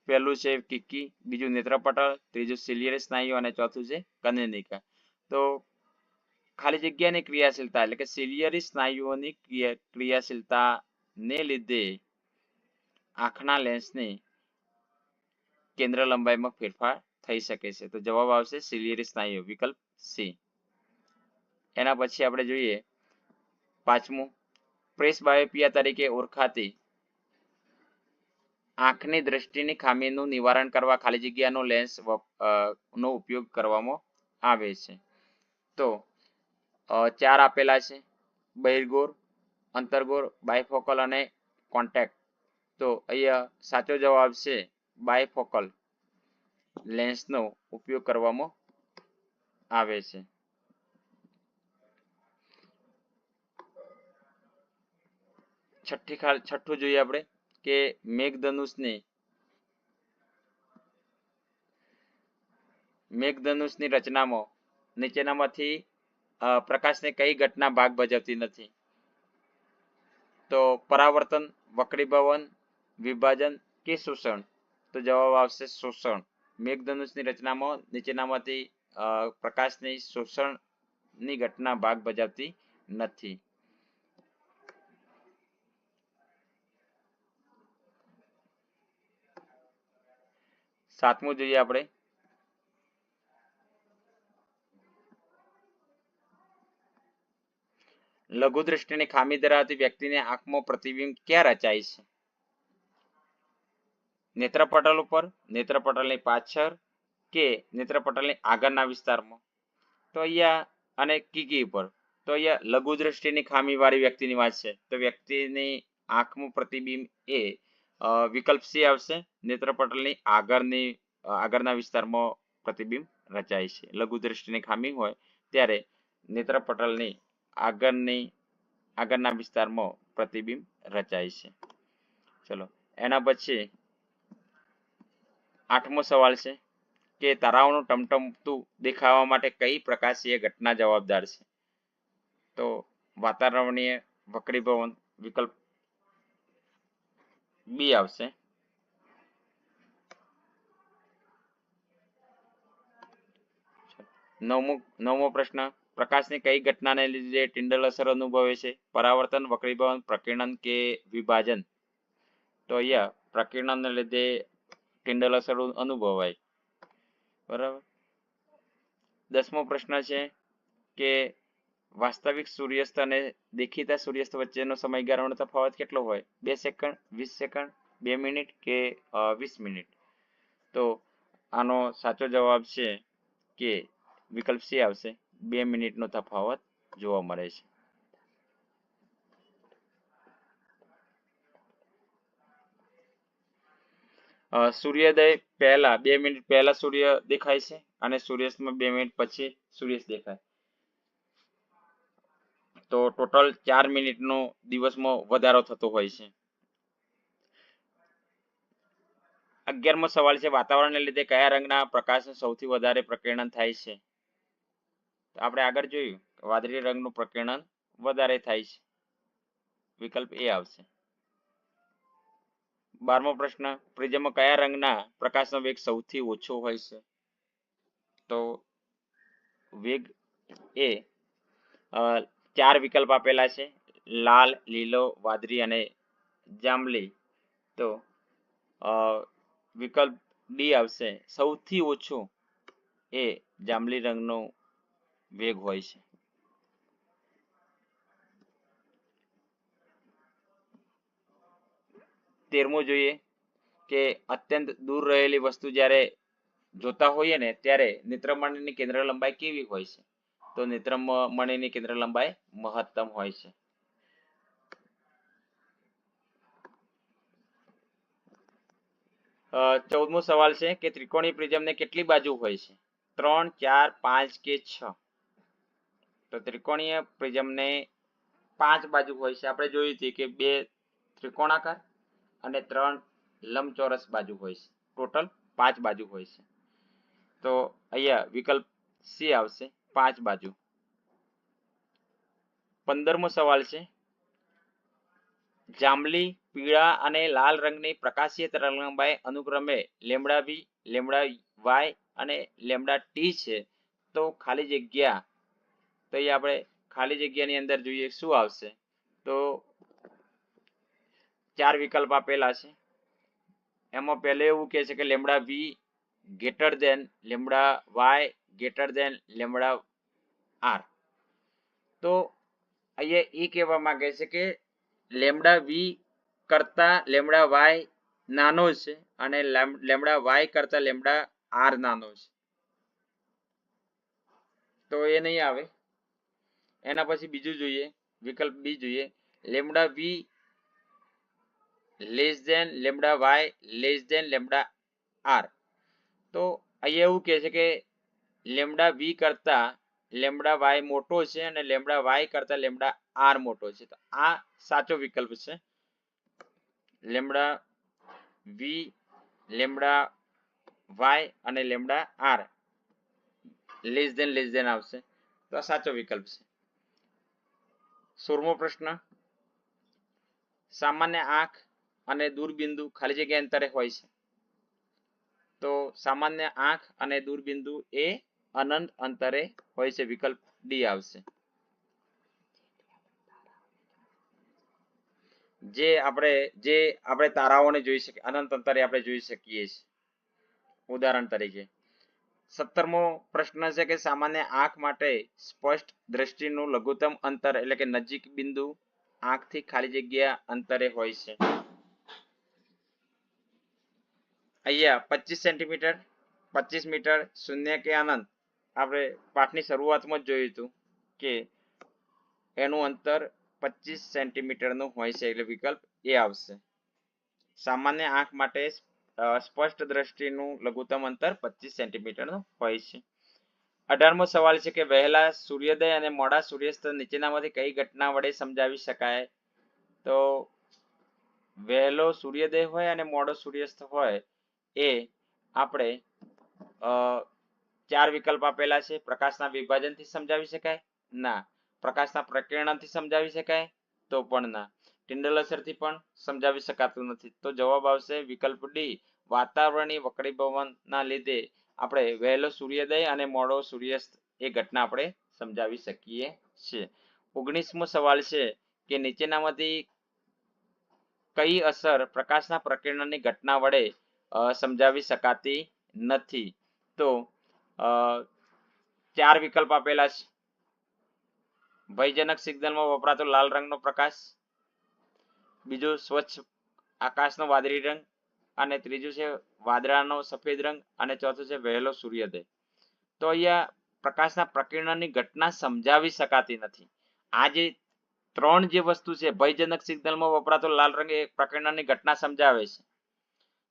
પહેલું છે કીકી, બીજું નેત્રપટલ, ત્રીજું સિલિયરી સ્નાયુ અને ચોથું છે કનેનિકા. તો ખાલી જગ્યાની ક્રિયાશીલતા એટલે કે સિલિયરી સ્નાયુઓની ક્રિયાશીલતાને લીધે આંખના લેન્સની કેન્દ્ર લંબાઈમાં ફેરફાર થઈ શકે છે. તો જવાબ આવશે સિલિયરી સ્નાયુ, વિકલ્પ સી. એના પછી આપણે જોઈએ 5મું પ્રેસબાયોપિયા તરીકે ઓળખાતી આંખની દ્રષ્ટિની ખામીનું નિવારણ કરવા ખાલી જગ્યાનો લેન્સ નો ઉપયોગ કરવામાં આવે છે. તો 4 આપેલા છે બહિર્ગોળ, અંતર્ગોળ, બાયફોકલ અને કોન્ટેક્ટ. તો અહીંયા સાચો જવાબ છે બાયફોકલ લેન્સનો ઉપયોગ કરવામાં આવે છે. છઠ્ઠું જોઈએ આપણે કે મેઘધનુષની રચનામાં નીચેનામાંથી પ્રકાશને કઈ ઘટના ભાગ ભજવતી નથી? તો પરાવર્તન, વક્રીભવન, વિભાજન કે શોષણ. તો જવાબ આવશે શોષણ. મેઘધનુષની રચનામાં નીચેનામાંથી પ્રકાશની શોષણની ઘટના ભાગ ભજવતી નથી. સાતમું જોઈએ આપણે લઘુ દ્રષ્ટિની ખામી ધરાવતી વ્યક્તિની આંખમાં પ્રતિબિંબ ક્યાં રચાય છે? નેત્રપટલ ઉપર, નેત્રપટલની પાછળ કે નેત્રપટલની આગળના વિસ્તારમાં? તો અહીંયા અને કીકી ઉપર. તો અહીંયા લઘુ દ્રષ્ટિની ખામી વાળી વ્યક્તિની વાત છે. તો વ્યક્તિની આંખનું પ્રતિબિંબ એ વિકલ્પ સી આવશે, નેત્રપટલની આગળના વિસ્તારમાં પ્રતિબિંબ રચાય છે. લઘુ દ્રષ્ટિની ખામી હોય ત્યારે નેત્રપટલની આગળના વિસ્તારમાં પ્રતિબિંબ રચાય છે. ચલો એના પછી 8મો સવાલ છે કે તારાઓનું ટમટમતું દેખાવા માટે કઈ પ્રકાશીય ઘટના જવાબદાર છે? તો વાતાવરણીય વક્રીભવન વિકલ્પ બી આવશે. નવમો પ્રશ્ન, પ્રકાશની કઈ ઘટનાને લીધે ટિન્ડલ અસર અનુભવે છે? પરાવર્તન, વક્રીભવન, પ્રકીર્ણન કે વિભાજન? તો અહીંયા પ્રકીર્ણનને લીધે ટિન્ડલ અસર અનુભવાય. બરાબર. 10મો પ્રશ્ન છે કે વાસ્તવિક સૂર્યાસ્ત અને દેખીતા સૂર્યાસ્ત વચ્ચેનો સમયગાળાનો તફાવત કેટલો હોય? 2 સેકન્ડ, 20 સેકન્ડ, 2 મિનિટ કે 20 મિનિટ? તો આનો સાચો જવાબ છે કે વિકલ્પ સી આવશે, 2 મિનિટનો તફાવત જોવા મળે છે. સૂર્યોદય પહેલા 2 મિનિટ પહેલા સૂર્ય દેખાય છે અને સૂર્યાસ્તમાં 2 મિનિટ પછી સૂર્યાસ્ત દેખાય. તો ટોટલ 4 મિનિટનો દિવસમાં વધારો થતો હોય છે. 11મો સવાલ છે, વાતાવરણને લીધે કયા રંગના પ્રકાશનું સૌથી વધારે પ્રકીર્ણન થાય છે? તો આપણે આગળ જોયું વાદળી રંગનું પ્રકીર્ણન વધારે થાય છે. વિકલ્પ એ આવશે. 12મો પ્રશ્ન, પ્રિઝમમાં કયા રંગના પ્રકાશનો વેગ સૌથી ઓછો હોય છે? તો વેગ એ 4 વિકલ્પ આપેલા છે, લાલ, લીલો, વાદળી અને જાંબલી. તો વિકલ્પ ડી આવશે, સૌથી ઓછો એ જાંબલી રંગનો વેગ હોય છે. તેરમો જોઈએ કે અત્યંત દૂર રહેલી વસ્તુ જ્યારે જોતા હોઈએ ને ત્યારે નેત્રમણીની કેન્દ્ર લંબાઈ કેવી હોય છે? તો નેત્રમણીની કેન્દ્ર લંબાઈ મહત્તમ હોય છે. ચૌદમો સવાલ છે કે ત્રિકોણીય પ્રિઝમને કેટલી બાજુ હોય છે? 3, 4, 5 કે 6? તો ત્રિકોણીય પ્રિઝમને 5 બાજુ હોય છે. આપણે જોયું હતું કે 2 ત્રિકોણાકાર અને 3 લંબચોરસ બાજુ હોય છે. ટોટલ 5 બાજુ હોય છે. તો અહીંયા વિકલ્પ સી આવશે, 5 બાજુ. 15મો સવાલ છે, જાંબલી, પીળા અને લાલ રંગની પ્રકાશીય તરંગલંબાઈ અનુક્રમે લેમ્ડા વી, લેમ્ડા વાય અને લેમ્ડા ટી છે. તો ખાલી જગ્યા, તો અહીંયા આપણે ખાલી જગ્યાની અંદર જોઈએ શું આવશે? તો 4 વિકલ્પ આપેલા છે. એમાં પહેલે એવું કહે છે કે lambda V greater than lambda Y greater than lambda R. તો અહીંયા એ કહેવા માંગે છે કે લેમ્ડા વી કરતા લેમ્ડા વાય નાનો છે અને લેમ્ડા વાય કરતા લેમ્ડા આર નાનો છે. તો એ નહીં આવે. એના પછી બીજું જોઈએ, વિકલ્પ બી જોઈએ, lambda V less than lambda Y less than lambda R. તો અહીંયા એવું કહે છે કે લેમ્ડા વી કરતા લેમ્ડા વાય મોટો છે અને લેમ્ડા વાય કરતા લેમ્ડા આર મોટો છે. તો આ સાચો વિકલ્પ છે. લેમ્ડા વી, લેમ્ડા વાય અને લેમ્ડા આર લેસ દેન આવશે. તો આ સાચો વિકલ્પ છે. 16મો પ્રશ્ન, સામાન્ય આંખ અને દૂરબિંદુ ખાલી જગ્યા અંતરે હોય છે. તો સામાન્ય આંખ અને દૂરબિંદુ એ અનંત અંતરે હોય છે. વિકલ્પ ડી આવશે. જે આપણે તારાઓને જોઈ શકીએ અનંત અંતરે આપણે જોઈ શકીએ છીએ. ઉદાહરણ તરીકે 17મો પ્રશ્ન છે કે સામાન્ય આંખ માટે સ્પષ્ટ દ્રષ્ટિનું લઘુત્તમ અંતર એટલે કે નજીક બિંદુ આંખથી ખાલી જગ્યા અંતરે હોય છે. અહીંયા 25 સેન્ટીમીટર, 25 મીટર, 0 કે અનંત. આપણે પાઠની શરૂઆતમાં જ જોયું હતું કે એનું અંતર 25 સેન્ટીમીટરનું હોય છે એટલે વિકલ્પ એ આવશે. સામાન્ય આંખ માટે સ્પષ્ટ દ્રષ્ટિનું લઘુત્તમ અંતર 25 સેન્ટીમીટરનું હોય છે. 18મો સવાલ છે કે વહેલા સૂર્યોદય અને મોડા સૂર્યાસ્ત નીચેનામાંથી કઈ ઘટના વડે સમજાવી શકાય? તો વહેલો સૂર્યોદય હોય અને મોડો સૂર્યાસ્ત હોય એ આપણે 4 વિકલ્પ આપેલા છે. પ્રકાશના વિભાજનથી સમજાવી શકાય? ના. પ્રકાશના પ્રકિરણથી સમજાવી શકાય? તો પણ ના. ટિન્ડલ અસરથી પણ સમજાવી શકાતું નથી. તો જવાબ આવશે વિકલ્પ ડી, વાતાવરણીય વક્રીભવનના લીધે આપણે વહેલો સૂર્યોદય અને મોડો સૂર્યાસ્ત એ ઘટના આપણે સમજાવી શકીએ છીએ. 19મો સવાલ છે કે નીચેનામાંથી કઈ અસર પ્રકાશના પ્રકિરણની ઘટના વડે સમજાવી શકાતી નથી? તો 4 વિકલ્પ આપેલા છે. ભયજનક સિગ્નલમાં વપરાતો લાલ રંગનો પ્રકાશ, બીજું સ્વચ્છ આકાશનો વાદળી રંગ, અને ત્રીજું છે વાદળાનો સફેદ રંગ, અને ચોથું છે વહેલો સૂર્યોદય. તો અહીંયા પ્રકાશના પ્રકિરણની ઘટના સમજાવી શકાતી નથી. આ જે 3 જે વસ્તુ છે, ભયજનક સિગ્નલમાં વપરાતો લાલ રંગ એ પ્રકિરણની ઘટના સમજાવે છે.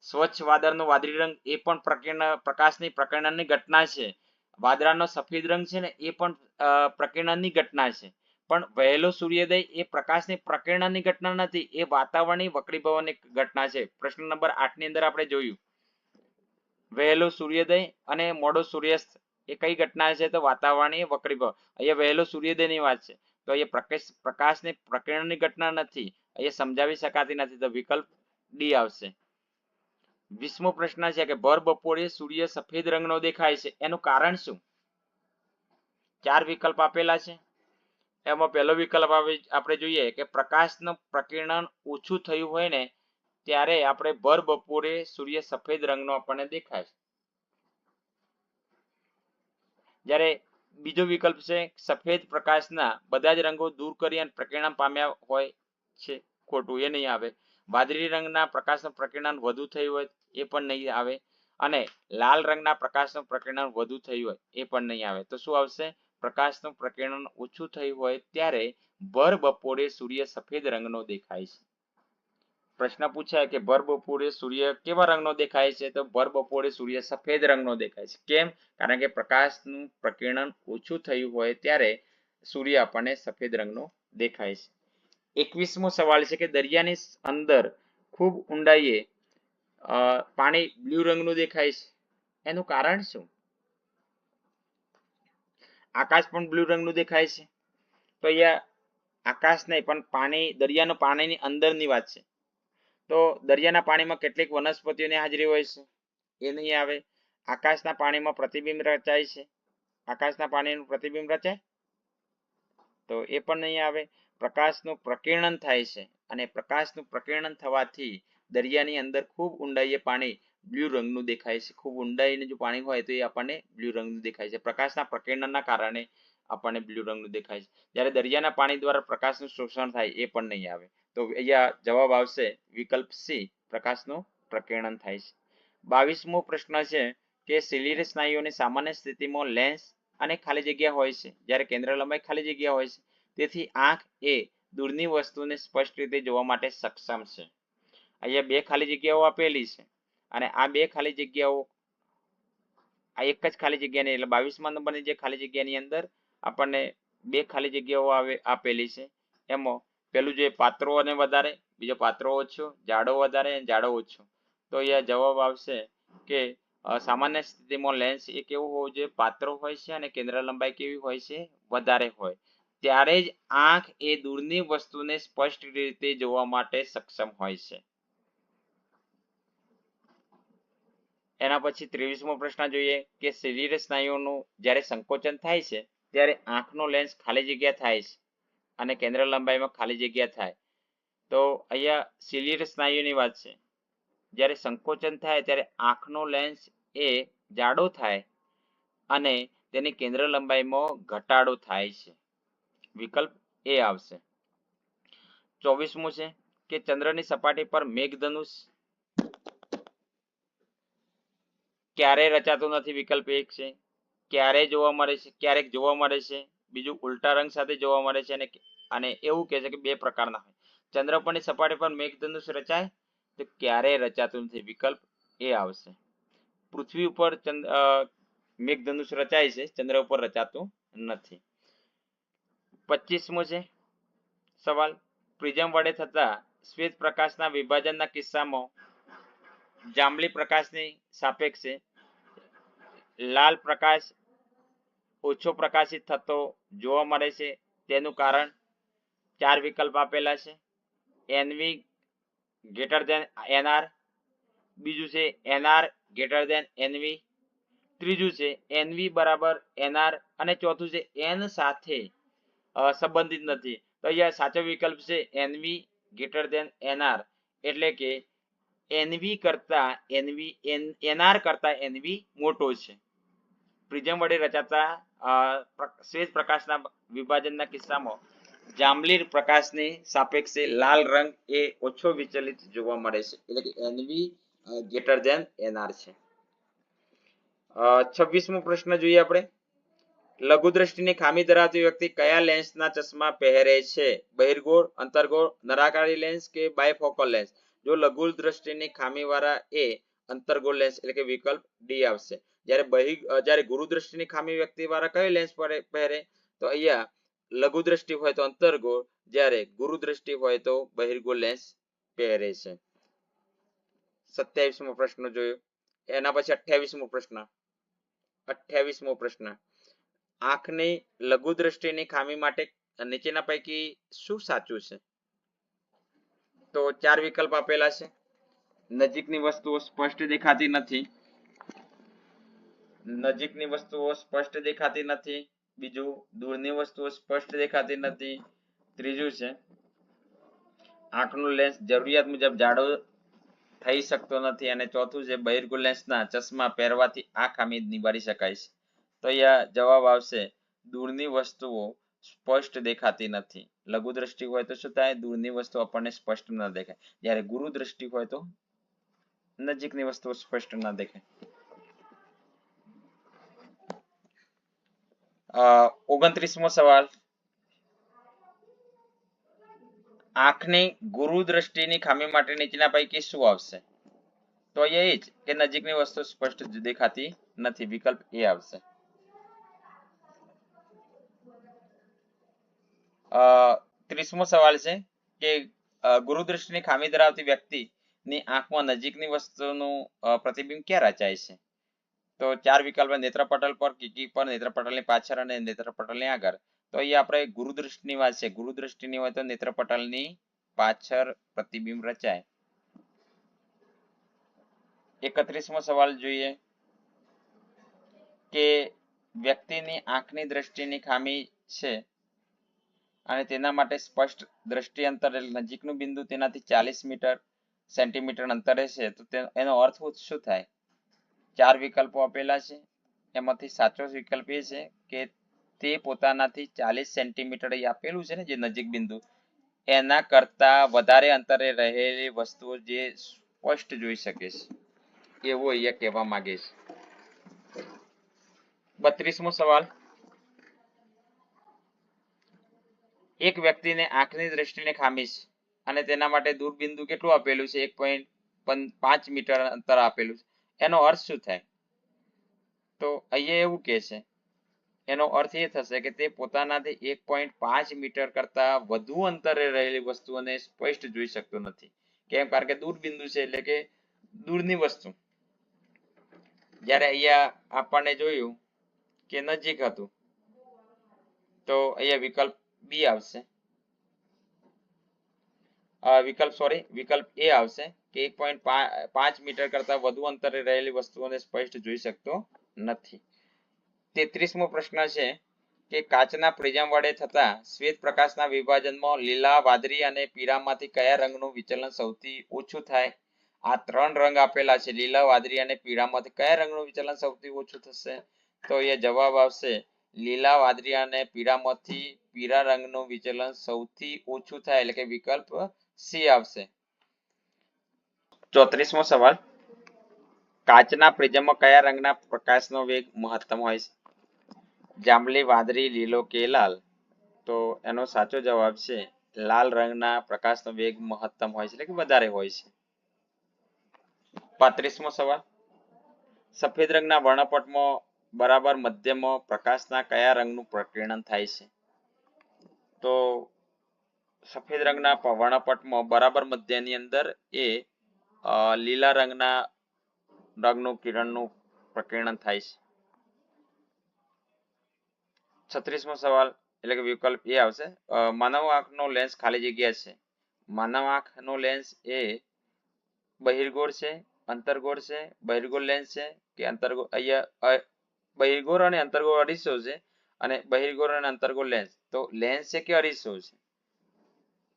સ્વચ્છ વાદળનો વાદળી રંગ એ પણ પ્રકાશની પ્રકિરણની ઘટના છે. વાદળાનો સફેદ રંગ છે ને એ પણ પ્રકિરણની ઘટના છે. પણ વહેલો સૂર્યોદય એ પ્રકાશની પ્રકિરણની ઘટના નથી, એ વાતાવરણીય વક્રીભવનની ઘટના છે. પ્રશ્ન નંબર 8 ની અંદર આપણે જોયું વહેલો સૂર્યોદય અને મોડો સૂર્યાસ્ત એ કઈ ઘટના છે? તો વાતાવરણીય વક્રીભવન. અહીંયા વહેલો સૂર્યોદયની વાત છે. તો અહીંયા પ્રકાશની પ્રકિરણની ઘટના નથી, અહીંયા સમજાવી શકાતી નથી. તો વિકલ્પ ડી આવશે. 20મો પ્રશ્ન છે કે ભર બપોરે સૂર્ય સફેદ રંગનો દેખાય છે, એનું કારણ શું? 4 વિકલ્પ આપેલા છે. એમાં પહેલો વિકલ્પ આપણે જોઈએ કે પ્રકાશનું પ્રકિરણ ઓછું થયું હોય ને ત્યારે આપણે ભર બપોરે સૂર્ય સફેદ રંગનો આપણને દેખાય છે. જ્યારે બીજો વિકલ્પ છે સફેદ પ્રકાશના બધા જ રંગો દૂર કરી અને પ્રકિરણ પામ્યા હોય છે. ખોટું, એ નહીં આવે. વાદળી રંગના પ્રકાશનું પ્રકિરણ વધુ થયું હોય એ પણ નહીં આવે. અને લાલ રંગના પ્રકાશનું પ્રકિરણ વધુ થયું હોય એ પણ નહીં આવે. તો શું આવશે? પ્રકાશનું પ્રકિરણ ઓછું થયું હોય ત્યારે ભર બપોરે સૂર્ય સફેદ રંગનો દેખાય છે. પ્રશ્ન પૂછાય કે ભર બપોરે સૂર્ય કેવા રંગનો દેખાય છે? તો ભર બપોરે સૂર્ય સફેદ રંગનો દેખાય છે. કેમ? કારણ કે પ્રકાશનું પ્રકિરણ ઓછું થયું હોય ત્યારે સૂર્ય આપણને સફેદ રંગનો દેખાય છે. 21મો સવાલ છે કે દરિયાની અંદર ખૂબ ઊંડાઈએ પાણી બ્લુ રંગનું દેખાય છે, એનું કારણ શું? આકાશ પણ બ્લુ રંગનું દેખાય છે. તો અહીંયા આકાશ નહીં પણ પાણી, દરિયાનું પાણીની અંદરની વાત છે. તો દરિયાના પાણીમાં કેટલીક વનસ્પતિઓની હાજરી હોય છે, એ નહીં આવે. આકાશના પાણીમાં પ્રતિબિંબ રચાય છે, આકાશના પાણીનું પ્રતિબિંબ રચાય તો એ પણ નહીં આવે. પ્રકાશનું પ્રકિરણ થાય છે અને પ્રકાશનું પ્રકિરણ થવાથી દરિયાની અંદર ખૂબ ઊંડાઈએ પાણી બ્લુ રંગનું દેખાય છે. ખૂબ ઊંડાઈને જો પાણી હોય તો એ આપણને બ્લુ રંગનું દેખાય છે. પ્રકાશના પ્રકિરણના કારણે આપણને બ્લુ રંગનું દેખાય છે. જ્યારે દરિયાના પાણી દ્વારા પ્રકાશનું શોષણ થાય એ પણ નહીં આવે. તો અહીંયા જવાબ આવશે વિકલ્પ સી, પ્રકાશનું પ્રકિરણ થાય છે. 22મો પ્રશ્ન છે કે સિલિયરી સ્નાયુઓની સામાન્ય સ્થિતિમાં લેન્સ અને ખાલી જગ્યા હોય છે, જ્યારે કેન્દ્ર લંબાઈ ખાલી જગ્યા હોય છે. તેથી આંખ એ દૂરની વસ્તુને સ્પષ્ટ રીતે જોવા માટે સક્ષમ છે. અહીંયા 2 ખાલી જગ્યાઓ આપેલી છે અને આ 2 ખાલી જગ્યાઓ, આ એક જ ખાલી જગ્યા નહીં, એટલે 22મા નંબરની જે ખાલી જગ્યાની અંદર આપણને 2 ખાલી જગ્યાઓ આપેલી છે. એમાં પેલું જે પાત્રો અને વધારે, બીજો પાત્રો ઓછો, જાડો વધારે અને જાડો ઓછો. તો અહીંયા જવાબ આવશે કે સામાન્ય સ્થિતિમાં લેન્સ એ કેવું હોવું જોઈએ? પાત્રો હોય છે અને કેન્દ્ર લંબાઈ કેવી હોય છે? વધારે હોય. ત્યારે જ આંખ એ દૂરની વસ્તુને સ્પષ્ટ રીતે જોવા માટે સક્ષમ હોય છે. એના પછી 23મો પ્રશ્ન જોઈએ કે શરીર સ્નાયુઓનું જ્યારે સંકોચન થાય છે ત્યારે આંખનો લેન્સ ખાલી જગ્યા થાય છે અને કેન્દ્ર લંબાઈમાં ખાલી જગ્યા થાય. તો અહીંયા શરીર સ્નાયુની વાત છે. જ્યારે સંકોચન થાય ત્યારે આંખનો લેન્સ એ જાડો થાય અને તેની કેન્દ્ર લંબાઈમાં ઘટાડો થાય છે. વિકલ્પ એ આવશે. 24મું છે કે ચંદ્રની સપાટી પર મેઘધનુષ ક્યારે રચાતું નથી? વિકલ્પ 1 છે. ક્યારે જોવા મળે છે? ક્યારેક જોવા મળે છે. બીજું ઉલટા રંગ સાથે જોવા મળે છે અને એવું કહે છે કે 2 પ્રકારના હોય. ચંદ્ર પરની સપાટી પર મેઘધનુષ રચાય તો ક્યારેય રચાતું નથી, વિકલ્પ એ આવશે. પૃથ્વી ઉપર મેઘધનુષ રચાય છે, ચંદ્ર ઉપર રચાતું નથી. 25મો છે સવાલ, પ્રિઝમ વડે થતા શ્વેત પ્રકાશના વિભાજનના કિસ્સામાં જાંબલી પ્રકાશની સાપેક્ષે લાલ પ્રકાશ ઓછો પ્રકાશિત થતો જોવા મળે છે. તેનું કારણ 4 વિકલ્પ આપેલા છે. એનવી ગ્રેટર ધેન એનઆર, બીજું છે એનઆર ગ્રેટર ધેન એનવી, ત્રીજું છે એનવી બરાબર એનઆર, અને ચોથું છે એન સાથે સંબંધિત નથી. તો અહીંયા સાચો વિકલ્પ છે એનવી ગ્રેટર ધેન એનઆર, એટલે કે એનવી કરતા એનઆર કરતા એનવી મોટો છે. પ્રિઝમ વડે રચાતા શ્વેત પ્રકાશના વિભાજનના કિસ્સામાં જાંબલી પ્રકાશની સાપેક્ષે લાલ રંગ એ ઓછો વિચલિત જોવા મળે છે, એટલે કે એનવી ગ્રેટર ધેન એનઆર છે. 26મો પ્રશ્ન જોઈએ આપણે. લઘુ દ્રષ્ટિની ખામી ધરાવતી વ્યક્તિ કયા લેન્સના ચશ્મા પહેરે છે? બહિર્ગોળ, અંતર્ગોળ, નળાકારી લેન્સ કે બાયફોકલ લેન્સ? જો લઘુ દ્રષ્ટિની ખામી વાળા એ અંતર્ગોળ લેન્સ, એટલે કે વિકલ્પ ડી આવશે. જ્યારે ગુરુ દ્રષ્ટિની ખામી વ્યક્તિ વાળા કયો લેન્સ પહેરે? તો અહીંયા લઘુ દ્રષ્ટિ હોય તો અંતર્ગોળ, જ્યારે ગુરુ દ્રષ્ટિ હોય તો બહિર્ગોળ લેન્સ પહેરે છે. 27મો પ્રશ્ન જોયો. એના પછી 28મો પ્રશ્ન. 28મો પ્રશ્ન, આંખની લઘુ દ્રષ્ટિની ખામી માટે નીચેના પૈકી શું સાચું છે? તો 4 વિકલ્પ આપેલા છે. નજીકની વસ્તુઓ સ્પષ્ટ દેખાતી નથી, નજીકની વસ્તુઓ સ્પષ્ટ દેખાતી નથી, બીજું દૂરની વસ્તુઓ સ્પષ્ટ દેખાતી નથી, ત્રીજું છે આંખનું લેન્સ જરૂરિયાત મુજબ જાડો થઈ શકતો નથી, અને ચોથું છે બહિર્ગોળ લેન્સના ચશ્મા પહેરવાથી આ ખામી નિવારી શકાય છે. તો અહીંયા જવાબ આવશે દૂરની વસ્તુઓ સ્પષ્ટ દેખાતી નથી. લઘુ દ્રષ્ટિ હોય તો શું થાય? દૂરની વસ્તુ આપણને સ્પષ્ટ ન દેખાય, જ્યારે ગુરુ દ્રષ્ટિ હોય તો નજીકની વસ્તુઓ સ્પષ્ટ ન દેખાય. 29મો સવાલ, આંખની ગુરુ દ્રષ્ટિની ખામી માટે નીચેના પૈકી શું આવશે? તો એ જ કે નજીકની વસ્તુ સ્પષ્ટ દેખાતી નથી, વિકલ્પ એ આવશે. 30મો સવાલ છે કે ગુરુ દ્રષ્ટિની ખામી ધરાવતી વ્યક્તિની આંખમાં નજીકની વસ્તુનું પ્રતિબિંબ ક્યાં રચાય છે? તો 4 વિકલ્પ નેત્રપટલ પર, કીકી પર, નેત્રપટલની પાછળ અને નેત્રપટલની આગળ. તો અહીંયા આપણે ગુરુ દ્રષ્ટિની વાત છે. ગુરુ દ્રષ્ટિની હોય તો નેત્રપટલની પાછળ પ્રતિબિંબ રચાય. 31મો સવાલ જોઈએ કે વ્યક્તિની આંખની દ્રષ્ટિની ખામી છે અને તેના માટે સ્પષ્ટ દ્રષ્ટિ અંતર એટલે નજીકનું બિંદુ તેનાથી 40 સેન્ટીમીટર અંતરે છે, તો એનો અર્થ શું થાય? 4 વિકલ્પો આપેલા છે. એમાંથી સાચો વિકલ્પ એ છે કે તે પોતાનાથી 40 સેન્ટીમીટર આપેલું છે ને જે નજીક બિંદુ, એના કરતા વધારે અંતરે રહેલી વસ્તુઓ જે સ્પષ્ટ જોઈ શકે છે, એવું અહીંયા કહેવા માંગે છે. 32મો સવાલ, એક વ્યક્તિને આંખની દ્રષ્ટિને ખામી છે અને તેના માટે દૂરબિંદુ કેટલું આપેલું છે? 1.5 મીટર અંતર આપેલું છે. એનો અર્થ શું થાય? તો અહીંયા એવું કે છે, એનો અર્થ એ થશે કે તે પોતાનાથી 1.5 મીટર કરતા વધુ અંતરે રહેલી વસ્તુઓને સ્પષ્ટ જોઈ શકતો નથી. કેમ? કારણ કે દૂરબિંદુ છે એટલે કે દૂરની વસ્તુ. જ્યારે અહીંયા આપણને જોયું કે નજીક હતું, તો અહીંયા વિકલ્પ બી આવશે. વિકલ્પ એ આવશે કે 1.5 મીટર કરતા વધુ અંતરે રહેલી વસ્તુઓને સ્પષ્ટ જોઈ શકતો નથી. 33મો પ્રશ્ન છે કે કાચના પ્રિઝમ વડે થતા શ્વેત પ્રકાશના વિભાજનમાં લીલા, વાદળી અને પીળામાંથી કયા રંગનું વિચલન સૌથી ઓછું થાય? આ 3 રંગ આપેલા છે, લીલા, વાદળી અને પીળામાંથી કયા રંગનું વિચલન સૌથી ઓછું થશે? તો એ જવાબ આવશે લીલા, વાદળી અને પીળામાંથી પીળા રંગનું વિચલન સૌથી ઓછું થાય, એટલે કે વિકલ્પ સી આવશે. 34મો સવાલ, કાચના પ્રિઝમમાં કયા રંગના પ્રકાશનો વેગ મહત્તમ હોય છે? જાંબલી, વાદળી, લીલો કે લાલ? તો એનો સાચો જવાબ છે લાલ રંગના પ્રકાશનો વેગ મહત્તમ હોય છે, એટલે કે વધારે હોય છે. 35મો સવાલ, સફેદ રંગના વર્ણપટમાં બરાબર મધ્યમાં પ્રકાશના કયા રંગનું પ્રકીર્ણન થાય છે? તો સફેદ રંગના વર્ણપટમાં બરાબર મધ્યની અંદર એ લીલા રંગનું કિરણનું પ્રકીર્ણન થાય છે. 36મો સવાલ એટલે કે વિકલ્પ એ આવશે, માનવ આંખનો લેન્સ ખાલી જગ્યા છે. માનવ આંખનો લેન્સ એ બહિર્ગોળ છે, અંતર્ગોળ છે, બહિર્ગોળ લેન્સ છે કે અંતર્ગોળ? અહીંયા બહિર્ગોળ અને અંતર્ગોળ અરીસો છે અને બહિર્ગોળ અને અંતર્ગોળ લેન્સ. તો લેન્સ છે કે અરીસો છે?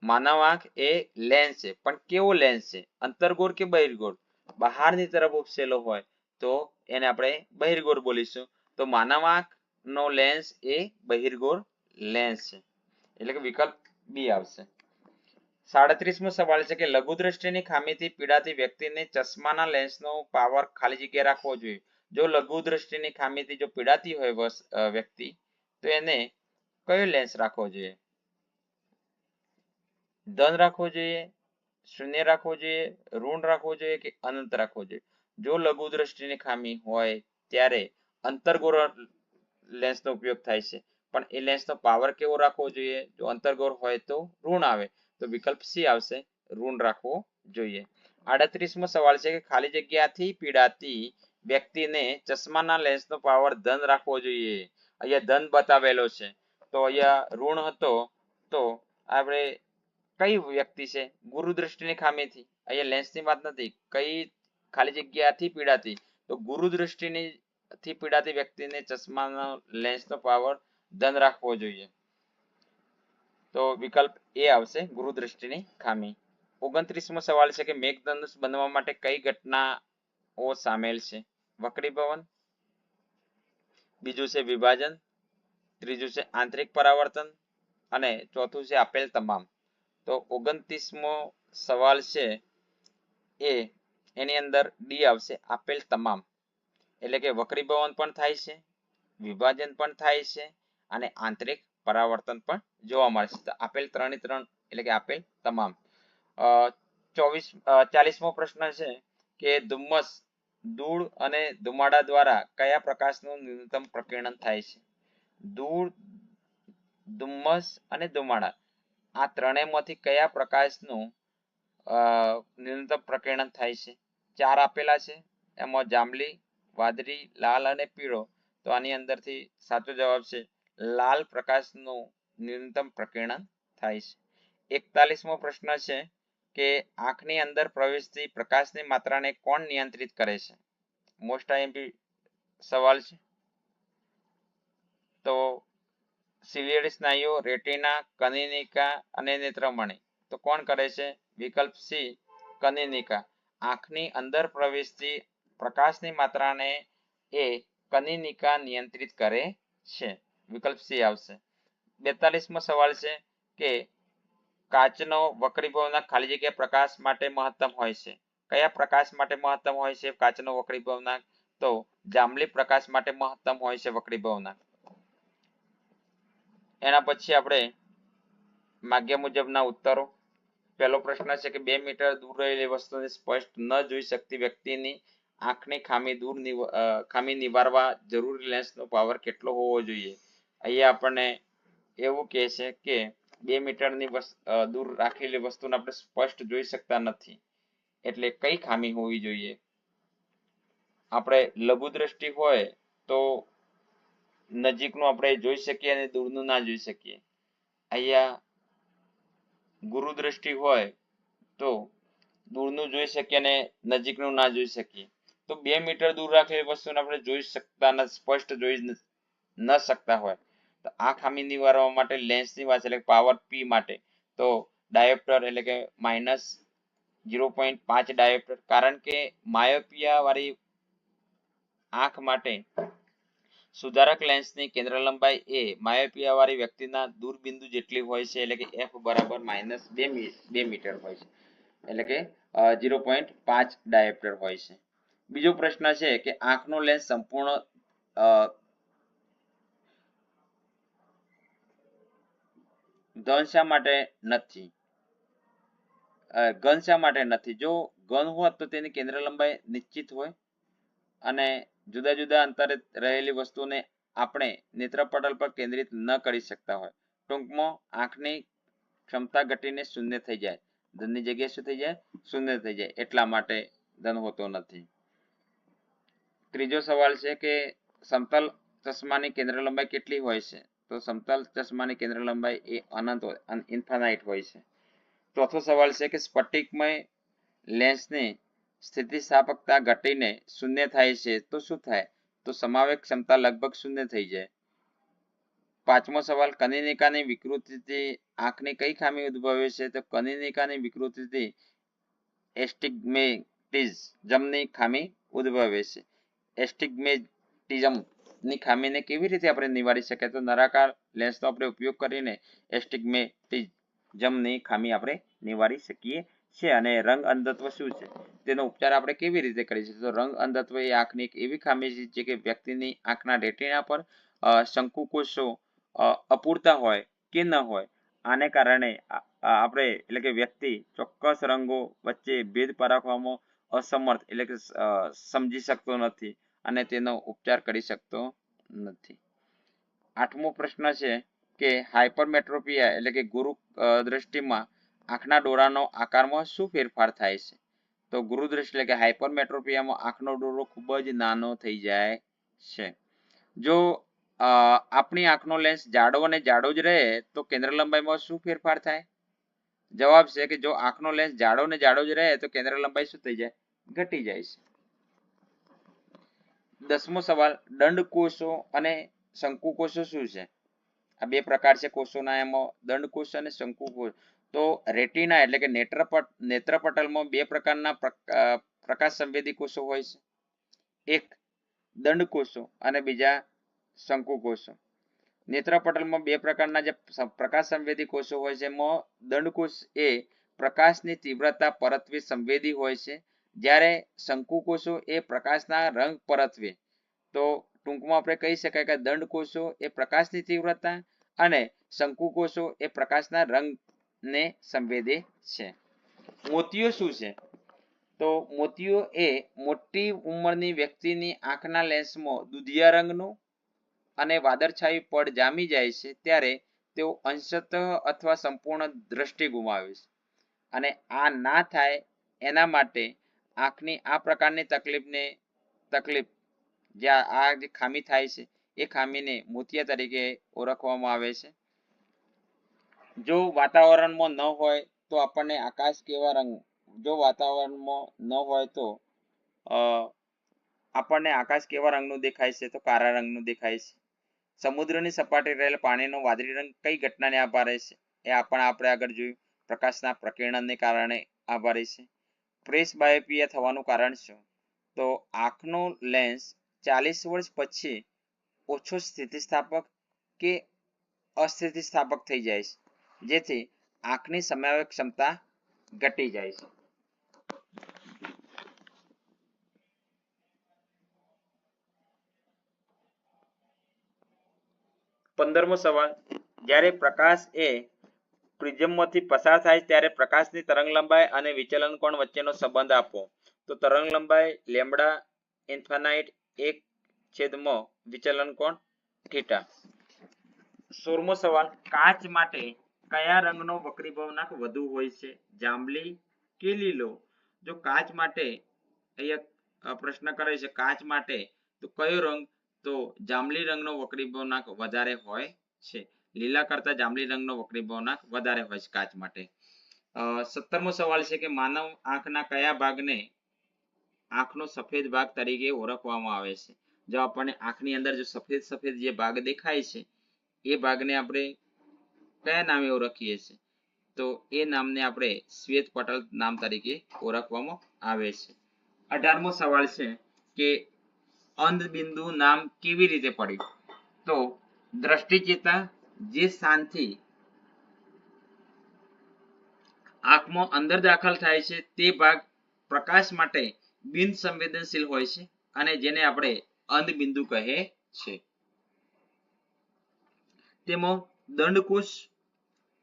માનવ આંખ એ લેન્સ છે, પણ કેવો લેન્સ છે? અંતર્ગોળ કે બહિર્ગોળ? બહારની તરફ ઉપસેલો હોય તો એને આપણે બહિર્ગોળ બોલીશું. તો માનવ આંખ નો લેન્સ એ બહિર્ગોળ લેન્સ છે, એટલે કે વિકલ્પ બી આવશે. 37મો સવાલ છે કે લઘુ દ્રષ્ટિની ખામીથી પીડાતી વ્યક્તિને ચશ્માના લેન્સનો પાવર ખાલી જગ્યા રાખવો જોઈએ. જો લઘુ દ્રષ્ટિની ખામીથી જો પીડાતી હોય વ્યક્તિ, તો એને કયો લેન્સ રાખવો જોઈએ? ધન રાખવો જોઈએ, શૂન્ય રાખવો જોઈએ, ઋણ રાખવો જોઈએ કે અનંત રાખવો જોઈએ? જો લઘુ દ્રષ્ટિની ખામી હોય ત્યારે અંતર્ગોળ લેન્સનો ઉપયોગ થાય છે, પણ એ લેન્સનો પાવર કેવો રાખવો જોઈએ? જો અંતર્ગોળ હોય તો ઋણ આવે, તો વિકલ્પ સી આવશે, ઋણ રાખવો જોઈએ. 38મો સવાલ છે કે ખાલી જગ્યાથી પીડાતી વ્યક્તિને ચશ્માના લેન્સનો પાવર ધન રાખવો જોઈએ. અહીંયા ધન બતાવેલો છે, તો અહીંયા ઋણ હતો, તો આપણે કઈ વ્યક્તિ છે? ગુરુ દ્રષ્ટિની ખામીથી, અહીંયા લેન્સની વાત નથી, કઈ ખાલી જગ્યાથી પીડાતી? તો ગુરુ દ્રષ્ટિની થી પીડાતી વ્યક્તિને ચશ્માના લેન્સનો પાવર ધન રાખવો જોઈએ. તો વિકલ્પ એ આવશે, ગુરુ દ્રષ્ટિની ખામી. 29મો સવાલ છે કે મેઘધનુષ બનવા માટે કઈ ઘટનાઓ સામેલ છે? વક્રીભવન, બીજું છે વિભાજન, ત્રીજું છે આંતરિક પરાવર્તન અને ચોથું છે આપેલ તમામ. તો 29મો સવાલ છે એ એની અંદર ડી આવશે, આપેલ તમામ. એટલે કે વક્રીભવન પણ થાય છે, વિભાજન પણ થાય છે અને આંતરિક પરાવર્તન પણ જોવા મળે છે. આપેલ 3 એટલે કે આપેલ તમામ. 40મો પ્રશ્ન છે કે ધુમ્મસ, ધૂળ અને ધુમાડા દ્વારા કયા પ્રકાશનું ન્યૂનતમ પ્રકીર્ણન થાય છે? ધૂળ, ધુમ્મસ અને ધુમાડા, આ ત્રણેયમાંથી કયા પ્રકાશનું ન્યૂનતમ પ્રકીર્ણન થાય છે? 4 આપેલા છે, એમાં જાંબલી, વાદળી, લાલ અને પીળો. તો આની અંદરથી સાચો જવાબ છે લાલ પ્રકાશનું ન્યૂનતમ પ્રકીર્ણન થાય છે. 41મો પ્રશ્ન છે કે આંખની અંદર પ્રવેશતી પ્રકાશની માત્રાને કોણ નિયંત્રિત કરે છે? મોસ્ટ આઈએમપી સવાલ છે. તો સિલિયરી સ્નાયુઓ, રેટિના, કનિનિકા અને નેત્રમણી. તો કોણ કરે છે? વિકલ્પ સી, કનિનિકા. આંખની અંદર પ્રવેશતી પ્રકાશની માત્રાને એ કનિનિકા નિયંત્રિત કરે છે, વિકલ્પ સી આવશે. 42મો સવાલ છે કે કાચનો વક્રીભવનાંક ખાલી જગ્યા પ્રકાશ માટે મહત્તમ હોય છે. કયા પ્રકાશ માટે મહત્તમ હોય છે કાચનો વક્રીભવનાંક? તો જાંબલી પ્રકાશ માટે મહત્તમ હોય છે વક્રીભવનાંક. એના પછી આપણે માગ્યા મુજબના ઉત્તરો. પહેલો પ્રશ્ન છે કે 2 મીટર દૂર રહેલી વસ્તુને સ્પષ્ટ ન જોઈ શકતી વ્યક્તિની આંખની ખામી નિવારવા જરૂરી લેન્સનો પાવર કેટલો હોવો જોઈએ? અહીંયા આપણને એવું કહે છે કે 2 મીટરની દૂર રાખેલી વસ્તુને આપણે સ્પષ્ટ જોઈ શકતા નથી, એટલે કઈ ખામી હોવી જોઈએ? આપણે લઘુ દ્રષ્ટિ હોય તો નજીકનું આપણે જોઈ શકીએ અને દૂરનું ના જોઈ શકીએ. અહીંયા ગુરુ દ્રષ્ટિ હોય તો દૂરનું જોઈ શકીએ અને નજીકનું ના જોઈ શકીએ. તો 2 મીટર દૂર રાખેલી વસ્તુને આપણે જોઈ શકતા નથી, સ્પષ્ટ જોઈ ન શકતા હોય, તો આ ખામી નિવારવા માટે લેન્સની વાત એટલે પાવર પી માટે તો ડાયોપ્ટર એટલે કે -0.5 ડાયોપ્ટર. કારણ કે માયોપિયા વાળી આંખ માટે સુધારક લેન્સની કેન્દ્ર લંબાઈ એ માયોપિયા વાળી વ્યક્તિના દૂરબિંદુ જેટલી હોય છે, એટલે કે f બરાબર -2 મીટર હોય છે, એટલે કે 0.5 ડાયોપ્ટર હોય છે. બીજો પ્રશ્ન છે કે આંખનો લેન્સ સંપૂર્ણ ઘન શા માટે નથી? જો ઘન હોત તો તેની કેન્દ્ર લંબાઈ નિશ્ચિત હોય અને જુદા જુદા અંતરે રહેલી વસ્તુને આપણે નેત્રપટલ પર કેન્દ્રિત ન કરી શકતા હોય. ટૂંકમાં આંખની ક્ષમતા ઘટીને શૂન્ય થઈ જાય, ધનની જગ્યાએ શું થઈ જાય? શૂન્ય થઈ જાય. એટલા માટે ધન હોતો નથી. ત્રીજો સવાલ છે કે સમતલ ચશ્માની કેન્દ્ર લંબાઈ કેટલી હોય છે? તો સમતલ ચશ્માની કેન્દ્ર લંબાઈ એ અનંત હોય, ઇન્ફાનાઇટ હોય છે. ચોથો સવાલ છે કે સ્ફટિકમય લેન્સની સ્થિતિસ્થાપકતા ઘટીને શૂન્ય થાય છે તો શું થાય? તો સમાવેશ ક્ષમતા લગભગ શૂન્ય થઈ જાય. પાંચમો સવાલ, કનિનિકાની વિકૃતિથી આંખની કઈ ખામી ઉદ્ભવે છે? તો કનિનિકાની વિકૃતિથી એસ્ટિગ્મેટિઝમની ખામી ઉદ્ભવે છે. એસ્ટિગ્મેટિઝમની ખામીને કેવી રીતે આપણે નિવારી શકીએ? તો નળાકાર લેન્સનો આપણે ઉપયોગ કરીને એસ્ટિગ્મેટિઝમની ખામી આપણે નિવારી શકીએ છીએ. અને રંગ અંધત્વ શું છે? તેનો ઉપચાર આપણે કેવી રીતે કરી શકીએ? તો રંગ અંધત્વ એ આંખની એક એવી ખામી છે જે કે વ્યક્તિની આંખના રેટિના પર શંકુકોષો અપૂરતા હોય કે ન હોય, આને કારણે આપણે એટલે કે વ્યક્તિ ચોક્કસ રંગો વચ્ચે ભેદ પારખવામાં અસમર્થ એટલે કે સમજી શકતો નથી અને તેનો ઉપચાર કરી શકતો નથી. આઠમો પ્રશ્ન છે કે હાઇપરમેટ્રોપિયા એટલે કે ગુરુ દ્રષ્ટિમાં આંખના ડોળાનો આકારમાં શું ફેરફાર થાય છે? તો ગુરુ દ્રષ્ટિ એટલે કે હાઇપરમેટ્રોપિયામાં આંખનો ડોળો ખૂબ જ નાનો થઈ જાય છે. જો આપણી આંખનો લેન્સ જાડો અને જાડો જ રહે તો કેન્દ્ર લંબાઈમાં શું ફેરફાર થાય? જવાબ છે કે જો આંખનો લેન્સ જાડો ને જાડો જ રહે તો કેન્દ્ર લંબાઈ શું થઈ જાય? ઘટી જાય છે. 10મો સવાલ, દંડકોષો અને શંકુકોષો શું છે? આ બે પ્રકાર છે કોષોના, એમાં દંડકોષ અને શંકુકોષ. તો રેટિના એટલે કે નેત્રપટલમાં બે પ્રકારના પ્રકાશ સંવેદી કોષો હોય છે. એક દંડકોષો અને બીજા શંકુકોષો. નેત્રપટલમાં બે પ્રકારના જે પ્રકાશ સંવેદી કોષો હોય છે, એમાં દંડકોષ એ પ્રકાશની તીવ્રતા પરત્વે સંવેદી હોય છે, જ્યારે શંકુકોષો એ પ્રકાશના રંગ પરત્વે. તો ટૂંકમાં આપણે કહી શકાય કે દંડકોષો એ પ્રકાશની તીવ્રતા અને શંકુકોષો એ પ્રકાશના રંગને સંવેદે છે. મોતિયો શું છે? તો મોતિયો એ મોટી ઉંમરની વ્યક્તિની આંખના લેન્સમાં દુધિયા રંગનું અને વાદળછાયું પડ જામી જાય છે ત્યારે તેઓ અંશતઃ અથવા સંપૂર્ણ દ્રષ્ટિ ગુમાવે છે. અને આ ના થાય એના માટે આંખની આ પ્રકારની તકલીફ જ્યાં આ જે ખામી થાય છે એ ખામીને મોતિયા તરીકે ઓળખવામાં આવે છે. જો વાતાવરણમાં ન હોય તો આપણને આકાશ કેવા રંગ, જો વાતાવરણમાં ન હોય તો આપણને આકાશ કેવા રંગનું દેખાય છે? તો કાળા રંગનું દેખાય છે. સમુદ્રની સપાટી રહેલા પાણીનો વાદળી રંગ કઈ ઘટનાને આભારે છે? એ આપણે આગળ જોયું, પ્રકાશના પ્રકિરણને કારણે આભારી છે. પ્રેસ બાયોપિયા થવાનું કારણ શું? તો આંખનો લેન્સ 40 વર્ષ પછી ઓછો સ્થિતિસ્થાપક કે અસ્થિતિસ્થાપક થઈ જાય છે, જેથી આંખની સમાવેશ ક્ષમતા ઘટી જાય છે. 15મો સવાલ, જ્યારે પ્રકાશ એ પ્રિઝમમાંથી પસાર થાય ત્યારે પ્રકાશની તરંગલંબાઈ અને વિચલન કોણ વચ્ચેનો સંબંધ આપો. તો તરંગલંબાઈ લેમ્બડા ઇન્ફાનાઇટ 1/, વિચલન કોણ થીટા. 16મો સવાલ, કાચ માટે કયા રંગનો વક્રીભવનાંક વધુ હોય છે? જાંબલી કે લીલો? જો કાચ માટે અહીંયા પ્રશ્ન કરે છે કાચ માટે તો કયો રંગ? તો જાંબલી રંગનો વક્રીભવનાંક વધારે હોય છે. લીલા કરતા જાંબલી રંગનો વક્રીભવનાંક વધારે હોય છે કાચ માટે. 17મો સવાલ છે કે માનવ આંખના કયા ભાગને આંખનો સફેદ ભાગ તરીકે ઓળખવામાં આવે છે? જો આપણને આંખની અંદર જો સફેદ જે ભાગ દેખાય છે એ ભાગને આપણે કયા નામે ઓળખીએ છીએ? તો એ નામને આપણે શ્વેત પટલ નામ તરીકે ઓળખવામાં આવે છે. 18મો સવાલ છે કે અંધબિંદુ નામ કેવી રીતે પડ્યું? તો દ્રષ્ટિચેતા જે સ્થાનથી આંખમાં અંદર દાખલ થાય છે તે ભાગ પ્રકાશ માટે બિન સંવેદનશીલ હોય છે અને જેને આપણે અંધબિંદુ કહે છે. તેમાં દંડકોષ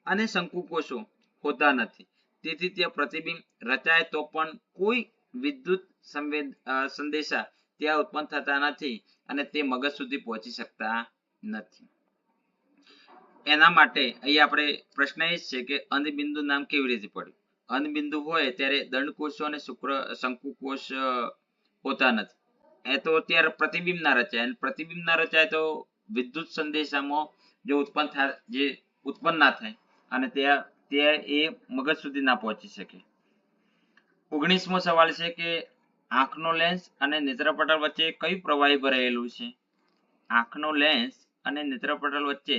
અને શંકુકોષો હોતા નથી. તેથી ત્યાં પ્રતિબિંબ રચાય તો પણ કોઈ વિદ્યુત સંદેશા ત્યાં ઉત્પન્ન થતા નથી અને તે મગજ સુધી પહોંચી શકતા નથી. એના માટે અહીં આપણે પ્રશ્ન એ જ છે કે અંધબિંદુ નામ કેવી રીતે પડ્યું. અંધબિંદુ હોય ત્યારે દંડકોષો અને શંકુકોષ હોતા નથી. એ તો ત્યારે પ્રતિબિંબ ના રચાય, અને પ્રતિબિંબ ના રચાય તો વિદ્યુત સંદેશામાં જે ઉત્પન્ન ના થાય અને તે એ મગજ સુધી ના પહોંચી શકે. 19મો સવાલ છે કે આંખનો લેન્સ અને નેત્રપટલ વચ્ચે કયું પ્રવાહી ભરાયેલું છે. આંખનો લેન્સ અને નેત્રપટલ વચ્ચે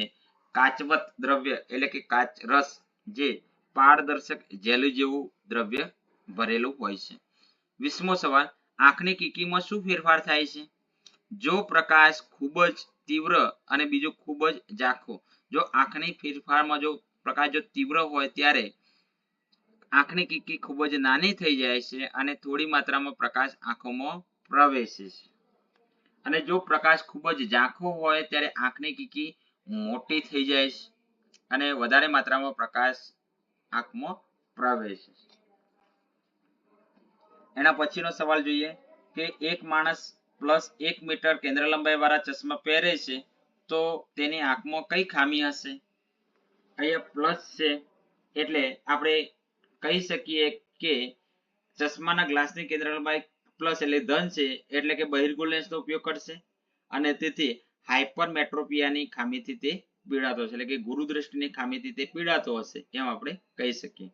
કાચવત દ્રવ્ય એટલે કે કાચ રસ જે પારદર્શક જેલી જેવું દ્રવ્ય ભરેલું હોય છે. 20મો સવાલ આંખની કીકીમાં શું ફેરફાર થાય છે. જો પ્રકાશ ખૂબ જ તીવ્ર અને બીજો ખૂબ જ ઝાંખો. જો આંખની ફેરફારમાં જો પ્રકાશ જો તીવ્ર હોય ત્યારે આંખની કીકી ખૂબ જ નાની થઈ જાય છે અને થોડી માત્રામાં પ્રકાશ આંખોમાં પ્રવેશે છે. અને જો પ્રકાશ ખૂબ જ ઝાંખો હોય ત્યારે આંખની કીકી મોટી થઈ જાય છે અને વધારે માત્રામાં પ્રકાશ આંખમાં પ્રવેશે છે. એના પછીનો સવાલ જોઈએ કે એક માણસ +1 મીટર કેન્દ્ર લંબાઈ વાળા ચશ્મા પહેરે છે તો તેની આંખમાં કઈ ખામી હશે. અહીંયા પ્લસ છે એટલે આપણે કહી શકીએ કે ચશ્માના ગ્લાસની કેન્દ્ર લંબાઈ પ્લસ એટલે ધન છે એટલે કે બહિર્ગોળ લેન્સનો ઉપયોગ કરશે અને તેથી હાઇપરમેટ્રોપિયાની ખામીથી તે પીડાતો હશે એટલે કે ગુરુદ્રષ્ટિની ખામીથી તે પીડાતો હશે એમ આપણે કહી શકીએ.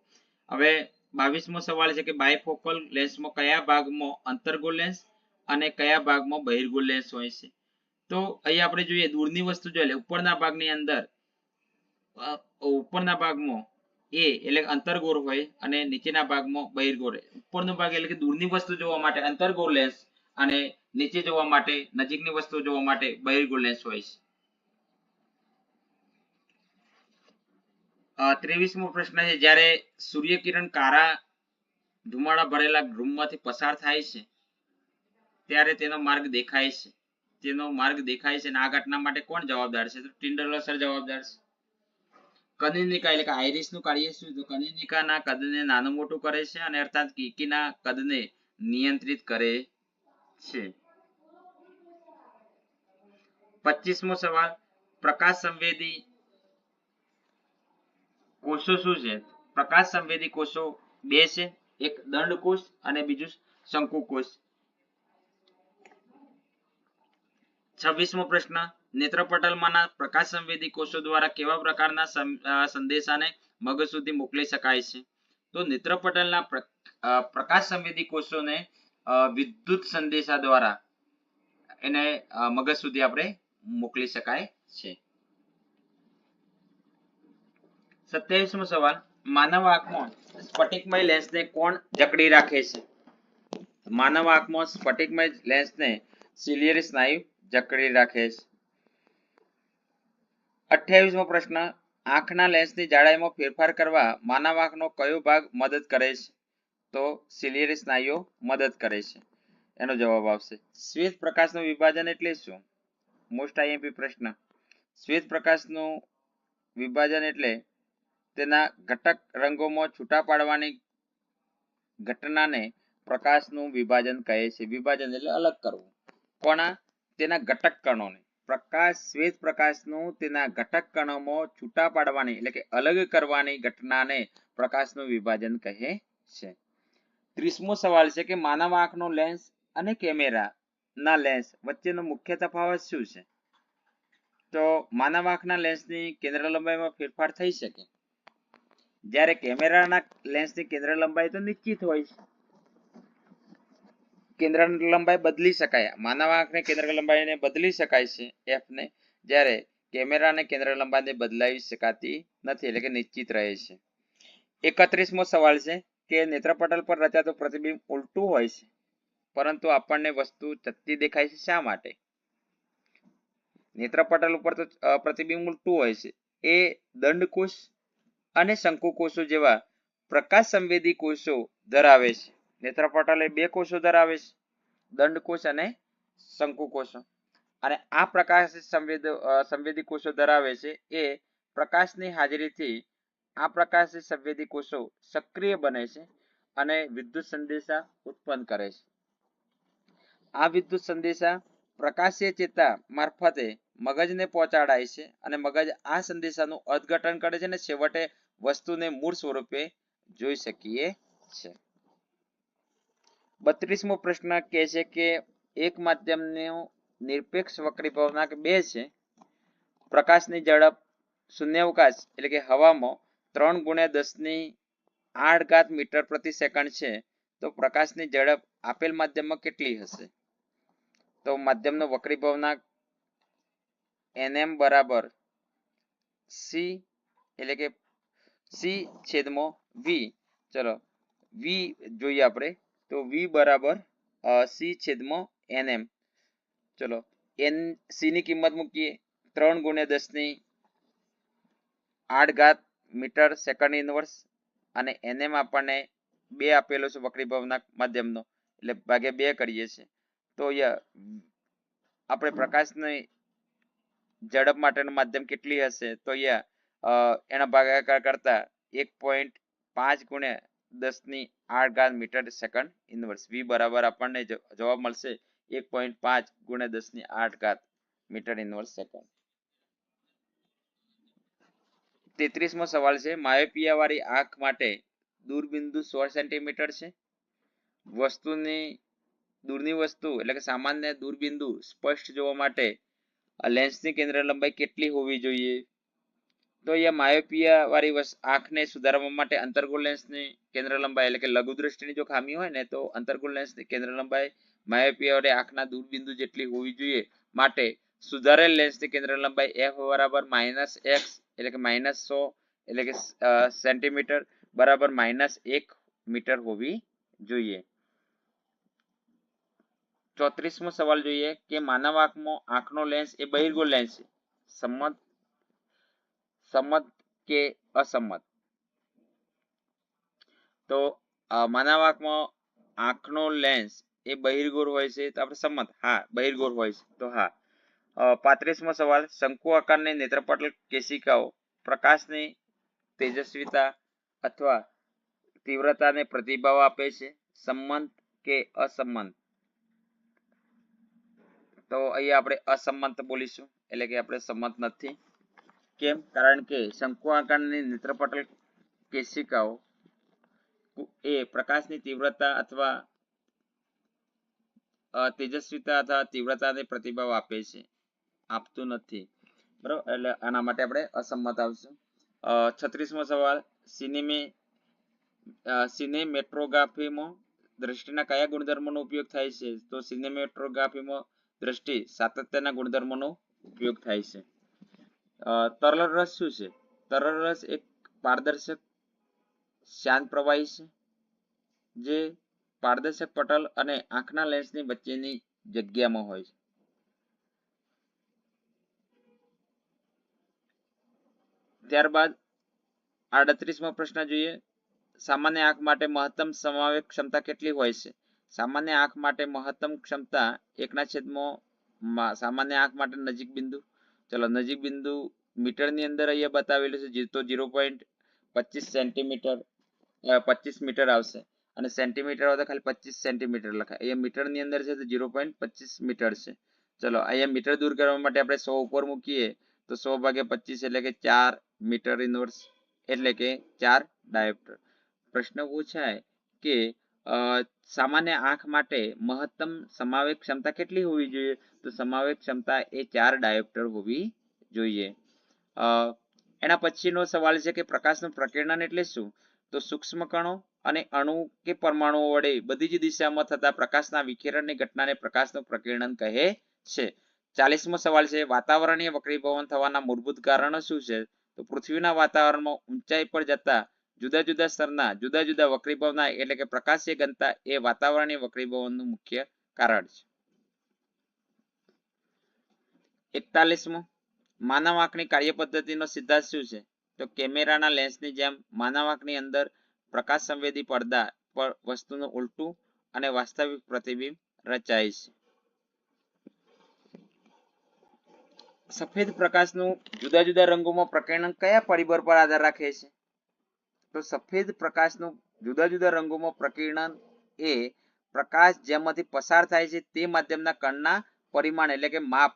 હવે 22મો સવાલ છે કે બાયફોકલ લેન્સમાં કયા ભાગમાં અંતર્ગોળ લેન્સ અને કયા ભાગમાં બહિર્ગોળ લેન્સ હોય છે. તો અહીં આપણે જોઈએ દૂરની વસ્તુ જોઈએ ઉપરના ભાગની અંદર ઉપરના ભાગમાં એટલે અંતર્ગોળ હોય અને નીચેના ભાગમાં બહિર્ગોળ. ઉપરનો ભાગ એટલે કે દૂરની વસ્તુ જોવા માટે અંતર્ગોળ લેન્સ અને નીચે જોવા માટે નજીકની વસ્તુ જોવા માટે બહિર્ગોળ લેન્સ હોય છે. 23મો પ્રશ્ન છે જ્યારે સૂર્યકિરણ કાળા ધુમાડા ભરેલા રૂમમાંથી પસાર થાય છે ત્યારે તેનો માર્ગ દેખાય છે અને આ ઘટના માટે કોણ જવાબદાર છે. તો ટિન્ડલ અસર જવાબદાર છે. કનિનિકા એટલે કે આઇરિસનું કાર્ય શું. તો કનિનિકાના કદને નાનું મોટું કરે છે અને અર્થાત કીકીના કદને નિયંત્રિત કરે છે. 25મો સવાલ પ્રકાશ સંવેદી કોષો શું છે. પ્રકાશ સંવેદી કોષો બે છે, એક દંડકોષ અને બીજું શંકુકોષ. 26મો પ્રશ્ન નેત્રપટલમાંના પ્રકાશ સંવેદી કોષો દ્વારા કેવા પ્રકારના સંદેશાને મગજ સુધી મોકલી શકાય છે. તો નેત્રપટલના પ્રકાશ સંવેદી કોષોને વિદ્યુત સંદેશા દ્વારા એને મગજ સુધી આપણે મોકલી શકાય છે. 27મો સવાલ માનવ આંખમાં સ્ફટિકમય લેન્સને કોણ જકડી રાખે છે. માનવ આંખમાં સ્ફટિકમય લેન્સને સિલિયરી સ્નાયુ જકડી રાખે છે. 28મો પ્રશ્ન આંખના લેન્સની જાડાઈમાં ફેરફાર કરવા માનવ આંખનો કયો ભાગ મદદ કરે છે. તો સિલિયરી સ્નાયુઓ મદદ કરે છે. એનો જવાબ આવશે. શ્વેત પ્રકાશનું વિભાજન એટલે શું. મોસ્ટ આઈએમપી પ્રશ્ન. શ્વેત પ્રકાશનું વિભાજન એટલે તેના ઘટક રંગોમાં છૂટા પાડવાની ઘટનાને પ્રકાશનું વિભાજન કહે છે. વિભાજન એટલે અલગ કરવું. કોના. તેના ઘટક કણોને. શ્વેત પ્રકાશનું તેના ઘટક કણોમાં છૂટા પાડવાની એટલે કે અલગ કરવાની ઘટનાને પ્રકાશનું વિભાજન કહે છે. 30મો સવાલ છે કે માનવ આંખનો લેન્સ અને કેમેરાના લેન્સ વચ્ચેનો મુખ્ય તફાવત શું છે. તો માનવ આંખના લેન્સની કેન્દ્ર લંબાઈમાં ફેરફાર થઈ શકે જ્યારે કેમેરાના લેન્સની કેન્દ્ર લંબાઈ તો નિશ્ચિત હોય છે. કેન્દ્ર લંબાઈ બદલી શકાય. માનવ આંખની કેન્દ્ર લંબાઈને બદલી શકાય છે f ને, જ્યારે કેમેરાને કેન્દ્ર લંબાઈને બદલાવી શકાતી નથી એટલે કે નિશ્ચિત રહે છે. 31મો સવાલ છે કે નેત્રપટલ પર રચાતું પ્રતિબિંબ ઉલટું હોય છે પરંતુ આપણને વસ્તુ ચત્તી દેખાય છે. શા માટે. નેત્રપટલ ઉપર તો પ્રતિબિંબ ઉલટું હોય છે. એ દંડકોષ અને શંકુકોષો જેવા પ્રકાશ સંવેદી કોષો ધરાવે છે. નેત્રપટલ એ બે કોષો ધરાવે છે, દંડકોષ અને શંકુકોષો. અને આ પ્રકાશ સંવેદી કોષો ધરાવે છે એ પ્રકાશની હાજરીથી આ પ્રકાશી સંવેદી કોષો સક્રિય બને છે અને વિદ્યુત સંદેશા ઉત્પન્ન કરે છે. આ વિદ્યુત સંદેશા પ્રકાશીય ચેતા મારફતે મગજને પહોંચાડાય છે અને મગજ આ સંદેશાનું અર્થઘટન કરે છે અને છેવટે વસ્તુને મૂળ સ્વરૂપે જોઈ શકીએ છે. 32મો પ્રશ્ન કહે છે કે એક માધ્યમનો નિરપેક્ષ વક્રીભવનાંક 2 છે. પ્રકાશની ઝડપ શૂન્યાવકાશ એટલે કે હવામાં 3 × 10⁸ મીટર પ્રતિ સેકન્ડ છે. તો પ્રકાશની ઝડપ આપેલ માધ્યમમાં કેટલી હશે? તો માધ્યમનો વક્રીભવનાંક nm બરાબર c એટલે કે c/v. ચલો v જોઈએ આપણે તો v બરાબર c/nm. ચલો c ની કિંમત મૂકીએ 3 × 10⁸ મીટર સેકન્ડ ઇનવર્સ અને nm આપણને 2 આપેલો છે વક્રીભવનાંક માધ્યમનો એટલે ભાગ્યા 2 કરીએ છીએ. તો આપણે પ્રકાશની ઝડપ માટેનું માધ્યમ કેટલી હશે? તો એના ભાગાકાર કરતા 1.5 × 10⁸ મીટર સેકન્ડ ઇનવર્સ. v બરાબર આપણને જવાબ મળશે 1.5 × 10⁸ મીટર ઇનવર્સ સેકન્ડ. 33મો સવાલ છે માયોપિયા વાળી આંખ માટે દૂરબિંદુ 16 સેન્ટીમીટર છે. દૂરની વસ્તુ એટલે કે સામાન્ય દૂરબિંદુ સ્પષ્ટ જોવા માટે લેન્સની કેન્દ્ર લંબાઈ કેટલી હોવી જોઈએ? તો અહીંયા માયોપિયા વાળી આંખને સુધારવા માટે અંતર્ગોળ લેન્સની કેન્દ્ર લંબાઈ એટલે કે લઘુ દ્રષ્ટિની જો ખામી હોય ને તો અંતર્ગોળ લેન્સની કેન્દ્ર લંબાઈ માયોપિયા વાળી આંખના દૂરબિંદુ જેટલી હોવી જોઈએ. માટે સુધારેલ લેન્સની કેન્દ્ર લંબાઈ f બરાબર -x એટલે કે -100 એટલે કે સેન્ટીમીટર બરાબર -1 મીટર હોવી જોઈએ. 34મો સવાલ જોઈએ કે માનવ આંખનો લેન્સ એ બહિર્ગોળ લેન્સ છે. સંમત કે અસંમત? તો માનવ આંખનો લેન્સ એ બહિર્ગોળ હોય છે તો આપણે સંમત. હા, બહિર્ગોળ હોય છે તો હા. 35મો સવાલ શંકુ આકારની નેત્રપટલ કેશિકાઓ પ્રકાશની તેજસ્વીતા અથવા તીવ્રતાને પ્રતિભાવ આપે છે. સંમત કે અસંમત? તો અહીંયા આપણે અસંમત બોલીશું એટલે કે આપણે સંમત નથી. કેમ? કારણ કે શંકુ આકારની નેત્રપટલ કેશિકાઓ એ પ્રકાશની તીવ્રતા અથવા તેજસ્વીતા અથવા તીવ્રતાને પ્રતિભાવ આપે છે, આપતું નથી. બરાબર, એટલે આના માટે આપણે અસંમત આવશું. 36મો સવાલ સિનેમેટ્રોગ્રાફીમાં દ્રષ્ટિના કયા ગુણધર્મોનો ઉપયોગ થાય છે? તો સિનેમેટ્રોગ્રાફીમાં દ્રષ્ટિ સાતત્યના ગુણધર્મોનો ઉપયોગ થાય છે. તરલ રસ શું છે? તરલ રસ એક પારદર્શક શાંત પ્રવાહી છે જે પારદર્શક પટલ અને આંખના લેન્સની વચ્ચેની જગ્યામાં હોય છે. ત્યારબાદ 38મો પ્રશ્ન જોઈએ. સામાન્ય આંખ માટે મહત્તમ સમાવેશ ક્ષમતા કેટલી હોય છે? સામાન્ય આંખ માટે મહત્તમ ક્ષમતા 1/, સામાન્ય આંખ માટે નજીક બિંદુ. ચલો નજીક બિંદુ મીટરની અંદર અહીંયા બતાવેલું છે તો 0.25 સેન્ટીમીટર 25 મીટર આવશે અને સેન્ટીમીટર હોય તો ખાલી 25 સેન્ટીમીટર લખાય. અહીંયા મીટરની અંદર છે તો 0.25 મીટર છે. ચલો અહીંયા મીટર દૂર કરવા માટે આપણે 100 ઉપર મૂકીએ તો 100/25 એટલે કે 4 મીટર ઇનવર્સ એટલે કે 4 ડાયોપ્ટર. પ્રશ્ન પૂછાય કે સામાન્ય આંખ માટે મહત્તમ સમાવેશ ક્ષમતા કેટલી હોવી જોઈએ? તો સમાવેશ ક્ષમતા એ 4 ડાયોપ્ટર હોવી જોઈએ. એના પછીનો સવાલ છે કે પ્રકાશનું પ્રકીર્ણન એટલે શું? તો સૂક્ષ્મ કણો અને અણુ કે પરમાણુઓ વડે બધી જ દિશામાં થતા પ્રકાશના વિકિરણની ઘટનાને પ્રકાશનું પ્રકીર્ણન કહે છે. 40મો સવાલ છે વાતાવરણીય વક્રીભવન થવાના મૂળભૂત કારણો શું છે? તો પૃથ્વીના વાતાવરણમાં ઊંચાઈ પર જતા જુદા જુદા સ્તરના જુદા જુદા વક્રીભવના એટલે કે પ્રકાશીય ઘનતા એ વાતાવરણીય વક્રીભવનનું મુખ્ય કારણ છે. 41મો માનવ આંખની કાર્યપદ્ધતિનો સિદ્ધાંત શું છે? તો કેમેરાના લેન્સની જેમ માનવ આંખની અંદર પ્રકાશ સંવેદી પડદા પર વસ્તુનું ઉલટું અને વાસ્તવિક પ્રતિબિંબ રચાય છે. સફેદ પ્રકાશનું જુદા જુદા રંગોમાં પ્રકીર્ણન કયા પરિબળ પર આધાર રાખે છે? તો સફેદ પ્રકાશનું જુદા જુદા રંગોમાં પ્રકિરણ એ પ્રકાશ જેમાંથી પસાર થાય છે તે માધ્યમના કણના પરિમાણ એટલે કે માપ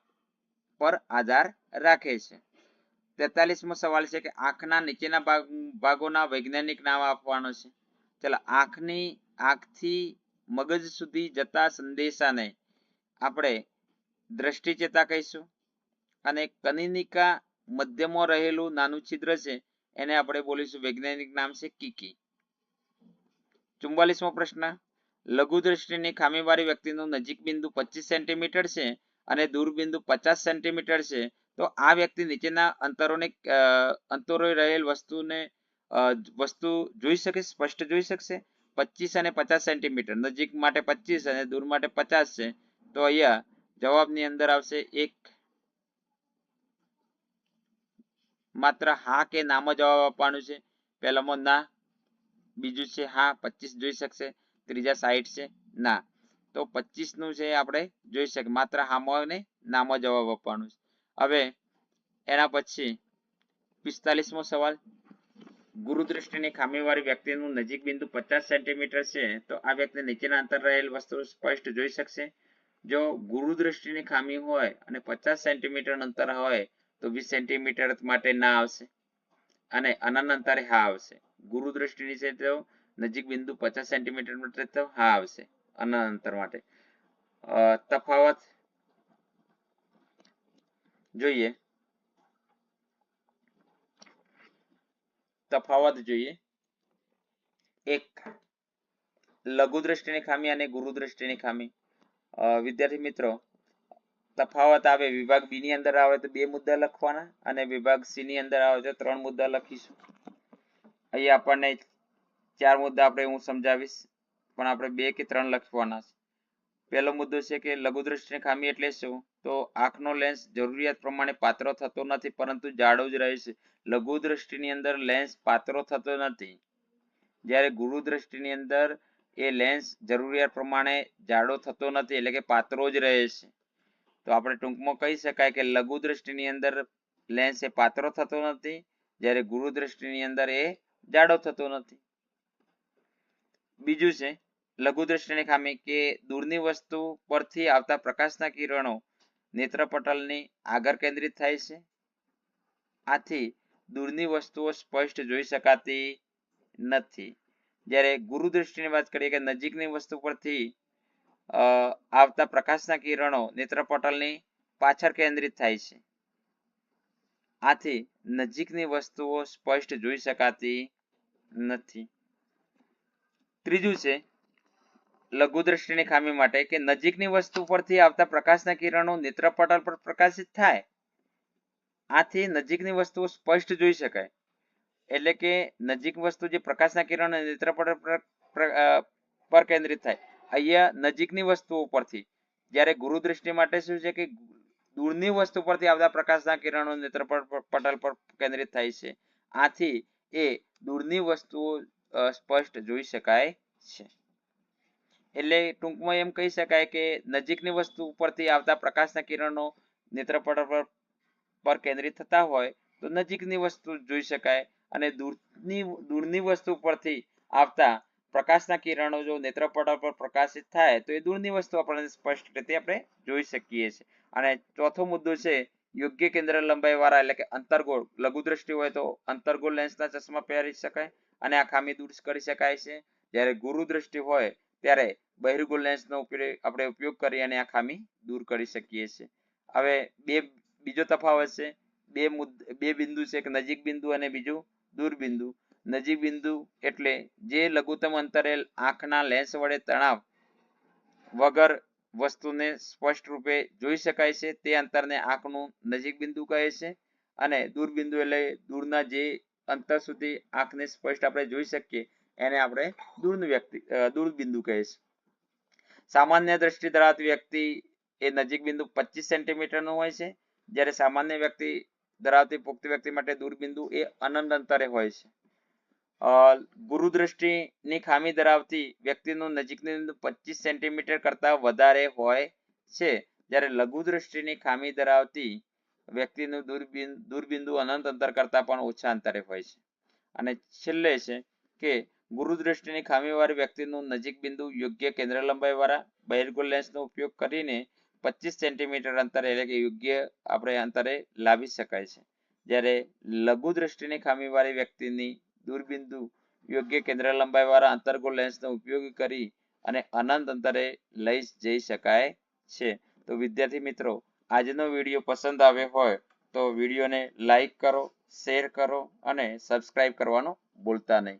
પર આધાર રાખે છે. 43મો સવાલ છે કે આંખના નીચેના ભાગોના વૈજ્ઞાનિક નામ આપવાનો છે. ચાલો, આંખથી મગજ સુધી જતા સંદેશાને આપણે દ્રષ્ટિચેતા કહીશું, અને કનિનિકા મધ્યમાં રહેલું નાનું છિદ્ર છે એને આપણે બોલીશું વૈજ્ઞાનિક નામ છે કીકી. 44મો પ્રશ્ન, લઘુ દ્રષ્ટિની ખામીવાળી વ્યક્તિનું નજીક બિંદુ 25 સેન્ટીમીટર છે અને દૂર બિંદુ 50 સેન્ટીમીટર છે, તો આ વ્યક્તિ નીચેના અંતરોએ રહેલ વસ્તુ જોઈ શકે, સ્પષ્ટ જોઈ શકશે. 25 અને 50 સેન્ટીમીટર, નજીક માટે 25 અને દૂર માટે 50 છે, તો અહીંયા જવાબની અંદર આવશે એક. માત્ર હા કે નામાં જવાબ આપવાનું છે. પહેલામાં ના, બીજું છે હા 25 જોઈ શકશે, ત્રીજા 60 છે ના. તો 25 નું છે આપણે જોઈ શકીએ, માત્ર હામાં ને નામાં જવાબ આપવાનું છે. હવે એના પછી 45મો સવાલ, ગુરુદ્રષ્ટિની ખામીવાળી વ્યક્તિનું નજીક બિંદુ 50 સેન્ટીમીટર છે, તો આ વ્યક્તિ નીચેના અંતર રહેલ વસ્તુ સ્પષ્ટ જોઈ શકશે. જો ગુરુદ્રષ્ટિની ખામી હોય અને 50 સેન્ટીમીટર અંતર હોય તો 20 સેન્ટીમીટર માટે ના આવશે અને અનંત અંતરે હા આવશે. ગુરુદ્રષ્ટિની છે તો નજીક બિંદુ 50 સેન્ટીમીટર માટે તો હા આવશે અનંત અંતર માટે. તફાવત જોઈએ, એક લઘુ દ્રષ્ટિની ખામી અને ગુરુ દ્રષ્ટિની ખામી. વિદ્યાર્થી મિત્રો, તફાવત આવે વિભાગ બી ની અંદર આવે તો 2 મુદ્દા લખવાના અને વિભાગ સી ની અંદર આવે તો 3 મુદ્દા લખીશું. અહીંયા આપણને 4 મુદ્દા હું સમજાવીશ, પણ આપણે 2 કે 3 લખવાના છે. પહેલો મુદ્દો છે કે લઘુ દ્રષ્ટિની ખામી એટલે શું? તો આંખનો લેન્સ જરૂરિયાત પ્રમાણે પાતળો થતો નથી પરંતુ જાડો જ રહે છે. લઘુ દ્રષ્ટિની અંદર લેન્સ પાતળો થતો નથી, જ્યારે ગુરુ દ્રષ્ટિની અંદર એ લેન્સ જરૂરિયાત પ્રમાણે જાડો થતો નથી, એટલે કે પાતળો જ રહે છે. તો આપણે ટૂંકમાં કહી શકાય કે લઘુ દ્રષ્ટિની અંદર લેન્સ એ પાતળો થતો નથી, જ્યારે ગુરુ દ્રષ્ટિની અંદર એ જાડો થતો નથી. બીજું છે લઘુ દ્રષ્ટિની ખામી કે દૂરની વસ્તુ પરથી આવતા પ્રકાશના કિરણો નેત્રપટલની આગળ કેન્દ્રિત થાય છે, આથી દૂરની વસ્તુઓ સ્પષ્ટ જોઈ શકાતી નથી. જ્યારે ગુરુ દ્રષ્ટિની વાત કરીએ કે નજીકની વસ્તુ પરથી આવતા પ્રકાશના કિરણો નેત્રપટલની પાછળ કેન્દ્રિત થાય છે, આથી નજીકની વસ્તુઓ સ્પષ્ટ જોઈ શકાતી નથી. ત્રીજું છે લઘુ દ્રષ્ટિની ખામી માટે કે નજીકની વસ્તુ પરથી આવતા પ્રકાશના કિરણો નેત્રપટલ પર પ્રકાશિત થાય, આથી નજીકની વસ્તુઓ સ્પષ્ટ જોઈ શકાય. એટલે કે નજીક વસ્તુ જે પ્રકાશના કિરણો નેત્રપટલ પર કેન્દ્રિત થાય, અહીંયા નજીકની વસ્તુઓ પરથી, જ્યારે ગુરુ દ્રષ્ટિ માટે શું છે કે દૂરની વસ્તુ પરથી આવતા પ્રકાશના કિરણો નેત્રપટલ પર કેન્દ્રિત થાય છે, આથી એ દૂરની વસ્તુઓ સ્પષ્ટ જોઈ શકાય છે. એટલે ટૂંકમાં એમ કહી શકાય કે નજીકની વસ્તુ પરથી આવતા પ્રકાશના કિરણો નેત્રપટલ પર કેન્દ્રિત થતા હોય તો નજીકની વસ્તુ જોઈ શકાય, અને દૂરની વસ્તુ પરથી આવતા પ્રકાશના કિરણો જો નેત્રપટલ પર પ્રકાશિત થાય તો એ દૂરની વસ્તુ આપણને સ્પષ્ટ રીતે આપણે જોઈ શકીએ છીએ. અને ચોથો મુદ્દો છે યોગ્ય કેન્દ્ર લંબાઈ વાળા એટલે કે અંતર્ગોળ. લઘુ દ્રષ્ટિ હોય તો અંતર્ગોળ લેન્સના ચશ્મા પહેરી શકાય અને આ ખામી દૂર કરી શકાય છે, જ્યારે ગુરુ દ્રષ્ટિ હોય ત્યારે બહિર્ગોળ લેન્સનો આપણે ઉપયોગ કરી અને આ ખામી દૂર કરી શકીએ છીએ. હવે બીજો તફાવત છે, બે બિંદુ છે, એક નજીક બિંદુ અને બીજું દૂર બિંદુ. નજીક બિંદુ એટલે જે લઘુત્તમ અંતરે આંખના લેન્સ વડે તણાવ વગર વસ્તુને સ્પષ્ટ રૂપે જોઈ શકાય છે, તે અંતરને આંખનું નજીક બિંદુ કહે છે. અને દૂર બિંદુ એટલે દૂરના જે અંતર સુધી આંખને સ્પષ્ટ આપણે જોઈ શકીએ એને આપણે દૂર બિંદુ કહે છે. સામાન્ય દ્રષ્ટિ ધરાવતી વ્યક્તિ એ નજીક બિંદુ 25 સેન્ટીમીટર નું હોય છે, જ્યારે સામાન્ય વ્યક્તિ ધરાવતી પુખ્ત વ્યક્તિ માટે દૂર બિંદુ એ અનંત અંતરે હોય છે. ગુરુ દ્રષ્ટિની ખામી ધરાવતી વ્યક્તિનું નજીકનું બિંદુ 25 સેન્ટીમીટર કરતા વધારે હોય છે, જ્યારે લઘુ દ્રષ્ટિની ખામી ધરાવતી વ્યક્તિનું દૂર બિંદુ અનંત અંતર કરતા પણ ઓછા અંતરે હોય છે. અને છેલ્લે છે કે ગુરુદ્રષ્ટિની ખામીવાળી વ્યક્તિનું નજીક બિંદુ યોગ્ય કેન્દ્ર લંબાઈવાળા બહિર્ગોળ લેન્સનો ઉપયોગ કરીને 25 સેન્ટીમીટર અંતરે એટલે કે યોગ્ય આપણે અંતરે લાવી શકાય છે. જ્યારે લઘુ દ્રષ્ટિની ખામીવાળી વ્યક્તિની દૂરબિંદુ યોગ્ય કેન્દ્ર લંબાઈવાળા અંતર્ગોળ લેન્સનો ઉપયોગ કરી અને અનંત અંતરે લઈ જઈ શકાય છે. તો વિદ્યાર્થી મિત્રો, આજનો વિડીયો પસંદ આવ્યો હોય તો વિડીયોને લાઈક કરો, શેર કરો અને સબસ્ક્રાઇબ કરવાનું ભૂલતા નહીં.